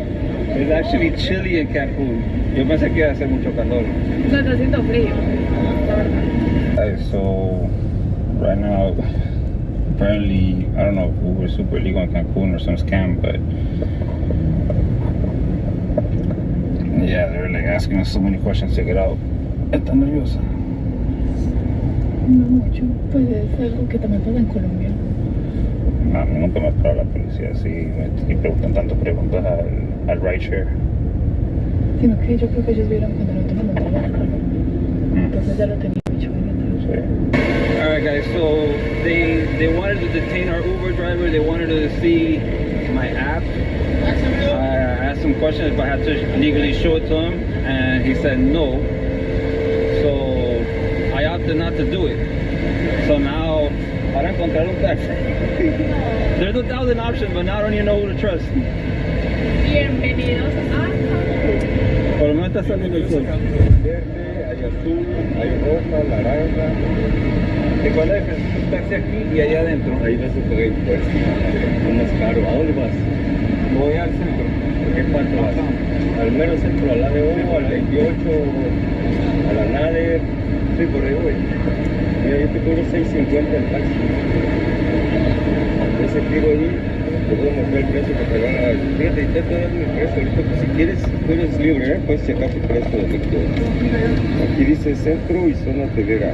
it's actually chilly in Cancun. Yo pensé que iba a hacer mucho calor. No, está haciendo frío. So right now, apparently, I don't know if Uber is super illegal in Cancun or some scam, but yeah, they're like asking us so many questions to get out. Está nerviosa. No mucho, pues es algo que también pasa en Colombia. No, a mí nunca me para la policía así y preguntan tantas preguntas al rideshare. Sino que yo creo que ellos vieron cuando nosotros nos montamos al carro. Entonces ya lo tenían hecho ahí atrás. Alright guys, so they wanted to detain our Uber driver. They wanted to see my app. I asked him questions if I had to legally show it to him, and he said no. So I opted not to do it. So now, para encontrar un taxi. There's 1,000 options, but now I don't even know who to trust. Bienvenidos a Cancún. Por lo menos está saliendo el sol. Verde, hay azul, hay roja, naranja. ¿Y cuál es el taxi aquí y allá adentro? Ahí vas a pagar impuestos. Es más caro. ¿A dónde vas? Voy al centro. ¿A qué parte vas? Al mero centro, al ADO, al 28, a la NADE. Sí, por ahí voy. Mira, yo te cobro $6.50 el taxi. Ese tiro ahí, te voy a mostrar el precio que te van a dar. Fíjate, te estoy dando el precio. Ahorita, pues, si quieres, tú eres libre, ¿eh? Puedes checar tu precio de líquido. Aquí dice centro y zona hotelera.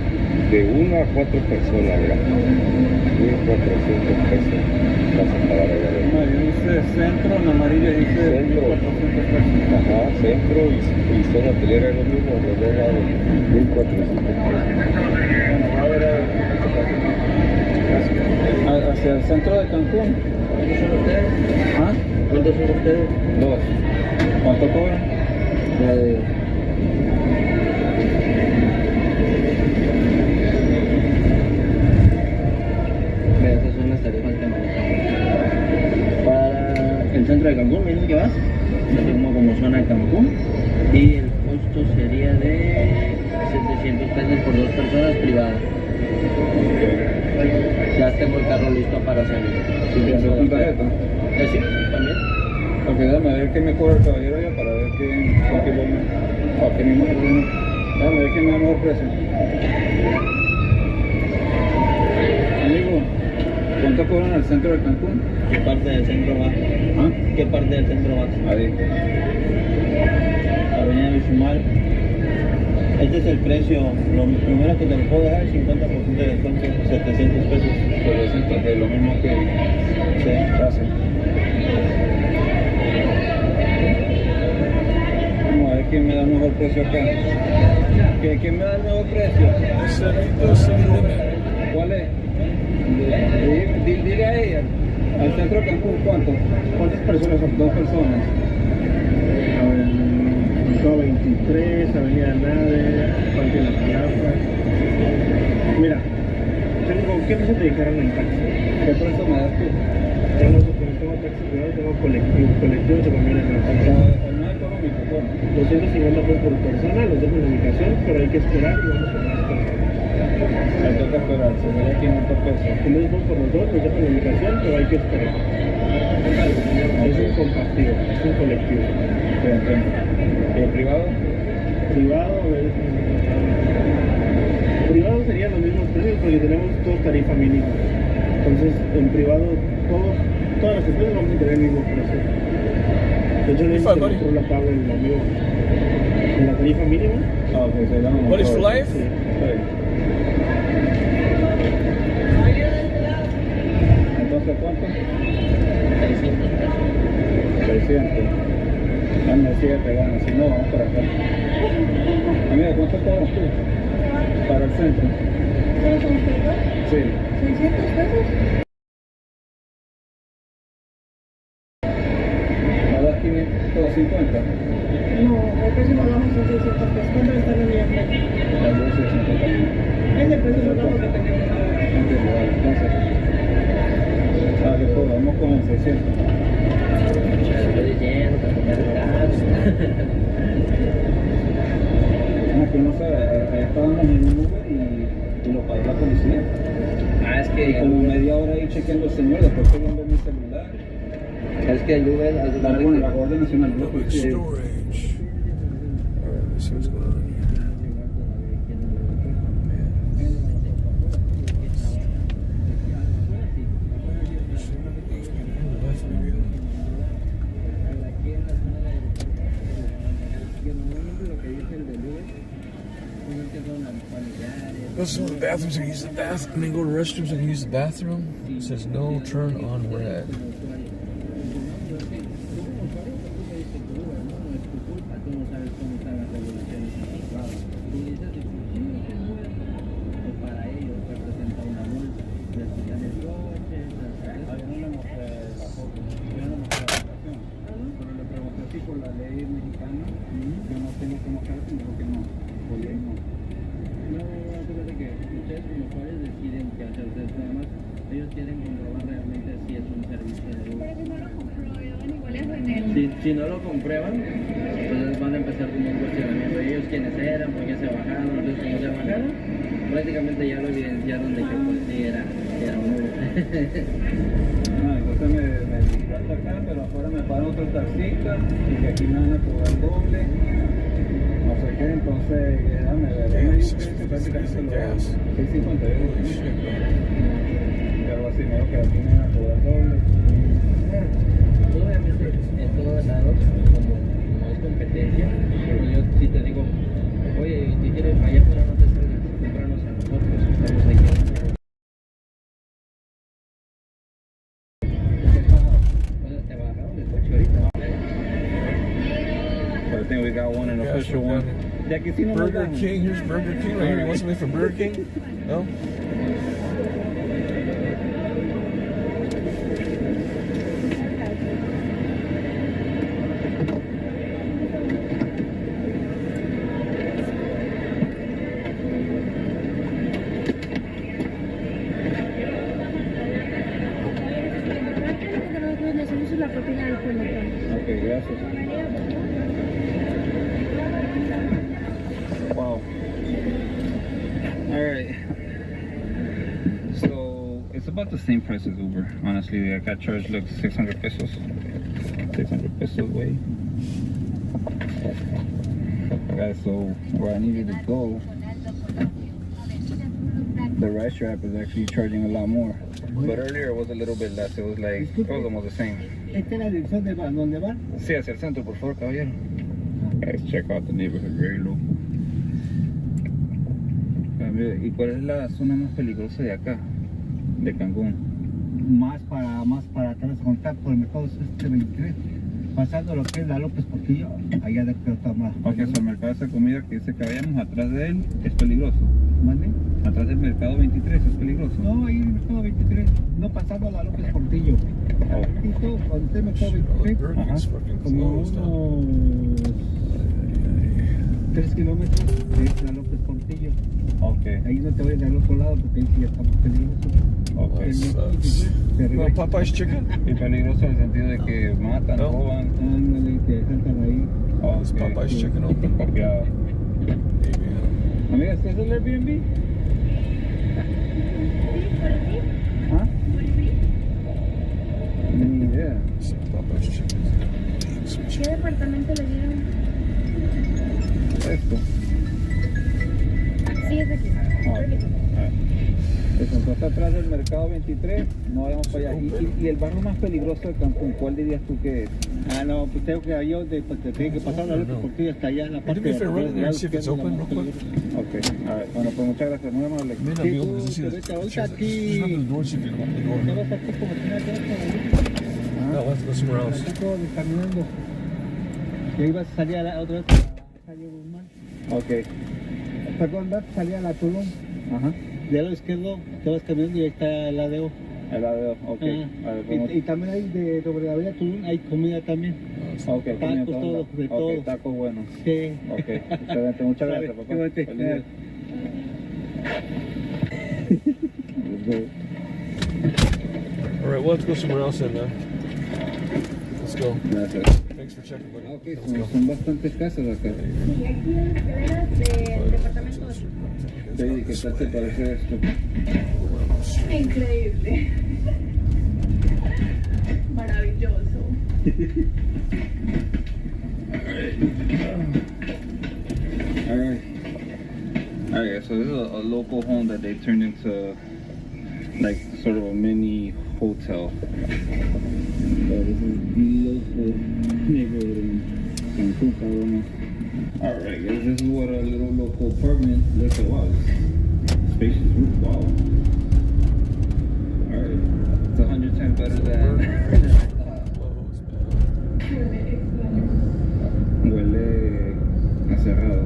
De 1 a 4 personas, mira. 1.400 pesos. Vas a pagar allá adentro. Dice centro, en amarillo dice centro. 1.400 pesos. Ajá, centro y zona hotelera es lo mismo, los dos lados. 1.400 pesos. Hacia el centro de Cancún. ¿Cuántos son ustedes? ¿Ah? ¿Cuántos son ustedes? 2. ¿Cuánto cobran? Esas son las tarifas que manejamos. Para el centro de Cancún, me dices que vas, se toma como zona de Cancún y el costo sería de 700 pesos por 2 personas privadas. Ya tengo el carro listo para salir. ¿Sí te hace con tarjeta? Sí, también. Ok, dame a ver qué me cobra el caballero allá para ver qué mismo problema. Dame a ver qué me da mejor precio. Amigo, ¿cuánto cobran al centro de Cancún? ¿Qué parte del centro vas? ¿Ah? ¿Qué parte del centro vas? Ahí. Avenida Bismarck. Este es el precio. Lo primero que te lo puedo dejar es 50% de descuento, 700 pesos. 700, de lo mismo que... Sí, gracias. Vamos a ver quién me da el mejor precio acá. ¿Quién me da el mejor precio? ¿Cuál es? Diga a ella. Al centro de Cancún, ¿cuántas personas son? 2 personas. A ver, 23, Avenida Nade, Parque de las Palabras. Mira, ¿qué precio te dijeron en taxi? ¿Qué precio me das tú? Tengo taxi privado, tengo colectivo de camiones en el taxi. El más económico, ¿cuánto? 250 pesos por persona, los dejo en la ubicación, pero hay que esperar y vamos con más personas. Me toca esperar, se me da 500 pesos. Como es por los dos, los dejo en la ubicación, pero hay que esperar. Es un compartido, es un colectivo. Sí, entiendo. ¿Y el privado? Privado serían los mismos precios porque tenemos todos tarifa mínima. Entonces, en privado, todas las empresas vamos a tener el mismo precio. De hecho, no es que la pago el amigo en la tarifa mínima. Ah, ok, se llama. What is for life? Sí. Entonces, ¿cuánto? 600 pesos. 600. Dame 7 ganas, si no, vamos para acá. Amiga, ¿cuánto cobras tú? Para el centro. ¿Cuántos son ustedes? Sí. ¿600 pesos? ¿Me das 550? No, el próximo damos son 600 pesos. ¿Cuánto está la unidad? Las 2 600 también. siento. Estoy diciendo, para tocar el gas. Que no sé, estábamos en un Uber y lo paró la policía. Es que... Y como media hora ahí chequeando al señor, después que viendo mi celular. Es que el Uber... Bueno, la Guardia Nacional, ¿no? Storage. Alright, let's see what's going on here. Let's go to the bathrooms. I can use the bathroom. I mean, go to restrooms. I can use the bathroom. It says no turn on red. Por la ley mexicana, yo no tengo que mostrar, sino que no. Oye, no. No, fíjate que ustedes como usuarios deciden qué hacer. Ustedes nada más, ellos quieren comprobar realmente si es un servicio de Uber. Pero si no lo comprueban, igual es veneno. Si no lo comprueban, entonces van a empezar como un cuestionamiento. Ellos quiénes eran, por qué se bajaron, entonces como se bajaron, prácticamente ya lo evidenciaron de que pues sí era un Uber. No, entonces me dirigí hasta acá, pero afuera me paran otro taxista y que aquí me van a cobrar doble. No sé qué, entonces déjame ver. Prácticamente lo hago. 6.51. Y algo así, me dijo que aquí me van a cobrar doble. Obviamente, en todos lados, como es competencia, yo sí te digo, oye, si quieres, allá afuera no te salgas, cómpranos a nosotros, estamos aquí. I think we got one, an official one. Burger King, here's Burger King right here. You want something from Burger King? No? Okay, gracias. Wow. Alright. So, it's about the same price as Uber. Honestly, I got charged like 600 pesos. 600 pesos way. Alright, so where I needed to go, the ride strap is actually charging a lot more. But earlier it was a little bit less. It was almost the same. ¿Esta es la dirección de dónde van? Sí, hacia el centro, por favor, caballero. Guys, check out the neighborhood, very low. ¿Y cuál es la zona más peligrosa de acá, de Cancún? Más para atrás, contar por el mercado 23. Pasando lo que es la López Portillo, allá de Teotama. Ok, so el mercado de esa comida que dice que vayamos atrás de él es peligroso. ¿Mande? Atrás del mercado 23 es peligroso. No, ahí en el mercado 23, no pasando a la López Portillo. Y tú, cuando esté el mercado 23, como unos 3 kilómetros es la López Portillo. Ok. Ahí no te voy al otro lado porque ahí sí ya estamos peligrosos. No, Popeye's chicken? Y peligroso en el sentido de que matan, roban. Ándale, te saltan ahí. Is Popeye's chicken open? Copiado. Amiga, ¿este es el Airbnb? ¿Ah? Ni idea. Popeye's chicken. ¿Qué departamento le dieron? Esto. Sí, es aquí. Pues entonces atrás del mercado 23, no vayamos para allá. ¿Y el barrio más peligroso de Cancún, cuál dirías tú que es? Ah, no, pues tengo que yo te tengo que pasar la López Portillo hasta allá en la parte de Okay, alright. Bueno, pues muchas gracias, muy amable. May not be open because Te this ahorita aquí. is not the door, so you can open the door. Te vas aquí como si nada te vas para No, let's go somewhere else. aquí todo caminando. Y ahí vas a salir a la otra vez a Calle Guzmán. Ok. Perdón, vas a salir a la Tulum. Ajá. De lado izquierdo te vas caminando y ahí está el ADO. El ADO, ok. A ver, Y también hay sobre la avenida Tulum hay comida también. Ok, tacos, todo, de todo. Ok, tacos buenos. Sí. Ok, excelente, muchas gracias, papá. Quédate. Feliz. All right, well, let's go somewhere else then. Let's go. Gracias. Thanks for checking, buddy. Okay, son bastantes casas acá. Sí, aquí en las escaleras del departamento 8. Baby, ¿qué tal te parece esto? Increíble. Maravilloso. Alright, so this is a local home that they turned into like sort of a mini hotel. So this is the local neighborhood in Cancun, California. Alright guys, this is what a little local apartment looks like. Wow, spacious roof, wow. Alright, it's 100 times better than huele a cerrado.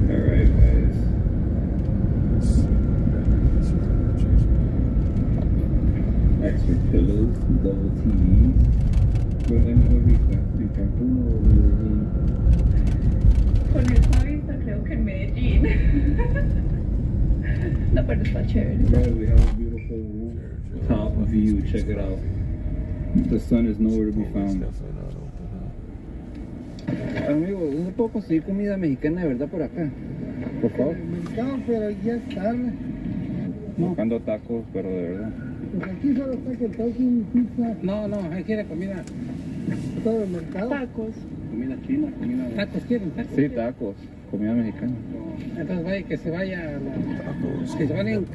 Alright guys. Extra pillows, double TVs. ¿Dónde mejor vista? ¿En Cancún o en Medellín? Con esta vista creo que en Medellín. No, pero está chévere. Guys, we have a beautiful top view. Check it out. The sun is nowhere to be found. Amigo, ¿dónde puedo conseguir comida mexicana de verdad por acá? Por favor. Mercado, pero ya es tarde. Buscando tacos, pero de verdad. Pues aquí solo está que toquen pizza. No, ahí quiere comida. Todo el mercado. Tacos. Comida china, comida... ¿Tacos quieren? ¿Tacos? Sí, tacos. Comida mexicana. Entonces vaya que se vaya a la... Que se van en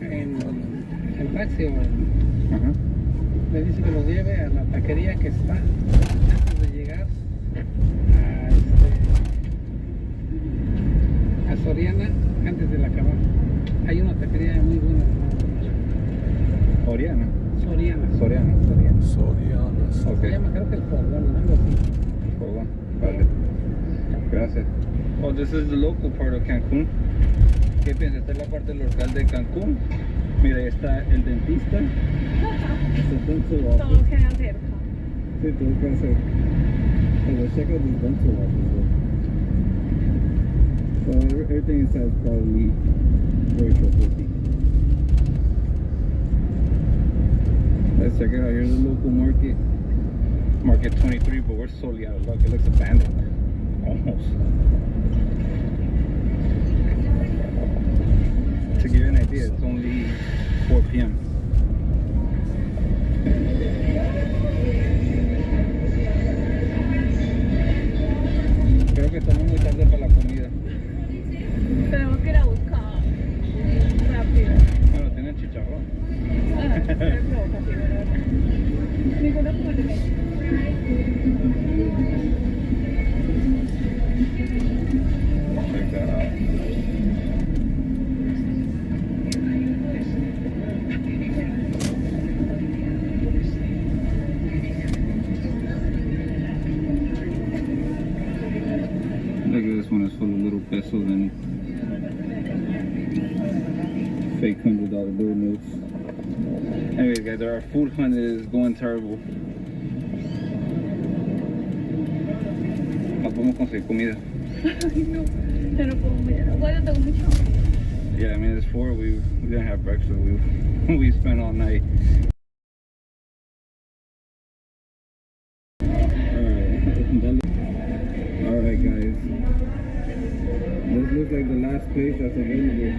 taxi o... Ajá. Le dice que los lleve a la taquería que está antes de llegar a Soriana, antes de la Cabana. Hay una taquería muy buena. Soriana. Soriana. Ok. Se llama, creo que el Fogón, algo así. Fogón, vale. Gracias. Oh, this is the local part of Cancún. ¿Qué piensas? Esta es la parte local de Cancún. Mira, ahí está el dentista. Todo queda cerca. Sí, todo queda cerca. Pero check out this dental office. So everything inside is probably very trustworthy. Let's check it out. Here's the local market. Market 23, but we're solely out of luck. It looks abandoned. Almost. To give you an idea, it's only 4 p.m. Creo que estamos muy tarde para la comida. Tenemos que ir a buscar rápido. Bueno, tienen chicharrón. Pero provocativo, la verdad. Ninguno como el de México. Check that out. Look at this one, it's full of little pesos and fake $100 bill notes. Anyways guys, our food hunt is going terrible. No podemos conseguir comida. Ay, no. Ya no puedo mirar. Bueno, tengo mucho hambre. Yeah, I mean it's 4, we didn't have breakfast, we spent all night. Alright guys, this looks like the last place that's available.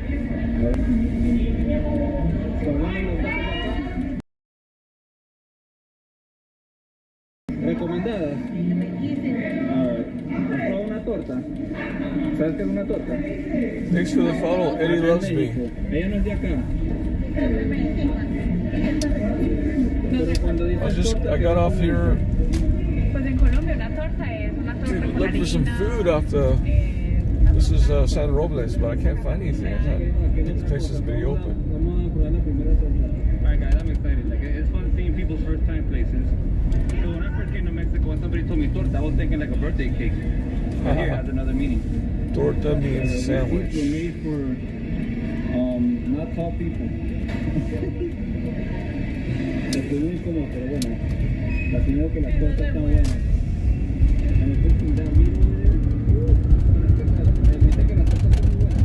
¿Recomendadas? Alright, ¿has probado una torta? ¿Sabes qué es una torta? Thanks for the follow. Eddie loves me. Ella no es de acá. Pero cuando dices torta, I got off here Pues en Colombia una torta es una torta to con look for some harina. food off the. This is San Robles, but I can't find anything. I thought this place is pretty open. Alright guys, I'm excited. Like it's fun seeing people's first time places. So when I first came to Mexico and somebody told me torta, I was thinking like a birthday cake. But here it has another meaning. Torta means sandwich. These were made for not tall people. Porque muy incómodo, pero bueno. La señora que las tortas están buenas. And it's just that meat over there. Me dice que las tortas son muy buenas.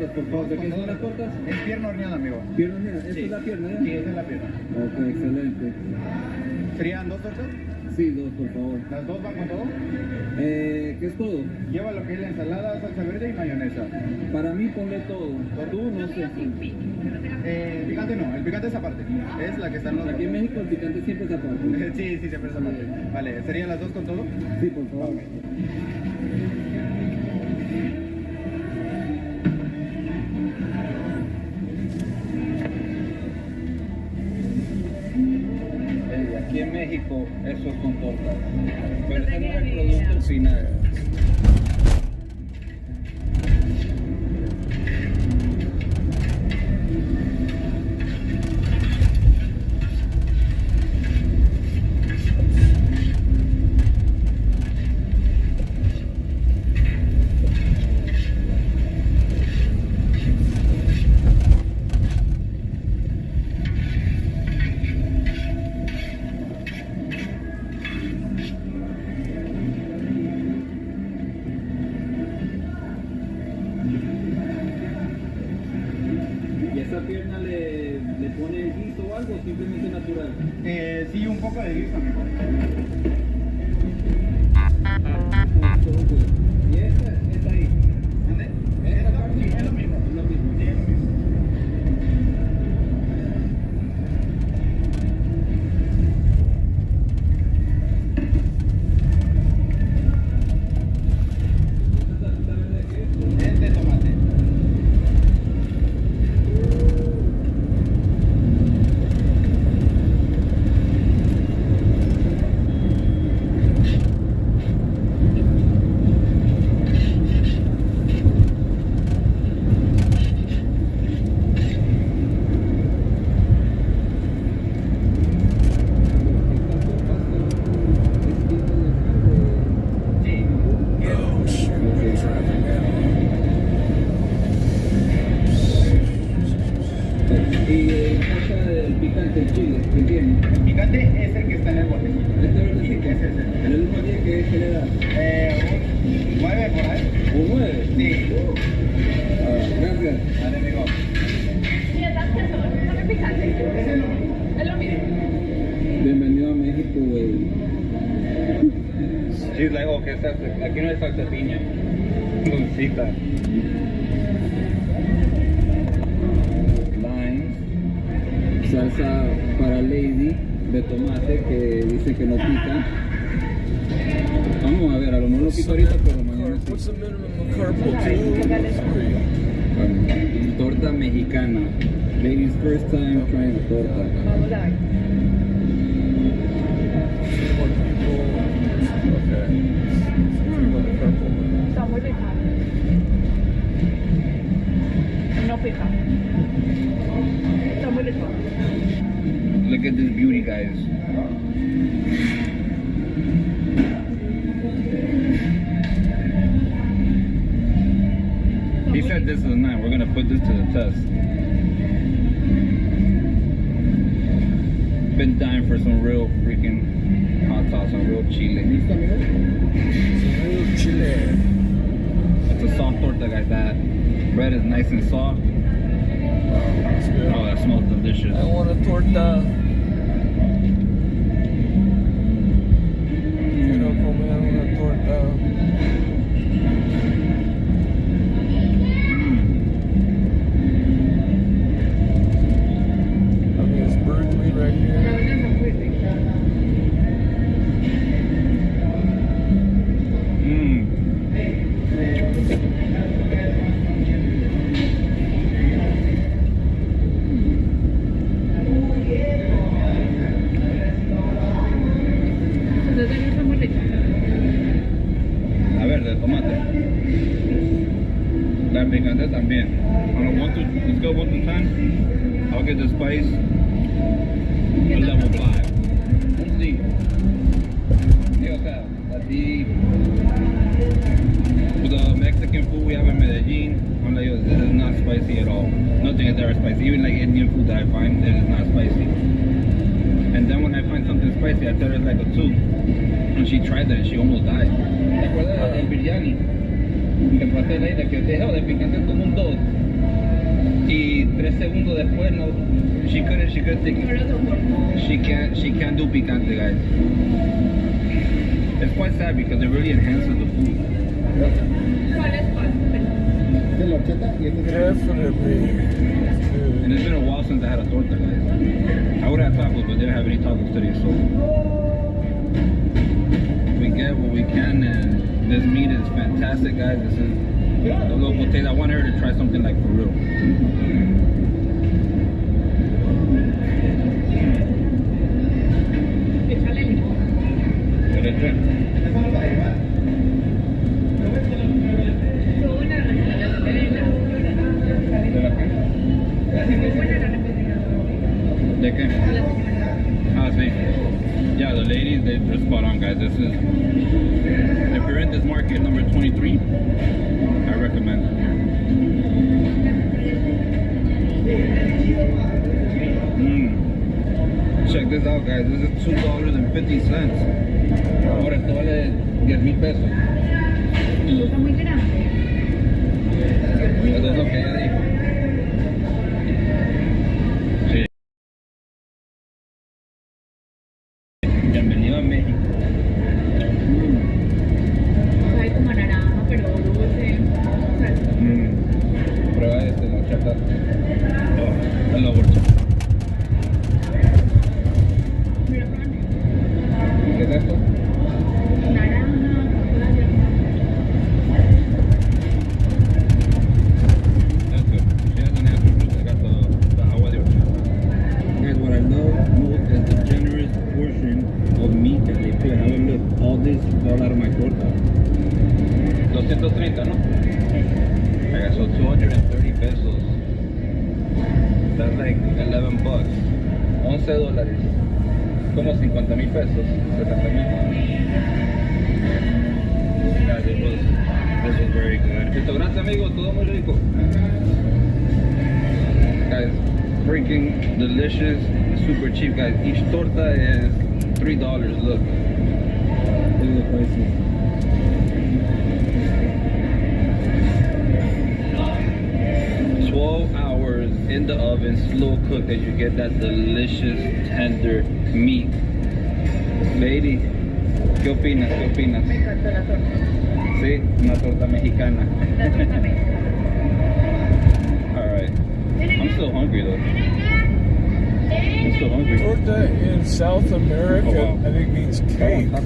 cortas, por favor. ¿De qué son las cortas? Es pierna horneada, amigo. ¿Pierna horneada? ¿Esta es la pierna, ya? Sí, esa es la pierna. Ok, excelente. ¿Serían 2 tortas? Sí, 2, por favor. ¿Las 2 van con todo? ¿Qué es todo? Lleva lo que es la ensalada, salsa verde y mayonesa. Para mí ponle todo. Tú no sé. El picante no, el picante es aparte. Es la que está en los... Aquí en México el picante siempre es aparte. Sí, siempre es aparte. Vale, ¿serían las 2 con todo? Sí, por favor. Okay. Aquí en México eso son tortas, pero ese no es el producto final. Pierna le pone guiso o algo, simplemente natural. Sí, un poco de guiso, amigo. ¿Y esta ahí? ¿Dónde? Esta sí, es lo mismo. Es lo mismo. Sí, es lo mismo. Es de tomate. El chile, ¿me entiendes? El picante es el que está en el botecito. Este verdecito. Sí, ese es el. ¿En el mismo día que le da? Un 9 por ahí. ¿Un 9? Sí. Gracias. Vale, amigo. ¿Y estas qué son? ¿Son el picante? Es lo mismo. Es lo mismo. Bienvenido a México, güey. She's like, oh, ¿qué es esto? Aquí no hay salsa de piña. Dulcita. Salsa para Lady de tomate que dice que no pica. Vamos a ver, a lo mejor no pica ahorita, pero mañana sí. Torta mexicana. Lady's first time trying a torta. Vamos a ver. Está muy rica. No pica. Está muy rico. Look at this beauty, guys. He said this is a 9. We're gonna put this to the test. Been dying for some real freaking hot sauce, some real chile. Real chile. It's a soft torta, guys. That bread is nice and soft. That's good. Oh, that smells delicious. I want a torta. Quiero comer una torta. I mean, it's Berkeley right here. A ver, de tomate. La picante también. On a 1 to, let's go 1 to 10. I'll get the spice a level 5. Sí. Sí, o sea, así. With the Mexican food we have in Medellin, I'm like, yo, this is not spicy at all. Nothing is ever spicy. Even like Indian food that I find, it is not spicy. And then when I find something spicy, I tell her it's like a 2. And she tried that and she almost died. ¿Te acuerdas del biryani? El pastel ahí, de que te dijo de picante como un 2. Y 3 segundos después, no, she couldn't take it. She can't do picante, guys. It's quite sad because it really enhances the food. Definitely. And it's been a while since I had a torta, guys. I would have tacos, but they didn't have any tacos today, so we get what we can, and this meat is fantastic, guys. This is the local taste. I want her to try something like for real. ¿De qué? Ah, sí. Yeah, the ladies, they're spot on, guys. This is, if you're in this market, number 23, I recommend. Check this out, guys. This is $2.50. Ahora esto vale 10,000 pesos. Está muy grande. Eso es lo que ella dijo. Sí. Bienvenido a México. Sabe como naranja, pero dulce. Prueba este, la chata. Oh, la horchata. Mira, ¿Qué es esto? naranja, papaya. That's good. She doesn't have to fruit. I got the agua de horchata. Guys, what I love most is the generous portion of meat that they put. Have a look. All this fall out of my torta. 230, ¿no? I got so 230 pesos. That's like 11 bucks. $11. Como 50,000 pesos. 70,000. Guys, this was very good. Esto, gracias, amigo. Todo muy rico. Guys, freaking delicious. Super cheap, guys. Each torta is $3. Look. Look at the prices. In the oven, slow cooked, and you get that delicious, tender meat. Lady, ¿qué opinas? ¿Qué opinas? Me encantó la torta. Sí, una torta mexicana. La torta mexicana. Alright. I'm still hungry though. I'm still hungry. Torta in South America, Oh, wow. I think means cake, no?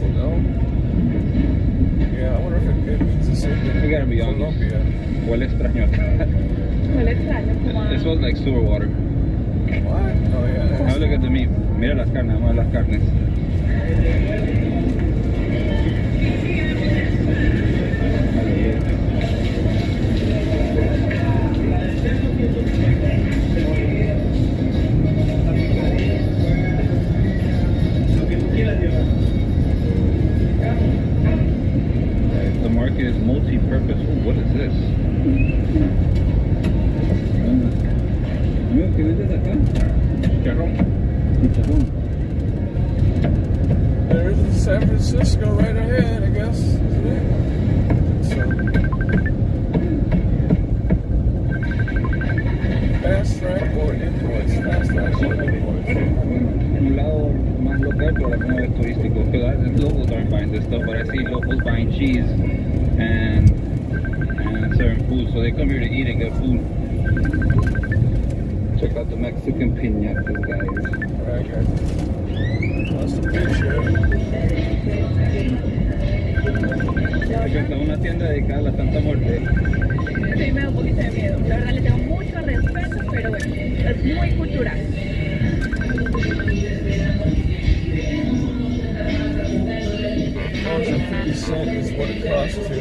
Yeah, I wonder if it means the same thing. We gotta be honest. Colombia. Huele extraño. Huele extraño, como a... It smells like sewer water. What? Oh, yeah. Now look at the meat. Mira las carnes, vamos a ver las carnes. The market is multi-purpose. Ooh, what is this? Amigo, ¿qué vendes acá? Chicharrón. Chicharrón. There's San Francisco right ahead, I guess, isn't it? So, fast track or imports. Fast track or imports. Un lado más local, pero no es turístico. Because locals aren't buying this stuff, but I see locals buying cheese and certain food, so they come here to eat and get food. Check out the Mexican piñatas, guys. Right, guys. That's the picture. Esta es una tienda dedicada a la Santa Muerte. Sí, me da un poquito de miedo. La verdad le tengo mucho respeto, pero bueno, es muy cultural. $1.50 is what it costs to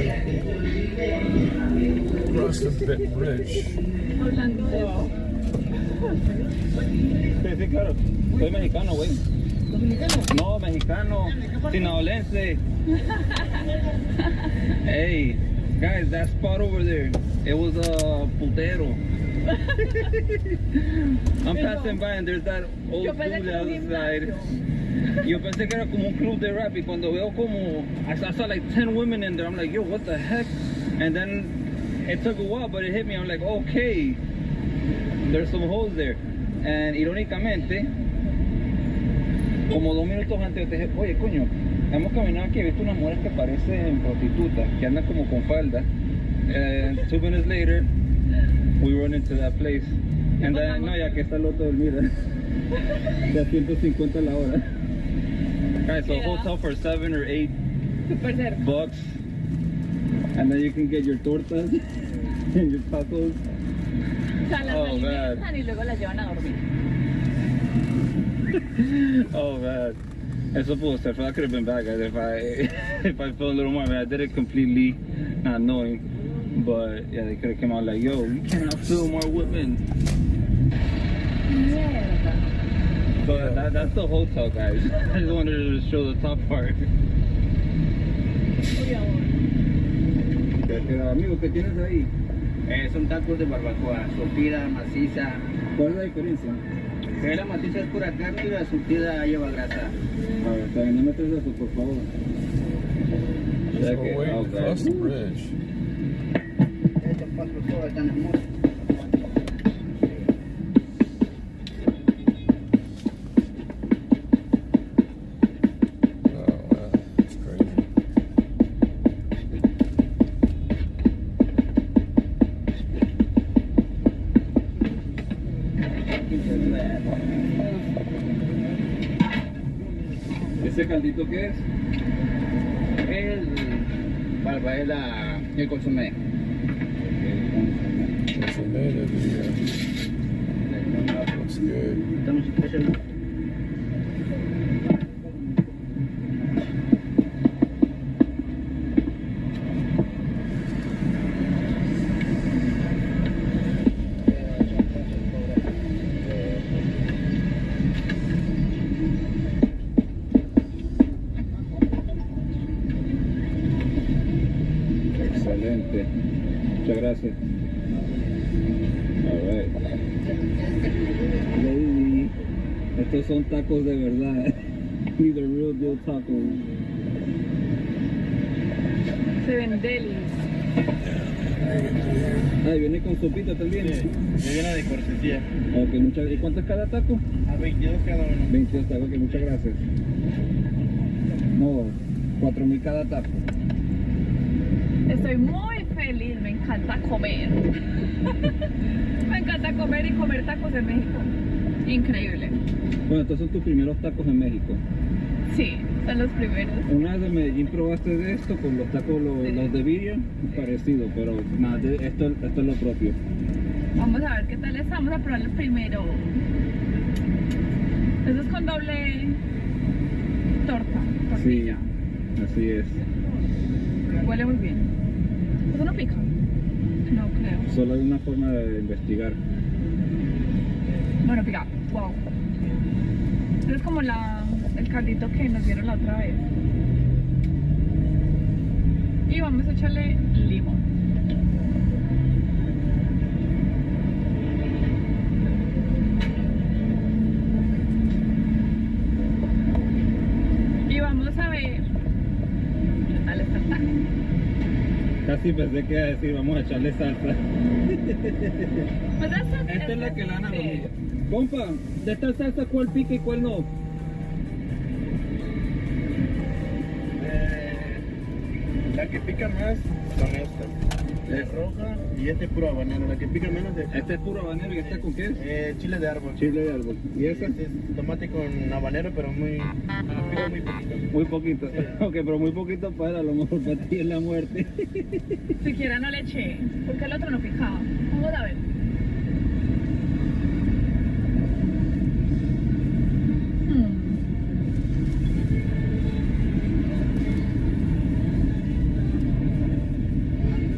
cross the bit bridge. Hablando de eso. Sí, claro. Soy mexicano, güey. No, mexicano. Sinaloense. Hey, guys, that spot over there, it was a putero. I'm passing by and there's that old dude outside. Yo pensé que era como un club de rap y cuando veo como, I saw like 10 women in there, I'm like, yo, what the heck? And then it took a while, but it hit me, I'm like, okay. there's some holes there. And irónicamente, como 2 minutos antes yo te dije, oye coño, hemos caminado aquí, he visto unas mujeres que parecen prostitutas, que andan como con falda. And 2 minutes later, we run into that place. And then, no, ya que está el otro, mira, de 150 la hora. Guys, so hotel for $7 or $8 bucks. And then you can get your tortas and your tacos. O sea, las alimentan y luego las llevan a dormir. Oh man, eso pudo ser. I could have been bad, guys, if I felt a little more. I mean, I did it completely not knowing, but yeah, they could have come out like, yo, you cannot film more women. Mierda. But that's the hotel, guys. I just wanted to show the top part. Amigo, ¿qué tienes ahí? Son tacos de barbacoa, surtida, maciza. ¿Cuál es la diferencia? Que la maciza es pura carne y la surtida lleva grasa. A ver, también no me traes eso, por favor. So wait, across the bridge. Estos pasos todos están hermosos. ¿Ese caldito qué es? El consomé. Consomé, looks good. Estamos especial. Excelente. Muchas gracias. Alright. Lady, estos son tacos de verdad. These are real deal tacos. Se ven delis. Ah, y viene con sopita también. Sí, viene de cortesía. Ok, ¿y cuánto es cada taco? A 22 cada uno. 22 tacos, ok, muchas gracias. No, 4,000 cada taco. Estoy muy feliz, me encanta comer. Me encanta comer y comer tacos en México. Increíble. Bueno, estos son tus primeros tacos en México. Sí, son los primeros. Una vez de Medellín probaste de esto con los tacos, los de birria, parecido, pero nada, esto es lo propio. Vamos a ver qué tal está. Vamos a probar el primero. Eso es con doble tortilla. Sí, así es. Huele muy bien. ¿Eso no pica? No creo. Solo hay una forma de investigar. Bueno, pica. Wow. Eso es como el caldito que nos dieron la otra vez. Y vamos a echarle limón. Y vamos a ver qué tal está el taco. Casi pensé que iba a decir, vamos a echarle salsa. Pues esta es la que la Ana lo mira. Compa, de esta salsa, ¿cuál pica y cuál no? La que pica más son estas. La roja y este es puro habanero. La que pica menos es... Este es puro habanero y esta con qué es? Chile de árbol. Chile de árbol. ¿Y esa? Este es tomate con habanero, pero muy poquito. Muy poquito. Sí. Ok, pero muy poquito para a lo mejor para ti es la muerte. Siquiera no le eché, porque el otro no picaba. Vamos a ver.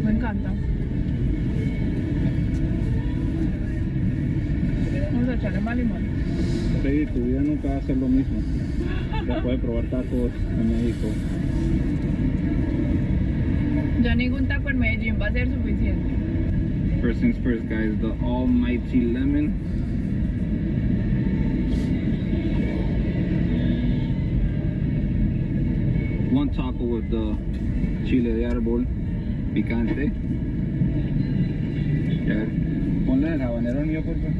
Me encanta. Vamos a echarle más limón. Sí, tu vida nunca va a ser lo mismo. Después de probar tacos en México. Ya ningún taco en Medellín va a ser suficiente. First things first, guys, the almighty lemon. One taco with the chile de árbol picante. Ya, ponle el habanero. habanero mío, por favor.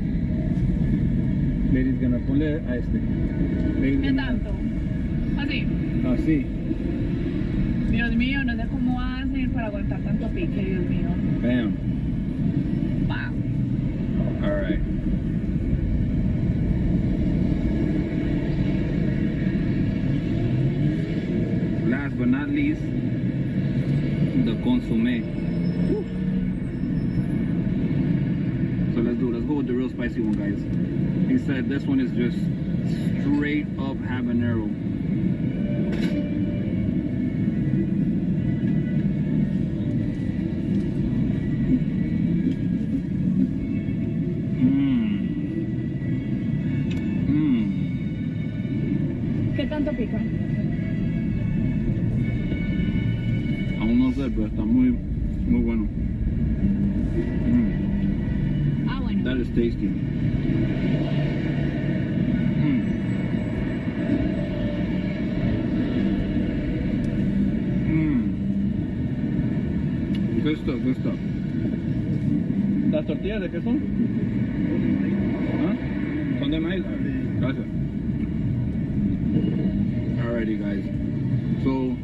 Lady's gonna ponle a este. ¿Qué tanto? Así. Así. Dios mío, no sé cómo hacen para aguantar tanto pique, Dios mío. Bam. Wow. All right. Last but not least, the consommé. So let's go with the real spicy one, guys. He said this one is just straight up habanero. ¿Qué tanto pica? Aún no sé, pero está muy bueno. Ah, bueno. That is tasty. Good stuff, good stuff. ¿Las tortillas de qué son? ¿Ah? ¿Son de maíz? Gracias. Alrighty, guys. So,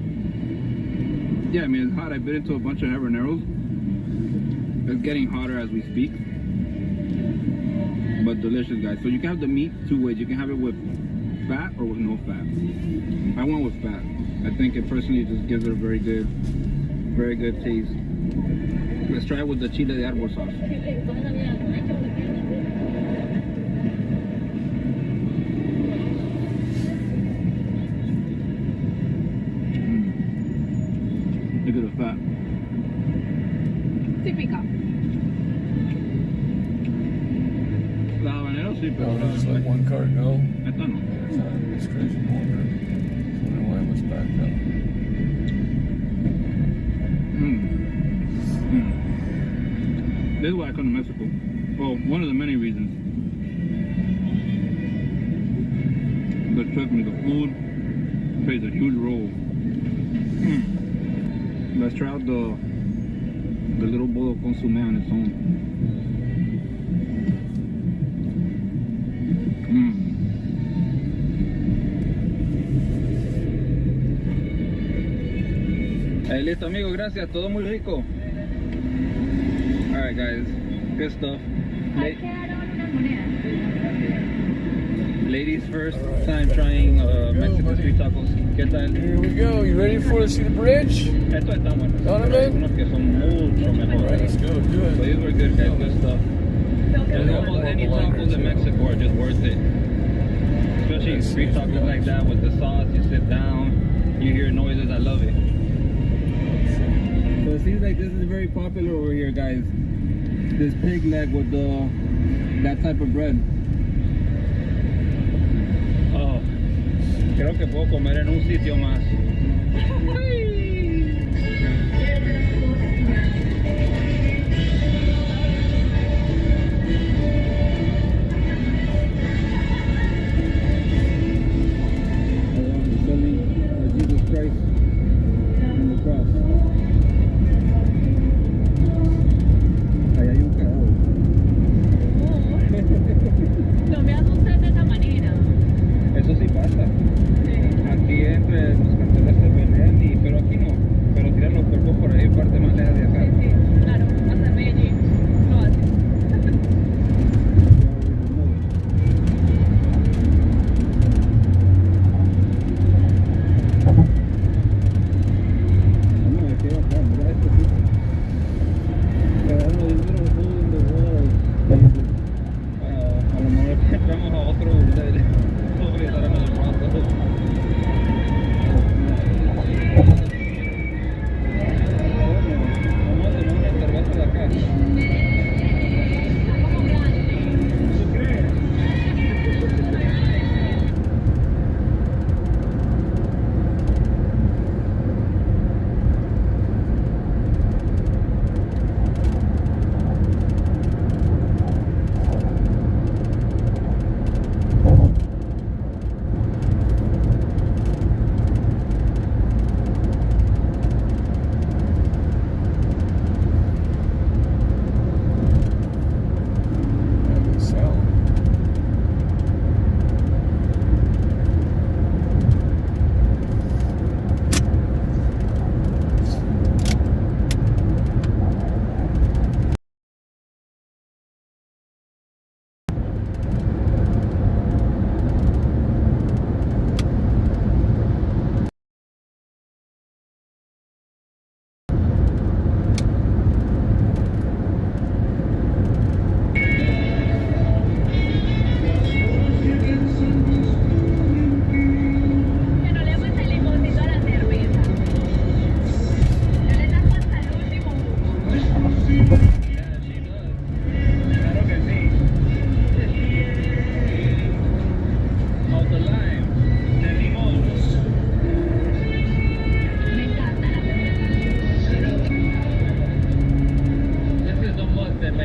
yeah, I mean, it's hot. I bit into a bunch of habaneros. It's getting hotter as we speak. But delicious, guys. So you can have the meat two ways. You can have it with fat or with no fat. I went with fat. I think it personally just gives it a very good taste. Let's try it with the chile de árbol sauce. Look at the fat. Sí pica. La habanero sí, pero No, just like one cart, no? esta no. It's crazy longer. I wonder why it was backed up. This is why I come to Mexico. Well, one of the many reasons. But trust me, the food plays a huge role. Let's try out the little bowl of consommé on its own. Hey, listo, amigo, gracias. Todo muy rico. Alright, guys. Good stuff. Ladies first time trying Mexican street tacos. ¿Qué tal? Here we go. You ready to see the bridge? Esto está bueno. Done, man? Unos que son mucho mejores. Alright, let's go. Do it. So these were good, guys. Good stuff. Almost any tacos in Mexico are just worth it. Especially street tacos like that with the sauce. You sit down, you hear noises. I love it. So it seems like this is very popular over here, guys. This pig leg with that type of bread. Oh, creo que puedo comer en un sitio más. Jesus Christ on the cross. No me asustes de esa manera. Eso sí pasa. Aquí entre los carteles te venden, pero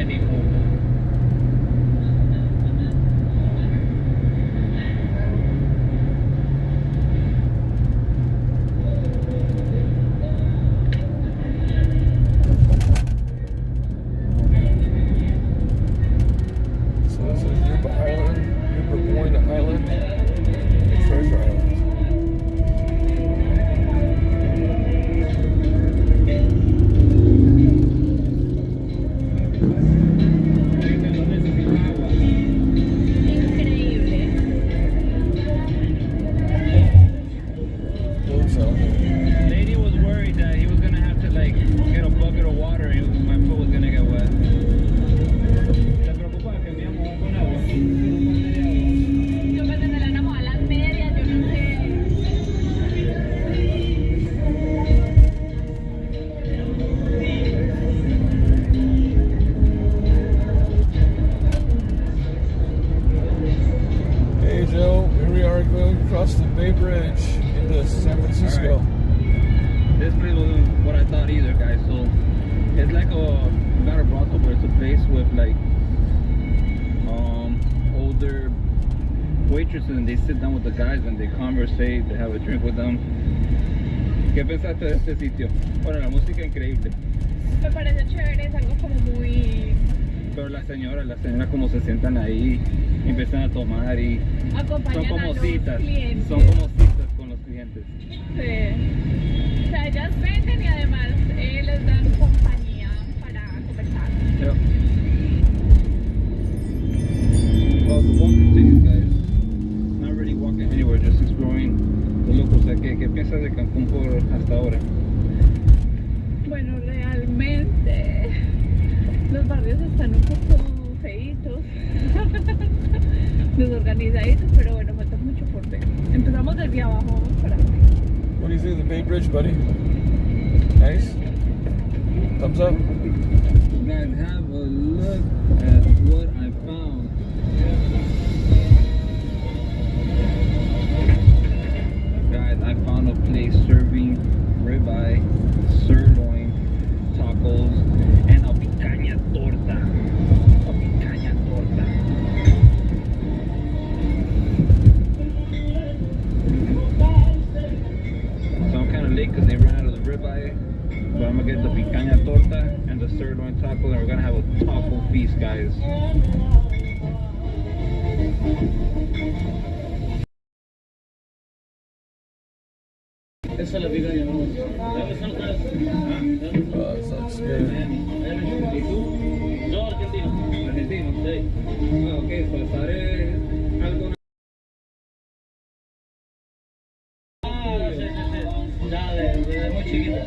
dining hall. across the Bay Bridge into San Francisco. Right. This place wasn't what I thought either, guys. So it's like not a brothel, but it's a place with like older waitresses, and they sit down with the guys and they conversate, they have a drink with them. ¿Qué pensaste de este sitio? Bueno, la música increíble. Me parece chévere, es algo como muy... Pero las señoras como se sientan ahí, empiezan a tomar y acompañan son como a los citas, clientes. son como citas con los clientes. Sí. O sea, ellas venden y además les dan compañía para conversar. Yep. Well, the walk continues, guys. Not really walking anywhere, just exploring the locals. ¿Qué piensas de Cancún por hasta ahora? Bueno, realmente los barrios están un poco feitos, desorganizaditos, pero bueno, falta mucho por ver. Empezamos desde abajo, vamos para arriba. What do you think of the Bay Bridge, buddy? Nice? Thumbs up? Guys, have a look at what I found. Guys, I found a place serving ribeye, sirloin, tacos, and a picaña torta. A picaña torta. So I'm kind of late because they ran out of the ribeye. But I'm gonna get the picaña torta and the sirloin taco, and we're gonna have a taco feast, guys. Eso es la picaña, ¿no? Sounds good. ¿Y tú? Yo, argentino. Argentino, sí. Ah, ok, pues haré algo. Ya, desde muy chiquito.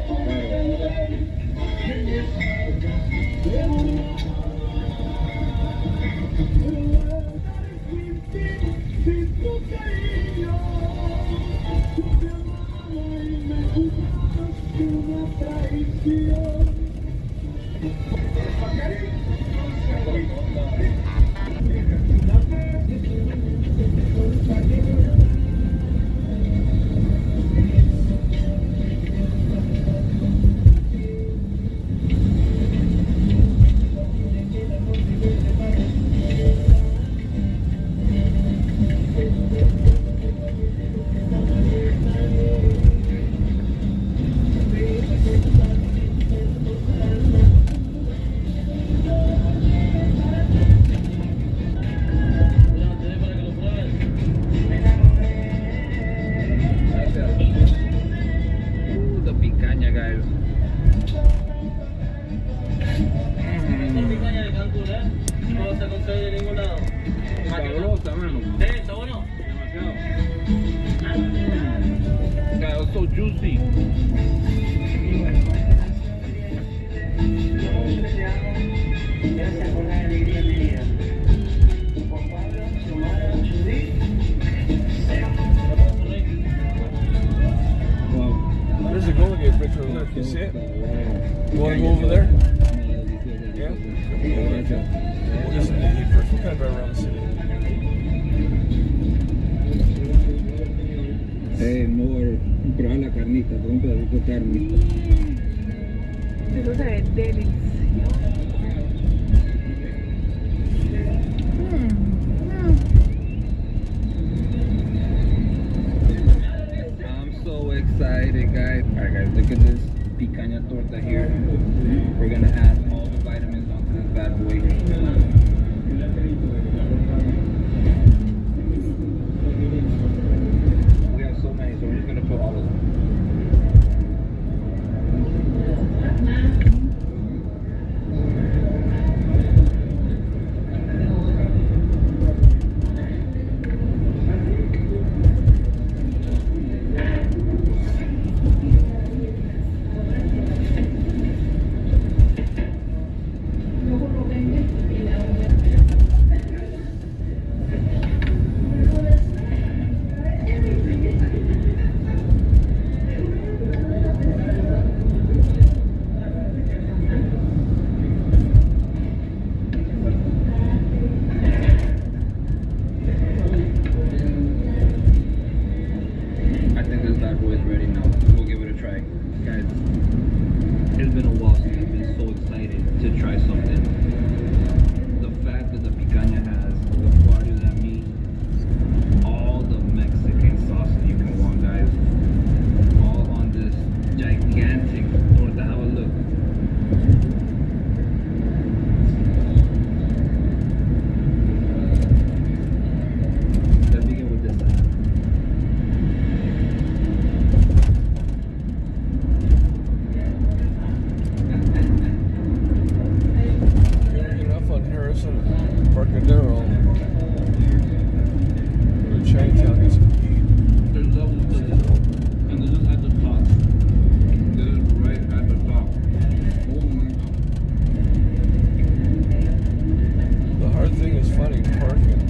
There's a Golden Gate Bridge over there. Can you see it? You want to go over there? Yeah? We'll get something to eat first. We'll kind of drive around the city. Hey, more, probar la carnita, por un pedacito de carne. Eso se ve delicioso. Embarcadero. Go to Chinatown, get some heat. There's levels to this, and this is at the top. This is right at the top. Oh my God. The hard thing is finding parking.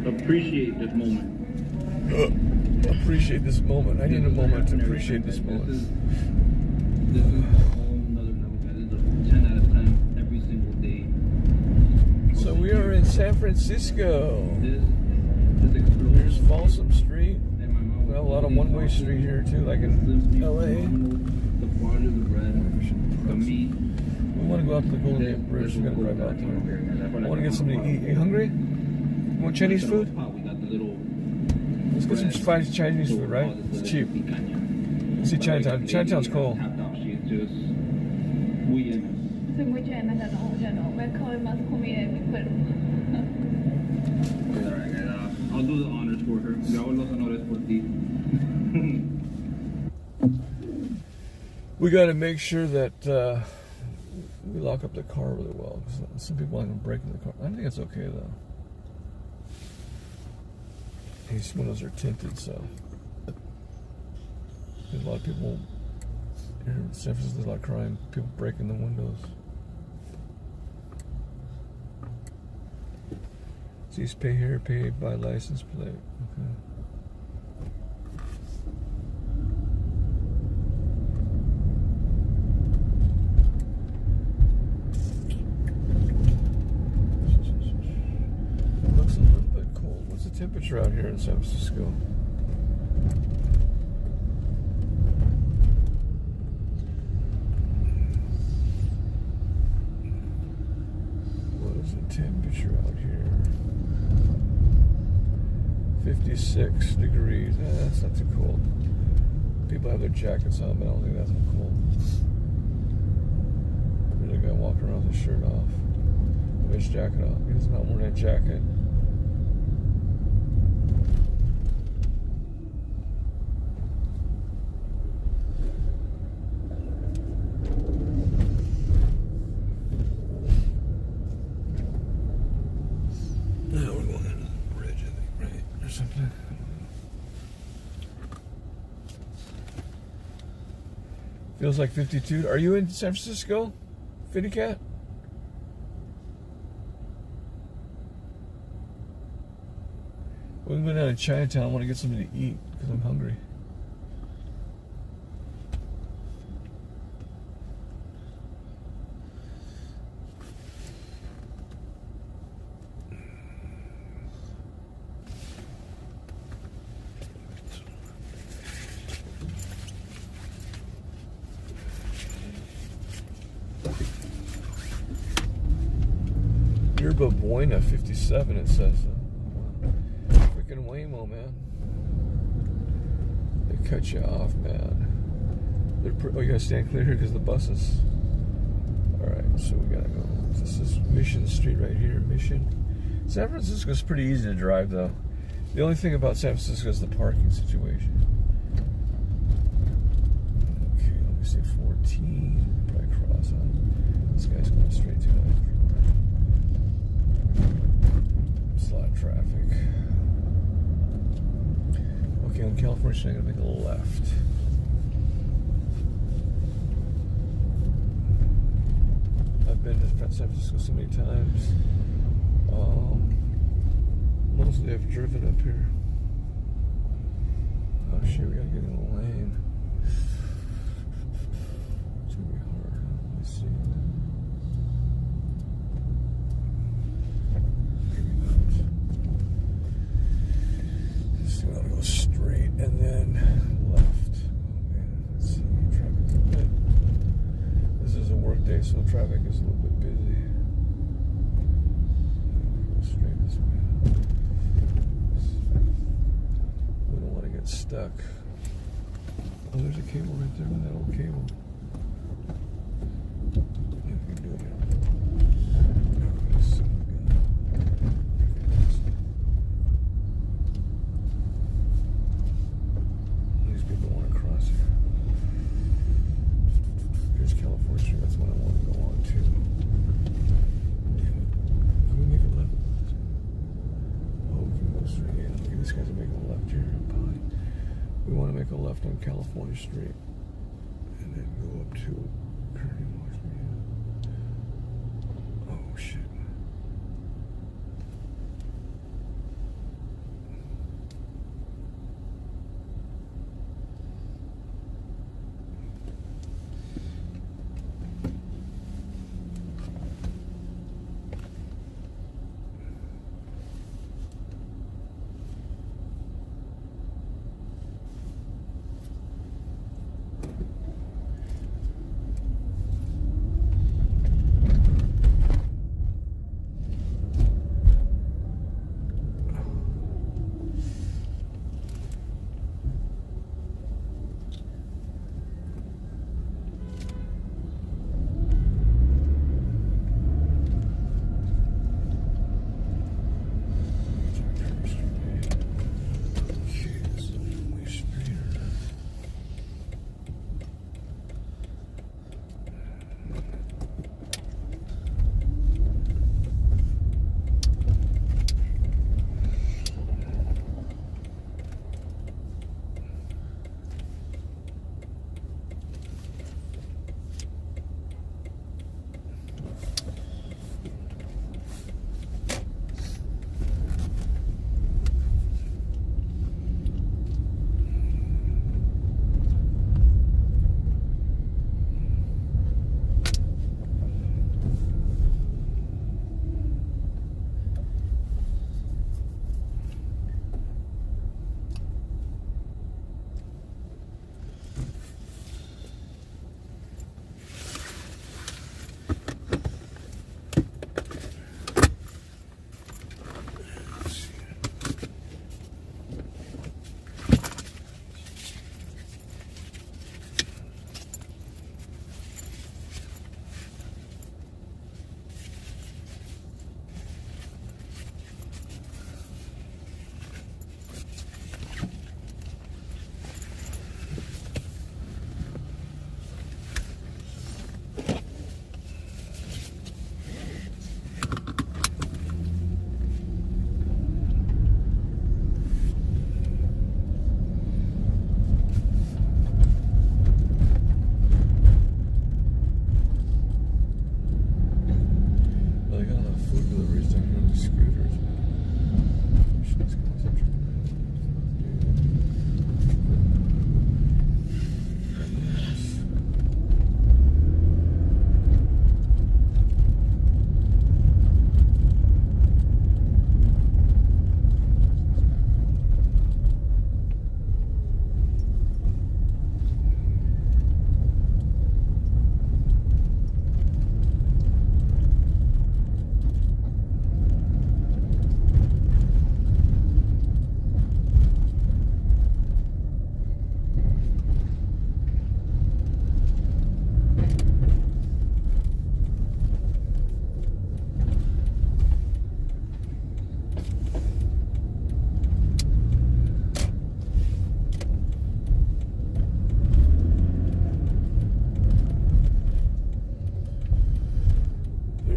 Appreciate this moment. Appreciate this moment. I need a moment to appreciate this moment. This is a whole nother level, guys. This is a 10 out of 10 every single day. So we are in San Francisco. This Here's Folsom Street. We have a lot of one-way street here too, like in LA. The quality of the bread, the meat. We want to go out to the Golden Gate Bridge. We're gonna drive out there. I want to get something to eat. You hungry? You want Chinese food? Let's get some Chinese food, right? It's cheap. Let's see Chinatown. Chinatown's cool. Soy muy llena, ya no. Me acabo más comida en mi cuerpo. I'll do the honors for her. Yo hago los honores por ti. We got to make sure that we lock up the car really well. Some people aren't going to break in the car. I think it's okay though. These windows are tinted, so there's a lot of people here in San Francisco. There's a lot of crime. People breaking the windows. Please pay here, pay by license plate. Okay. Looks a little bit cold. What's the temperature out here in San Francisco? What is the temperature out here? 56 degrees. That's not too cold. People have their jackets on, but I don't think that's too cold. There's a guy walking around with his shirt off, with his jacket off. He's not wearing a jacket. Now we're going into the bridge, I think, right? Or something. Feels like 52. Are you in San Francisco, Fitty Cat? We're going down to Chinatown. I want to get something to eat because I'm hungry. Yerba Buena 57, it says. Freaking Waymo, man. They cut you off, man. Oh, you gotta stand clear here because of the buses. Alright, so we gotta go. This is Mission Street right here. Mission. San Francisco's pretty easy to drive, though. The only thing about San Francisco is the parking situation. Okay, let me say 14. Probably cross on. This guy's going straight to it. There's a lot of traffic. Okay, on California Street, I'm going to make a left. I've been to San Francisco so many times. Mostly I've driven up here. Oh shit, we got to get in the lane. It's going to be hard. Let me see. Just want to go straight and then left. so traffic is a little bit busy. Go straight this way. We don't want to get stuck. Oh, there's a cable right there, that old cable. Yeah, we can do it here. These people want to cross here. Here's California Street, that's what I want to go on to. Damn it. Can we make a left? Oh, we can go straight. Yeah, look at these guys are making a left here. We want to make a left on California Street and then go up to Kearney, Washington. Oh shit.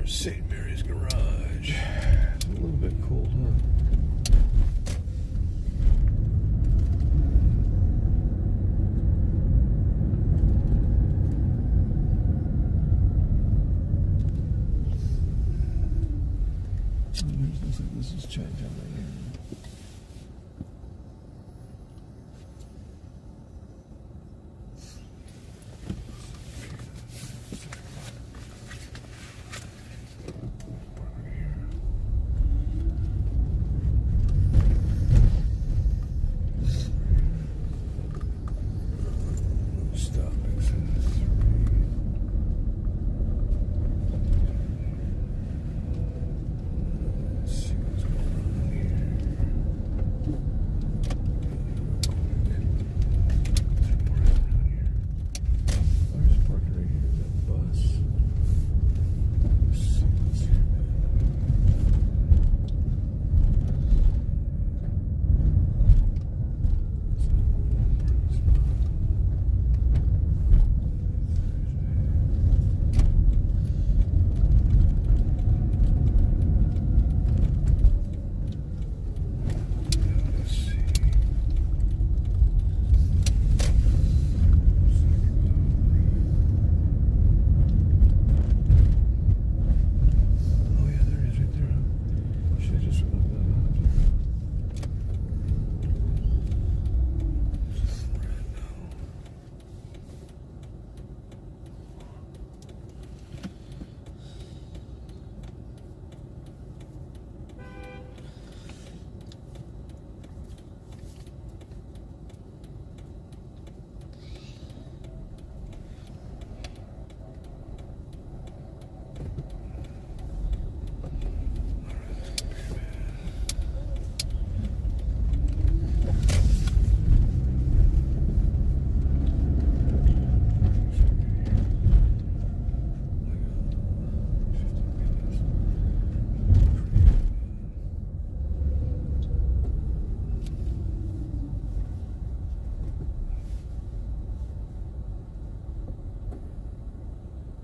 St. Mary's Garage. It's a little bit cold, huh? Looks like this is Chinatown right here.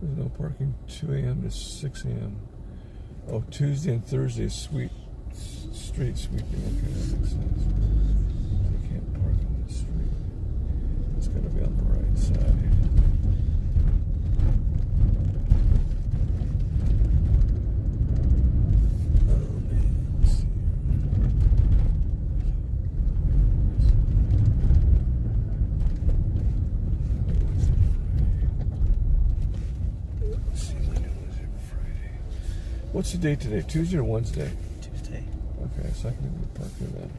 There's no parking 2 a.m. to 6 a.m. Oh, Tuesday and Thursday is street sweeping. Okay, that makes sense. You can't park on the street. It's got to be on the right side. What's the date today? Tuesday or Wednesday? Tuesday. Okay, so I can park here then.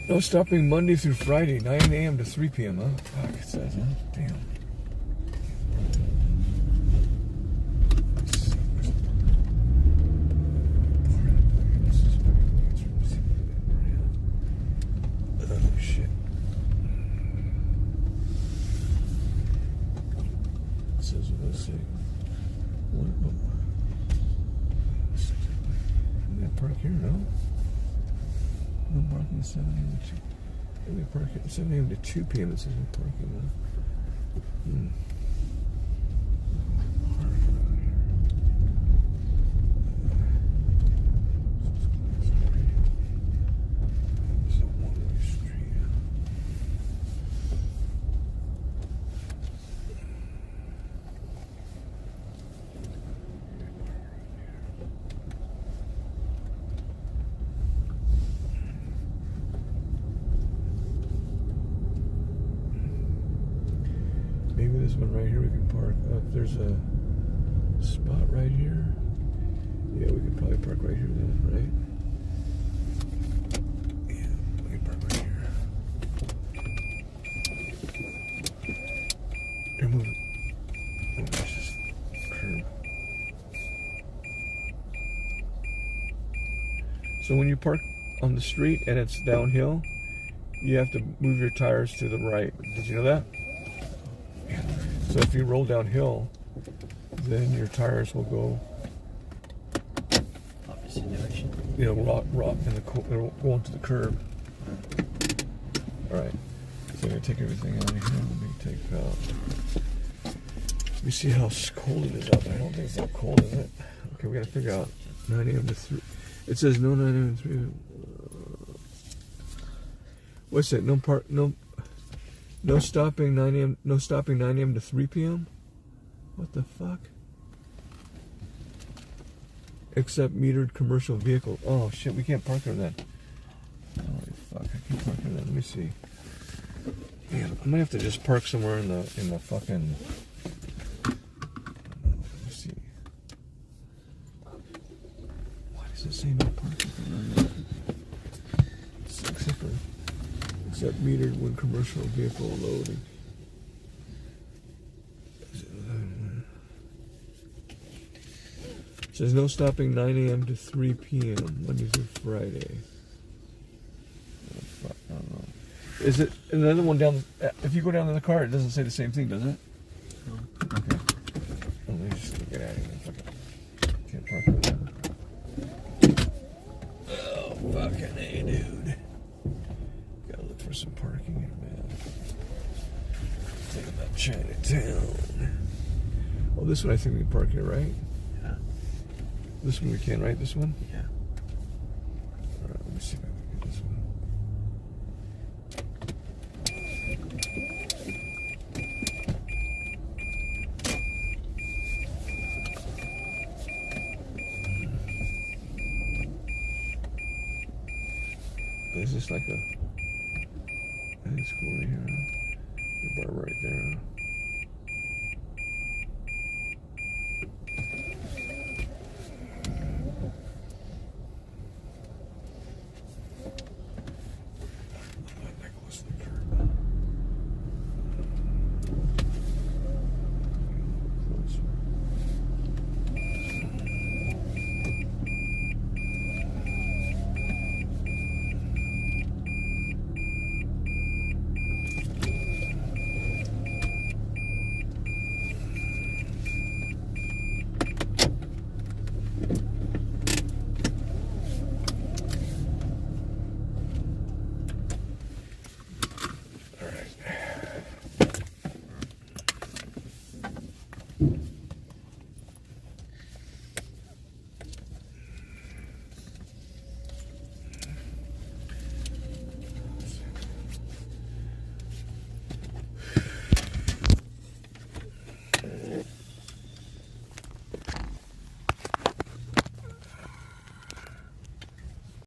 No stopping Monday through Friday, 9 a.m. to 3 p.m., huh? Fuck, it says, huh? Damn. Here, no? No parking 7 a.m. to 2. Maybe parking 7 a.m. to 2 p.m. It says no parking, though. Maybe this one right here we can park. There's a spot right here. Yeah, we can probably park right here then, right? Yeah, we can park right here. Here, move it. Oh, there's this curb. So when you park on the street and it's downhill, you have to move your tires to the right. Did you know that? So if you roll downhill, then your tires will go opposite direction. You know, rock in the go into the curb. All right. So I'm gonna take everything out of here. Let me take. Let me see how cold it is out there. I don't think it's that cold, is it? Okay, we gotta figure out 9 a.m. to 3. It says no 9 a.m. to 3. What's it? No stopping 9 a.m. No stopping 9 a.m. to 3 p.m. What the fuck? Except metered commercial vehicle. Oh shit, we can't park there then. Holy fuck, I can't park there then. Let me see. Damn, I might have to just park somewhere in the fucking. Let me see. Why does it say no parking? Except metered when commercial vehicle loading. It says no stopping 9 a.m. to 3 p.m. Monday through Friday. Oh, fuck, I don't know. Is it another one down? If you go down to the car, it doesn't say the same thing, does it? No. Okay. Let me just get out of here. Can't park with that. Oh, fucking A, dude. Gotta look for some parking here, man. Think about Chinatown. Oh, this one I think we can park here, right? Yeah. This one we can, right? This one? Yeah. Alright, let me see if I can get this one. Is this like a... I think it's cool right here, huh? The bar right there, huh?